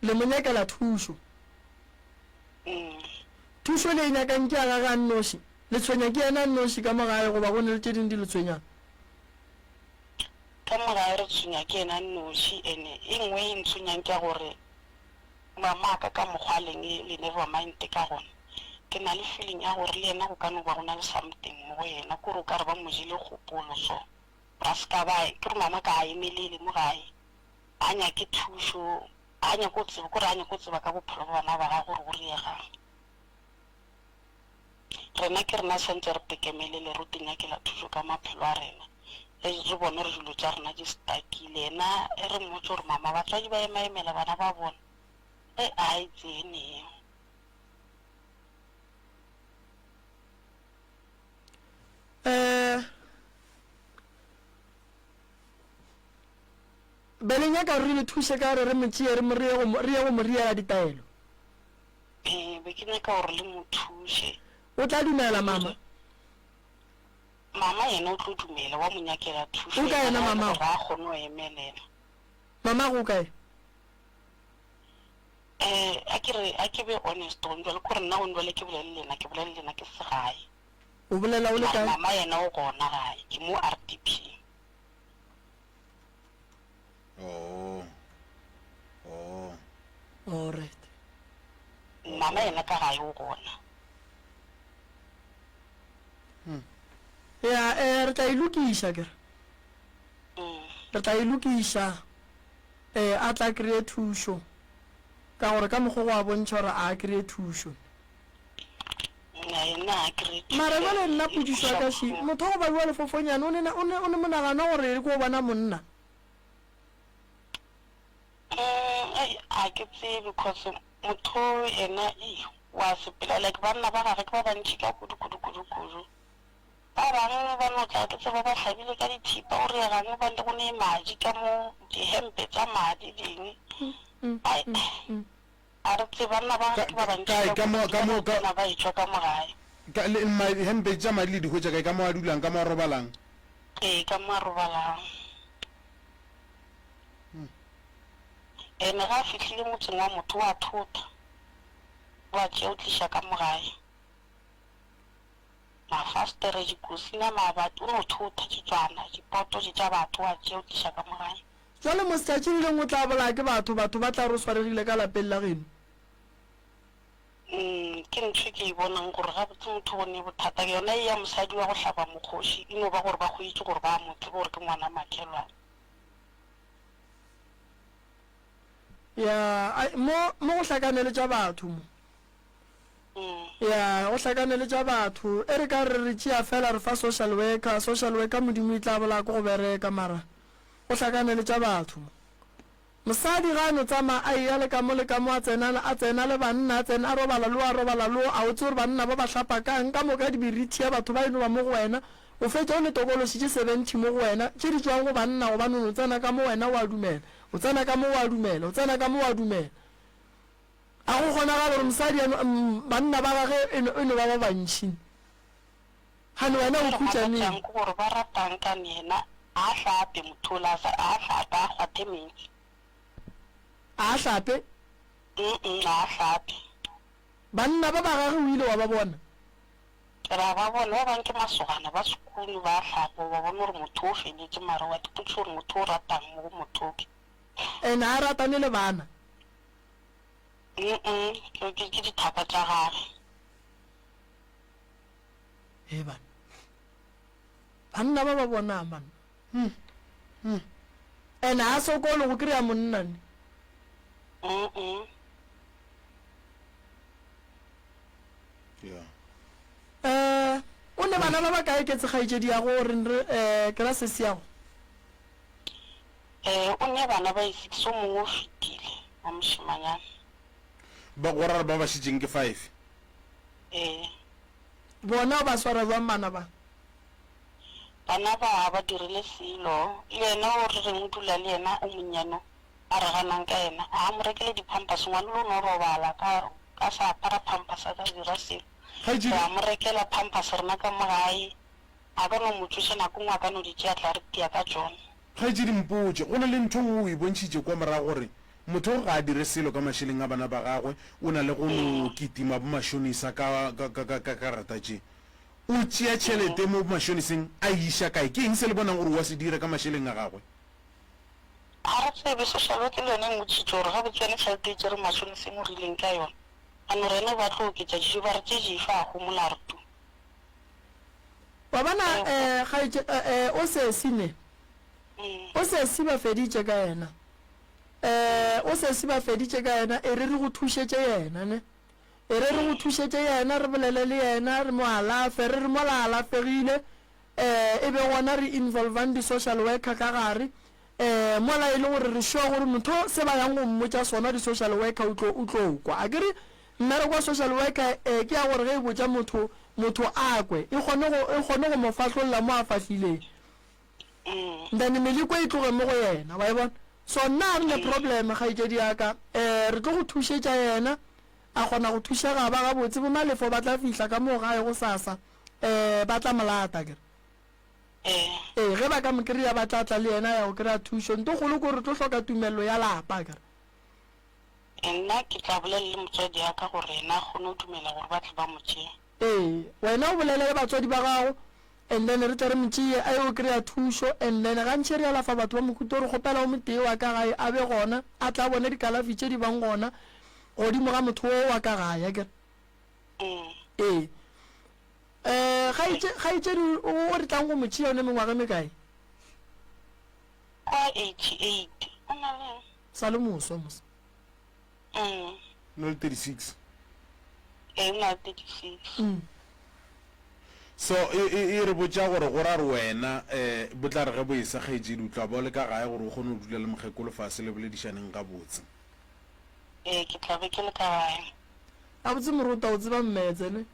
le mo nyakela thušo thušo le e nyakang ke aga ga nnoši le tshwenya ke yena nnoši ka mogae goba go ne le tše dingwe di le tshwenyang ka mogae re tshwenya ke yena nnoši ene e nngwe e ntshwenyang ke gore mamaka ka mokgwa leng le never mind ka gona ke na le feeling ya gore le yena go ka no ba go na le something mo go yena kore o ka re ba mo jele kgopolo so ra ska ba ke re mama ka a emelele mo gae a nyake thušo a nyako o tseba kore a nyako o tseba ka bophelo ba bana ba ga gore go riegang rena ke rena sentse re pekemelele re tinyakela thušo ka maphelo a rena re bone re dilo tša rena di stakile ena e re mmotse gore mama batswadi ba emaemela bana ba bona a itseneo beleng ka re le thuse ka re motšee re ye go mo riela ditaelo be ke nyaka gore le mo thuse o tla dumela mama mama yena o tlo dumela wa monyakela thuso O ka yena mama? ra kgone ho emelela mama go kae a ke be honest on jwale ko re nna o ndwale ke bolele lena ke segae o bolela o le kae mama yena o gona gae ke mo RDP alright mama yena ka gae o gona ya re tla ilukisha ke re tla ilukisha a tla kry thuso ka gore ka mogo go a bontšha gore a kry thuso mara jale nna pudiso ya ka shi motho go ba bua lefofonyane o ne monagano gore ko bona monna a ke tsebe because motho ena wa sepela like banna ba gage ke ba bantši ka kudu ba bangwe ba notla ke tseba ba tlhabile ka dithipa o regang ba ntle go ne madi ka mo dihempe tsa madi dingwe a re tse banna ba gage ke ba bantši ba etswa ka mogae hempe tša madi le dihwetša kae ka mo a dulang ka mo a robalang ka mo a robalang ene ga a fitlhile motseng wa motho wa thota wa tšea o tliša ka mogae mafastere dikosi na mabati o no thota ditswana dipoto tša batho wa tšea o tliša ka mogae jale mosetšatši le leng o tla bola ke batho ba tla re o swaregile ka lapeng la geno ke ntho ke e bonang gore ga botse motho go ne bothata ke yona e ya mosadi wa go hlapa mokgoši e no ba gore ba go itse gore ba motse gore ke ngwana makelwane ya mo go hlakanele tša batho mo ya go hlakanele tša batho e re ka re tšea fela re fa social worker modimo e tla bola ko go bereka mara go hlakanele tša batho mosadi ga no tsama a ya le ka mo a tsena le banna a tsena a robala lo a o tse gore banna ba ba hlapa kang ka moka dibirithi ya batho ba eno ba mo go wena o fetša o ne tokološitše 70 mo go wena tše di tswang go banna go banone o tsena ka mo wena wa dumela o tsena ka mo wa dumela a go kgona ga gore mosadi banna ba gage e no ba ba bantšhi gane wena o khutšaneng gore ba ratang ka nena a hlape mothola a hlape a kgwathe metsi a hlape a hlape banna ba ba gage o ile wa ba bona ra ba bona ba banke masogana ba sekunu ba hlapo ba bona gore motho o feletse mara wa dipotse gore motho o ratang mo go mothoke ene a ratane le bana ke dithaka tša gage banna ba bona man ene a sokole go kry-a monnane o ne bana ba ba kae ke tsekgaetšedi ya gore kera se seago o ne bana ba isi o mongwe o fetile wa mošimanyana ba gorara ba ba šitšeng ke 5 bona ba swara jwang bana ba ba dirile selo le yena o re reng o dula le yena o monnyano a re ganang ka yena a mo rekele diphampas ngwane lo no robala ka sa apara phampas a ka dira selo a mo rekela phampas rena ka mogae a ka no mo thuša nako ngwe a ka no di tšea tla re tia ka tsone kgaetše di mpotse go na le ntho o e bontšhitše kwa morago gore motho ga a dire selo ka mašheleng a bana ba gagwe o na le go no kitima bo mašonisa ka karata tše o tšea tšhelete mo mašoniseng a iša kae ke eng se le bonang gore wa se dira ka mašheleng a gagwe a re tsebe social worker le yone ngotšitše gore ga botsene tšhelete e tšere mašoniseng o rileng ka yone ano rene ba tlo oketša dijo ba re tše difago molartu wa bona o sesine o sesi ba feditše ka yena o sesi ba feditše ka yena e re go thušetše yena ne e re go thušetše yena re bolele le yena re mo alafe re mo la alafegile e be gona re involvang di-social worker ka gare mola e le gore re sure gore motho se ba yang go mmotša sona di-social worker o tlo kwa a kere nna re kwa social worker ke ya gore ge e botša motho a kwe e kgone go mo fatlolola mo a fahlileng then meliko e tloge mo go yena wa e bona so nna re le problem kgaetšedi yaka re tlo go thušetša yena a kgona go thušega ba gabotse bo malefo ba tla fihla ka mo gae go sasa ba tla molata kere ge ba ka mo kry-a ba tlatla le yena ya go kry-a thuso nto golo ko re tlo hloka tumelelo ya lapa kare nna ke tla bolelele motswadi ya ka gore ena kgone go dumela gore ba tle ba mo tšee wena o bolelele batswadi ba gago and then re tle re motšee a ye go kry-a thuso and then gantšhe re alafa batho ba mokuta gore kgopela o motee wa ka gae a be gona a tla bone dikalafi tše di bang gona godimo ga motho o wa ka gae kere gaitšedi o re tlang go motšea yone mengwaga mekae kwa 88 o na le sa le moso no le 36 o na le 36 so e re botša gore go ra re wena bo tla re ge bo e sa gaetšedi o tla ba o le ka gae gore o kgone go dula le mokgekolo fase le boledišaneng ga botse ke tla be ke le ka gae a botse moruta o tseba mmetsene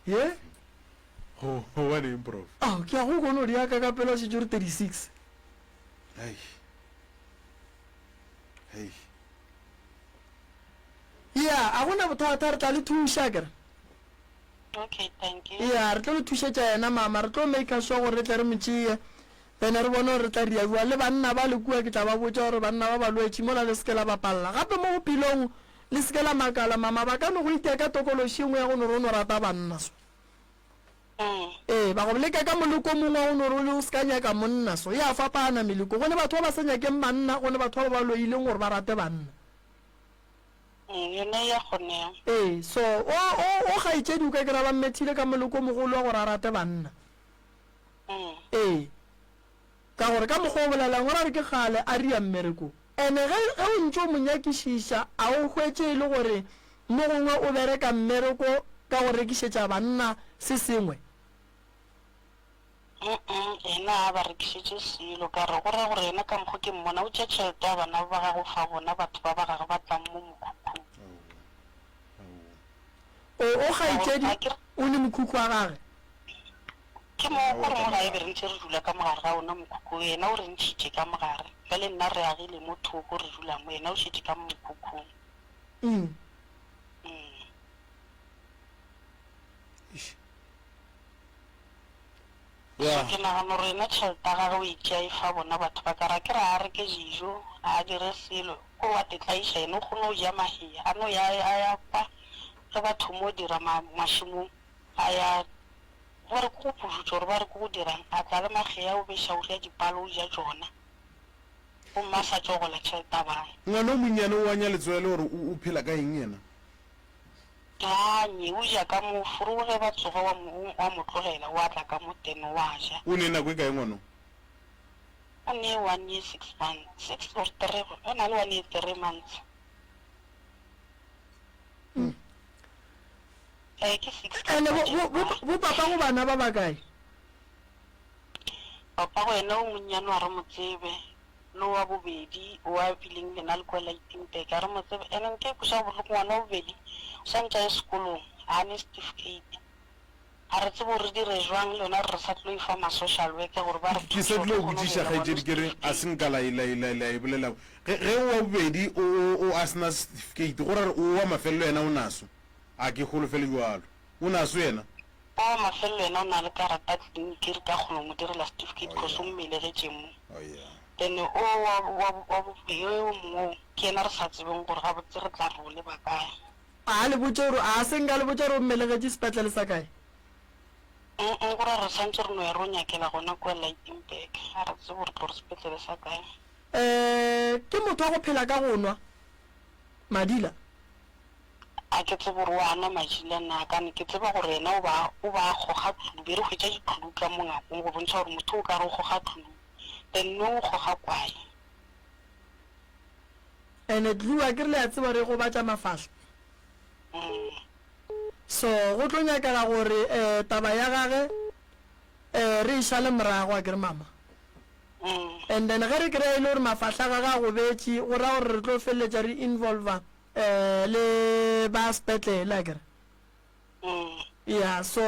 ye go waneng prof ke a go kone o di yaka ka pela setse re 36 a gona bothata re tla le thuša kere okay thank you re tlo le thušetša yena mama re tlo make sure gore re tle re motšee then re bone gore re tla riabua le banna ba le kua ke tla ba botša gore banna ba balwetše mola le seke la bapalela gape mo bophelong le seke la makala mama ba ka no go itea ka tokološi engwe ya go nore o no rata banna so ba go leka ka moleko mongwe o nore o le o seka nyaka monna so ya fapana meleko gone batho ba ba sa nyakeng banna gone batho ba ba loileng gore ba rate banna yona ya kgonega so o gaitšedi o ka kry-a ba mmethile ka moleko mogolo wa gore a rate banna ka gore ka mokgwa o bolelang gore a re ke gale a ria mmereko ene ge o ntse o monyakišiša a o hwetse e le gore mo gongwe o bereka mmereko ka go rekišetša banna se sengwe ena a ba rekišetše selo ka re gore gore ena ka mokgwa ke mmona o tša tšhelete ya bana ba gago fa bona batho ba ba gage ba tlang mo mokhukhung o gaitšedi o le mokhukhu wa gage ke mo gore mo gae be re ntse re dula ka mogare ga ona mokhukhu ena o re ntšhitše ka mogare ka le nna re agile mo thoko re dula mo ena o šetse ka mokhukhung ke nagana gore ena tšhelete ya gage o itšea e fa bona batho ba kara ke re a reke dijo a dire selo ko wa tetlaiša ene o kgone go ja mahea a no ya a ya kwa ge batho mo dira mašimong a ya ba re ko go pudutse gore ba re ko go dirang a tla le magea o beša o ria dipalo o ja tsona o mma sa tsogola tšhelete a bang ngwana o monnyane o wanya letswele gore o phela ka eng yena anye o ja ka moforo ge ba tsoga wa mo tlogela o atla ka mo tene wa ja o ne nako e kae ngwana o ne 1 year 6 months 6 or 3 o na le 1 year 3 months ke 6 bo papa go bana ba ba kae papa go ena o monnyane wa re mo tsebe le wa bobedi o a bileng le na le kwa Lightenburg a re mo tsebe ene nke kuša botlhoko ngwana wa bobedi o santša ye sekolong a ne certificate a re tsebo re dire jwang le yona re sa tlo ifa ma-social worker gore ba re ke sa tlo botsiša gaetšedi ke re a seng ka la e bolelago ge o wa bobedi o a sena certificate gore o wa mafelelo yena o naso a ke golofele jalo o naso yena o mafelelo yena o na le karata tliliniki re ka kgona mo direla certificate cause o mmelegetse mo then o wa bobedi o mongwe ke ena re sa tsebeng gore ga botse re tla re o le bakae a le botse gore a seng ka le botse gore o mmelegetse sepetlele sa kae gore re santse re no ya re o nyakela gona kwa Lightenburg a re tsebe gore tlo re sepetlele sa kae ke motho wa go phela ka go nwa madila a ke tsebe gore wa nwa madila nakane ke tseba gore ena o ba goga tlulu be re hwetša ditlulu ka mongakong go bontšha gore motho o ka re o goga tlulu then no o goga kwae ene tlua ke re le ya tseba re go batša mafatlha so go tlo nyakela gore taba ya gage re iša le morago a kere mama and then ge re kry-e le gore mafatlha gage a go betše go ra gore re tlo feleletša re involva le ba sepetlele a kere ya so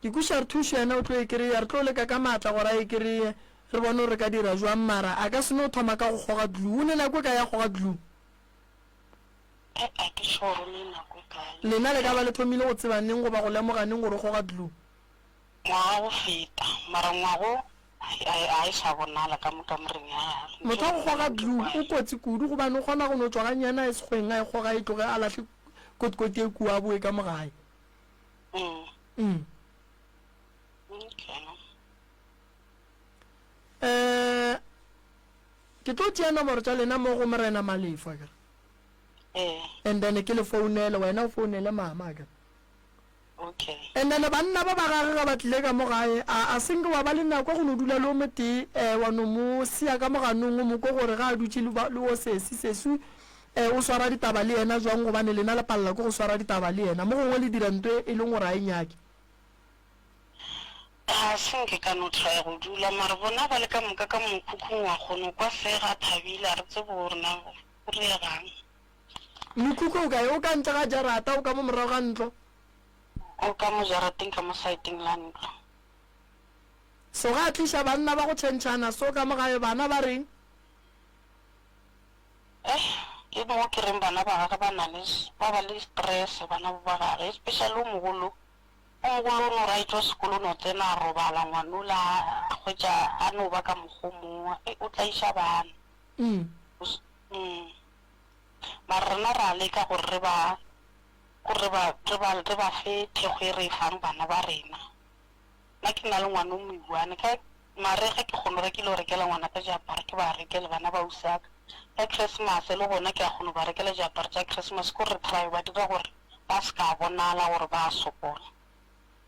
ke kuša re thušo yena o tlo e kry-e re tlo leka ka maatla gore a e kry-e re bone gore re ka dira jwang mara a ka se no thoma ka go goga dlu o ne nako ka ya goga dlu ke sure le nako kae lena le ka ba le thomile go tsebaneng goba go lemoganeng gore goga dlu ngwaga go feta mara ngwago a e sa bonala ka mokamoreng ya motho go goga blue o kotsi kudu go bane o kgona go no tswa ga nyana e segweng a e goga e tloge a latlhe kotikoti e kua boe ka mogae ke tlo tia nomoro tša lena mo go Morena Malefa ka and then ke le founele wena o founele mama ka okay and then banna ba ba gage ga ba tlile ka mogae a senke wa ba le nako go no dula le o mete wa no mo sia ka moganong mo ko gore ga a dutse le o sesu o swara ditaba le yena jwang go bane lena le palla go swara ditaba le yena mo gongwe le dirantwe e leng gore a enyake senke ka no try go dula mara bona ba le ka moka ka mokhukhung wa kgono kwa fega thabile a re tse borna go re gang mokhukhu ka o ka ntse ga jarata o ka mo morago ga ntlo o ka mo jarateng ka mo saeteng la ntlo so ga tlisha banna ba go tshentshana so ka mogae bana ba reng ke mo ke reng bana ba ga ba na le ba ba le stress bana ba ga especially o mogolo no ra itwa sekolo no tsena robala ngwanula a khotsa a no ba ka mogomo o tla isha bana mara rena ra le ka gore re ba fe thego e re fang bana ba rena nna ke na le ngwana o moiwane ka mare ga ke kgone re ke le rekela ngwana ka japara ke ba rekele bana ba usaka ka Christmas le gona ke a kgone ba rekela japara tša Christmas ko re try ba dira gore ba ska bonala gore ba sokola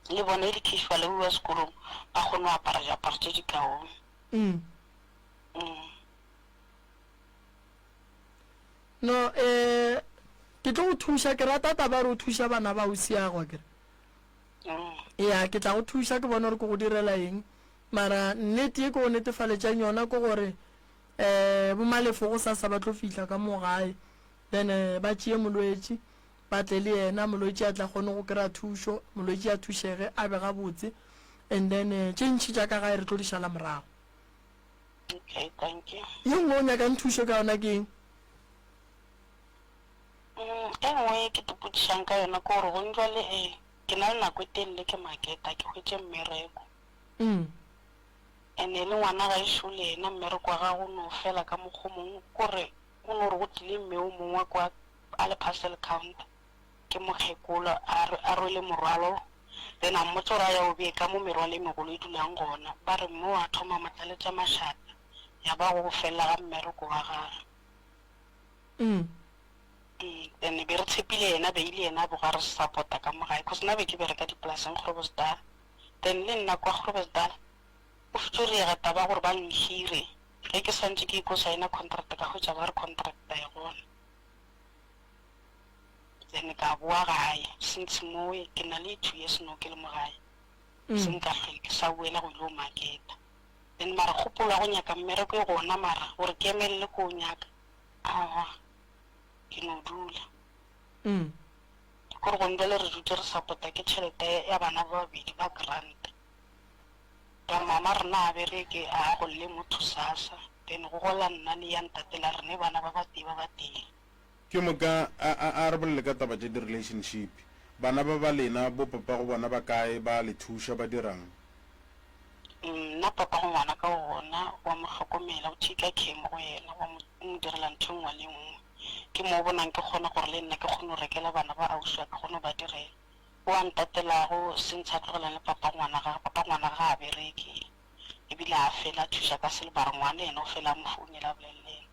le bona le kishwa le wa sekolong ba kgone go apara japara tše di kaong no ke tlo go thuša ke rata taba re o thuša bana ba o siagwa kere ya ke tla go thuša ke bona gore ke go direla eng mara nnete e ke go netefaletšang yona ke gore bo Malefo go sa ba tlo fihla ka mogae then ba tšee molwetši ba tle le yena molwetši a tla kgone go kry-a thušo molwetši a thušege a be gabotse and then tše ntšhi tša ka gae re tlo di šala morago okay thank you ye nngwe o nyakang thušo ka yona ke eng nngwe ke topodišang ka yona ke gore go njwale ke na le nako e telele ke maketa ke hwetše mmereko ene le ngwana ga ešo le ena mmereko wa gago no fela ka mokgomong kore o no re go tlile mme o mongwe kwa a le parcel count ke mokgekolo a rwele morwalo then a mmotse gore a ya o bee ka mo merwalo e megolo e dulang gona ba re mo a thoma matlaletša mašata ya ba go felela ga mmereko wa gage then be re tshepile yena beile yena boga re support-a ka mogae cause nna be ke bereka dipolaseng Groblersdal then le nna kwa Groblersdal o fitse re yega taba gore ba nhire ge ke santse ke iko signa contract ka go tša ba re contracta ya gona then ka boa gae since moe ke na le 2 years no ke le mogae senka hlwe ke sa boela go lo maketa then mara kgopola go nyaka mmereko e gona mara gore ke emelele ko o nyaka ke no dula gore go ndele re dutse re support-a ke tšhelete ya bana ba babedi ba grant ya mama rena a bereke a go le motho sasa then go gola nna le ya ntatela rene bana ba batee ba batee ke moka a re bolele ka taba tše di-relationship bana ba ba lena bo papa go bona ba kae ba le thuša ba dirang nna papa go ngwana ka gona wa mo hlokomela o thika khemo go yena wa mo direla ntho nngwe le nngwe ke mo bonang ke kgona gore le nna ke kgone go rekela bana ba auswa ka kgone ba direla o a ntatelago sentse a tlogela le papa ngwana ga a bereke ebile a fela a thuša ka selebare ngwana ena o fela a mo founela bolelelela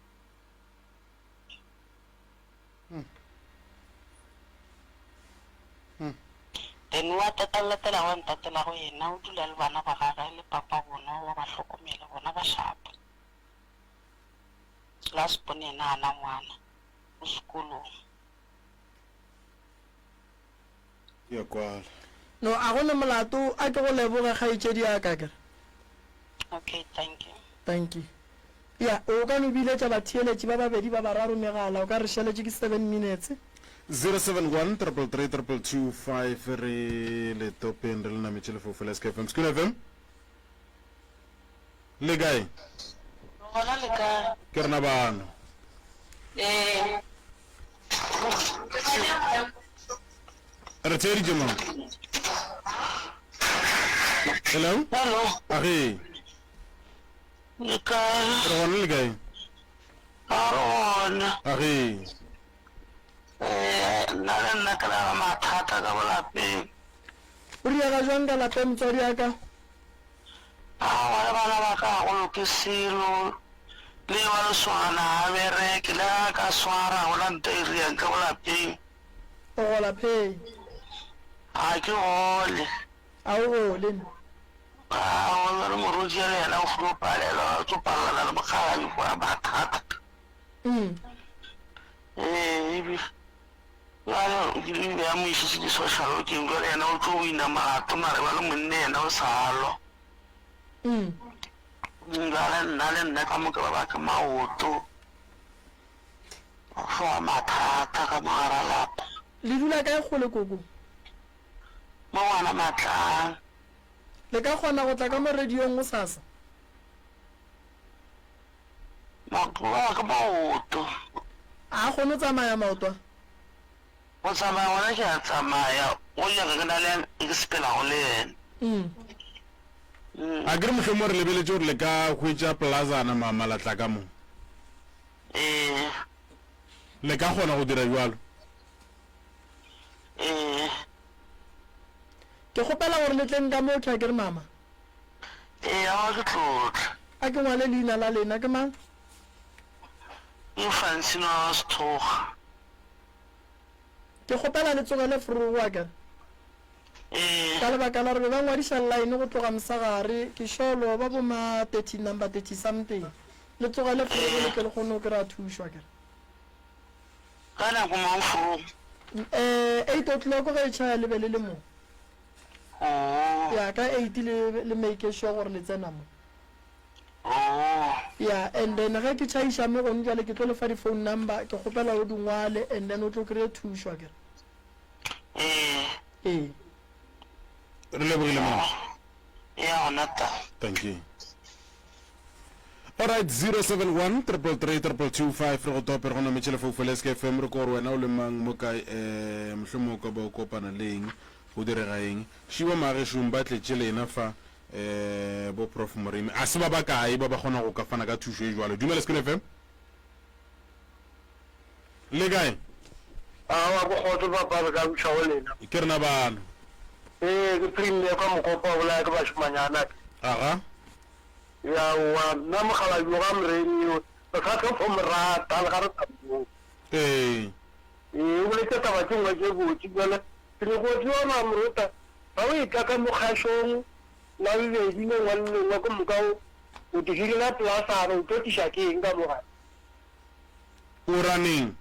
then wa tatalatela wa ntatelago yena o dula le bana ba gage le papa bona wa ba hlokomela bona ba shapa la sepone yena ana ngwana o sekolong ya kwala no a gone molato a ke go leboga kgaetšedi ya ka kere okay thank you ya o ka no biletša batheeletši ba babedi ba bararo megala o ka re šaletše ke 7 minutes 071 333 225 re le topeng re le nametše lefofela SKFM School FM le kae gona le ka ke rena bana re tšeeditše mang Hello? Hello. Agi. Ika. Ron le kae? Aron. Agi. Nna ka na mathata ka bolapeng. o riaga jwang ka lapeng motswadi ya ka Wala bana ba ka go ke selo. Le wa swana bereke la ka swara wala ntiri ya ka bolapeng. o go lapeng A ke gole. a o gole Wala re moruti ya lena o furo palela o tsopalla le makgala kwa mathata. Ibi. Wala ke ya mo isitse di social working go lena o tlo wina malato mare ba le monne yena o salo. Ngala nna le nna ka moka ba ka maoto. Fa mathata ka mara lapa. le dula kae gole koko Mo wana matlang. le ka kgona go tla ka mo radiong o sasa Makwa ka maoto. a kgone o tsamaya maoto O tsamaya wona ke a tsamaya. O ya ka na le ke sepela go le yena. A ke re mohlomong re lebeletse gore le ka hwetša plazana mamalatla ka mo. Le ka kgona go dira jwalo. ke kgopela gore le tleng ka mo tla ke re mama A ke tlotla. a ke ngwale leina la lena ke mang E Francino Sthoga. ke kgopela le tsogele forogo wa kere ka lebaka la gore ba ngwadiša line go tloga mosagare ke šolo ba boma 30 number 30 something le tsogele forogo le ke le kgone o kry-a thušwa kere Ka nako mo furu. 8 o'clock ge e tšhaya le be le le mo ya ka 8 le make sure gore le tsena mo ya and then ge ke tšhaiša mo gone jale ke tlo lefa di-phone number ke kgopela o dingwale and then o tlo kry-e thušwa kere Re lebogile mama. Ya ona ta. Thank you. Alright, 071 333 225 re go tope re go na metšhele foufele SK FM re ko gore wena o le mang mo kae mohlomong ka ba o kopana le eng go direga eng šiba maagešong ba tletše lena fa bo Prof Moremi a se ba ba kae ba ba kgona go ka fana ka thušo e jwalo dumela SK FM le kae Wa go khotso ba ba ka mtšhago lena. ke rena bana Ke premier ka mokopa o la ka ba shumanyana. aga Ya wa na mogala yo ga mreni o ka ka pomra ta ga re tabo. O le ka ba tšengwa ke botse bjale ke go tsona mruta ba o ka ka mokhashong la le di ne ngwanne wa ko mokao o digile la plaza ro to tisha ke nga mo ga o raneng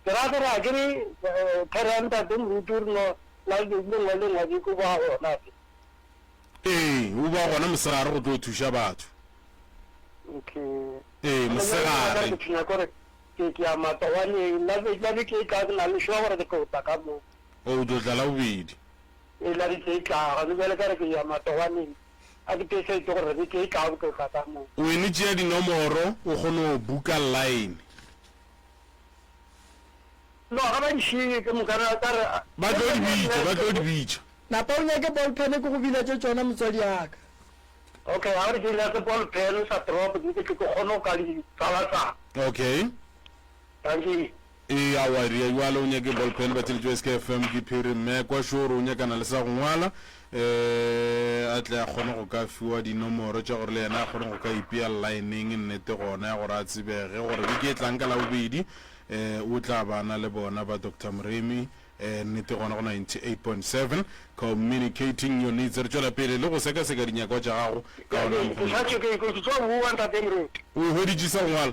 ke ra ke ni karanta dum rutur no la le ngwanne la di ko ba ona o ba gona mosegare go tlo thuša batho mosegare ke ya matwane la be ke ka na le shwa gore ke ta ka mo o tlo tla la bobedi la di ke ka ga le ka re ke ya matwane a di pese to gore ke ka go ka ta mo o ene tšea dinomoro o kgone go buka line no ga ba di shine ke mo kana ka re ba tlo di bitša napa o nyake ball pen ke go biletše tšona motswadi yaka okay a re ke la ke ball pen sa drop ke kgono ka di tsala okay thank you a wa ria jwale o nyake ball pen ba tšeletšo SK FM ke phiri mme kwa šoro o nyakana le sa go ngwala a tle a kgone go ka fiwa dinomoro tša gore le yena a kgone go ka ipea lineng nnete gona ya gore a tsebege gore beke e tlang ka la bobedi o tla bana le bona ba Dr. Moremi nnete gona go 98.7 communicating your needs re tšwela pele le go sekaseka dinyakwa tša gago ka o hweditše sa go ngwala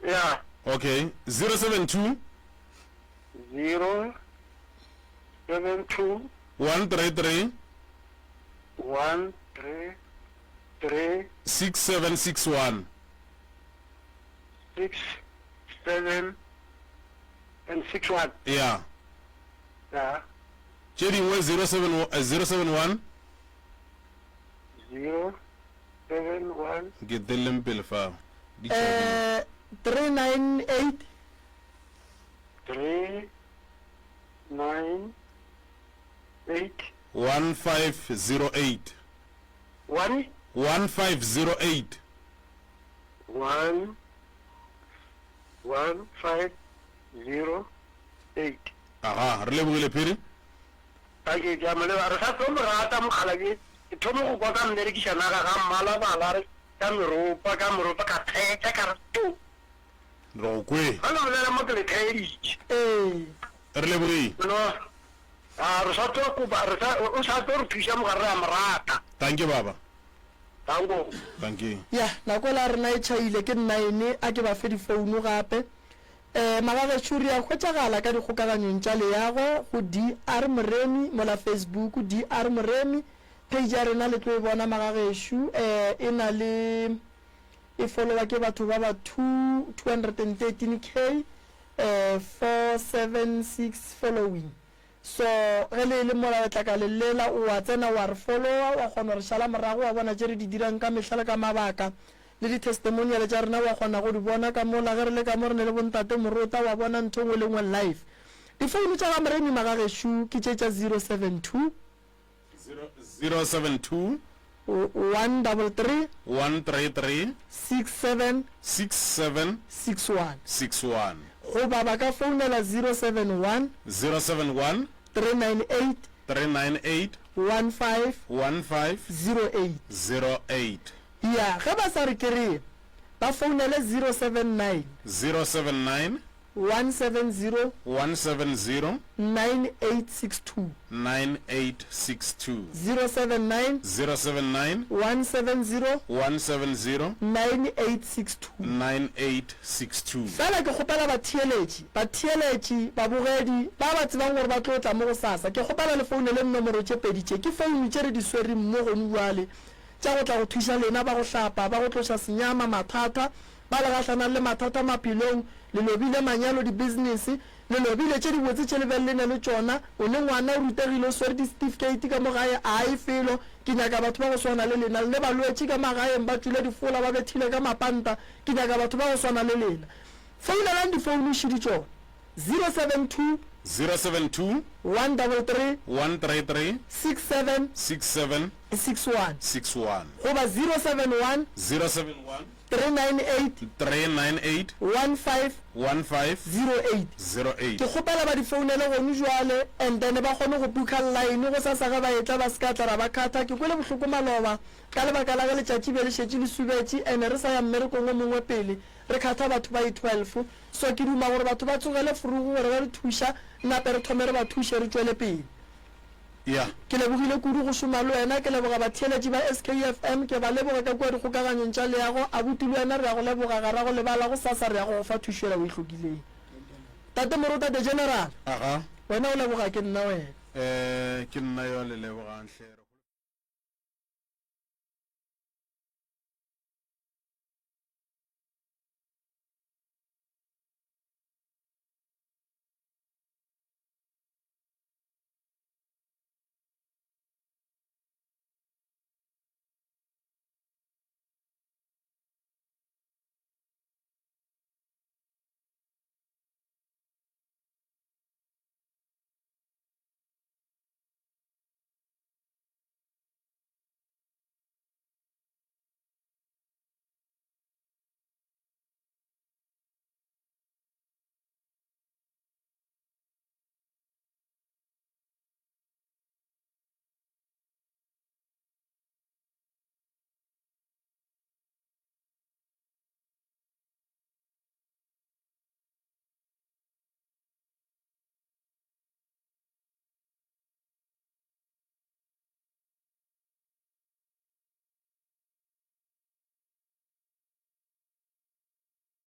yeah okay 072 072 133 133 6761 67 and 61 yeah yeah tše dingwe 071 071 ke teleng pele fao 398 398 1508 1508 1508 aha re lebogile phiri ke jamale re sa tlo mo rata mogala ke thomo go kwa ka mmerekisana ga mmala bala re ka meropa ka theka ka re tu ro kwe ana mona mo ke le thedi re lebogile no re sa tlo go ba re sa o sa tlo re thusa mo gare ya morata thank you baba tango thank you ya nako la rena e chaile ke nna ene a ke ba fe difounu gape magaga tšhuri ya hwetšagala ka dikgokaganyong tša leago go dr moremi mola facebook dr moremi page ya rena le tlo e bona magagešo e na le e followa ke batho ba ba 213k 476 following so ge le mola letlaka le lela o a tsena wa re followa wa kgona re šala morago wa bona tše re di dirang ka mehla le ka mabaka le di-testimoniale tša rena wa kgona go di bona ka mola ge re le ka mo re ne le bontate morota wa bona ntho ngwe le ngwe live difounu tša ga moremi magagešo ke tše tša 072 133 67 61 go baba ka founela 071 398 15 08 ya ge ba sa re kry ba founele 079 170 9862 079 170 9862 fela ke kgopela batheeletši babogedi ba ba tsebang gore ba tlo tla mo go sasa ke kgopela le founele nomoro tše pedi tše ke founu tše re di swere mo gone bjale tša go tla go thuša lena ba go hlapa ba go tloša senyama mathata ba le gahlana le mathata maphelong le lobile manyalo di-business le lobile tše dibotse tše lebelelene le tšona o ne ngwana o rutegile o swere di-certificate ka mo gae a e felo ke nyaka batho ba go swana le lena le balwetše ka magaeng ba tswile difola ba bethile ka mapanta ke nyaka batho ba go swana le lena founelang difounu šidi tšona 072 133 67 61 goba 071 398 15 08 ke kgopela ba difounele gone jwale and then ba kgone go booka line go sa saga ba etla ba ska tla ba khatha ke kwele bohloko maloba ka lebaka la le tšatši be le šetše le subetše and re sa ya mmerekong o mongwe pele re khatha batho ba 12 so ke duma gore batho ba tsogele furugu gore ba re thuša nna re thome re ba thuše re tswele pele ya ke lebogile kudu go šoma le wena ke leboga batheeletši ba skfm ke ba leboga ka kua dikgokaganyong tša leago a buti le wena re ya go leboga ga ra go lebala go sasa re ya go fa thušela o e hlokileng tate morota de general aha wena o leboga ke nna wena ke nna yo le lebogang hle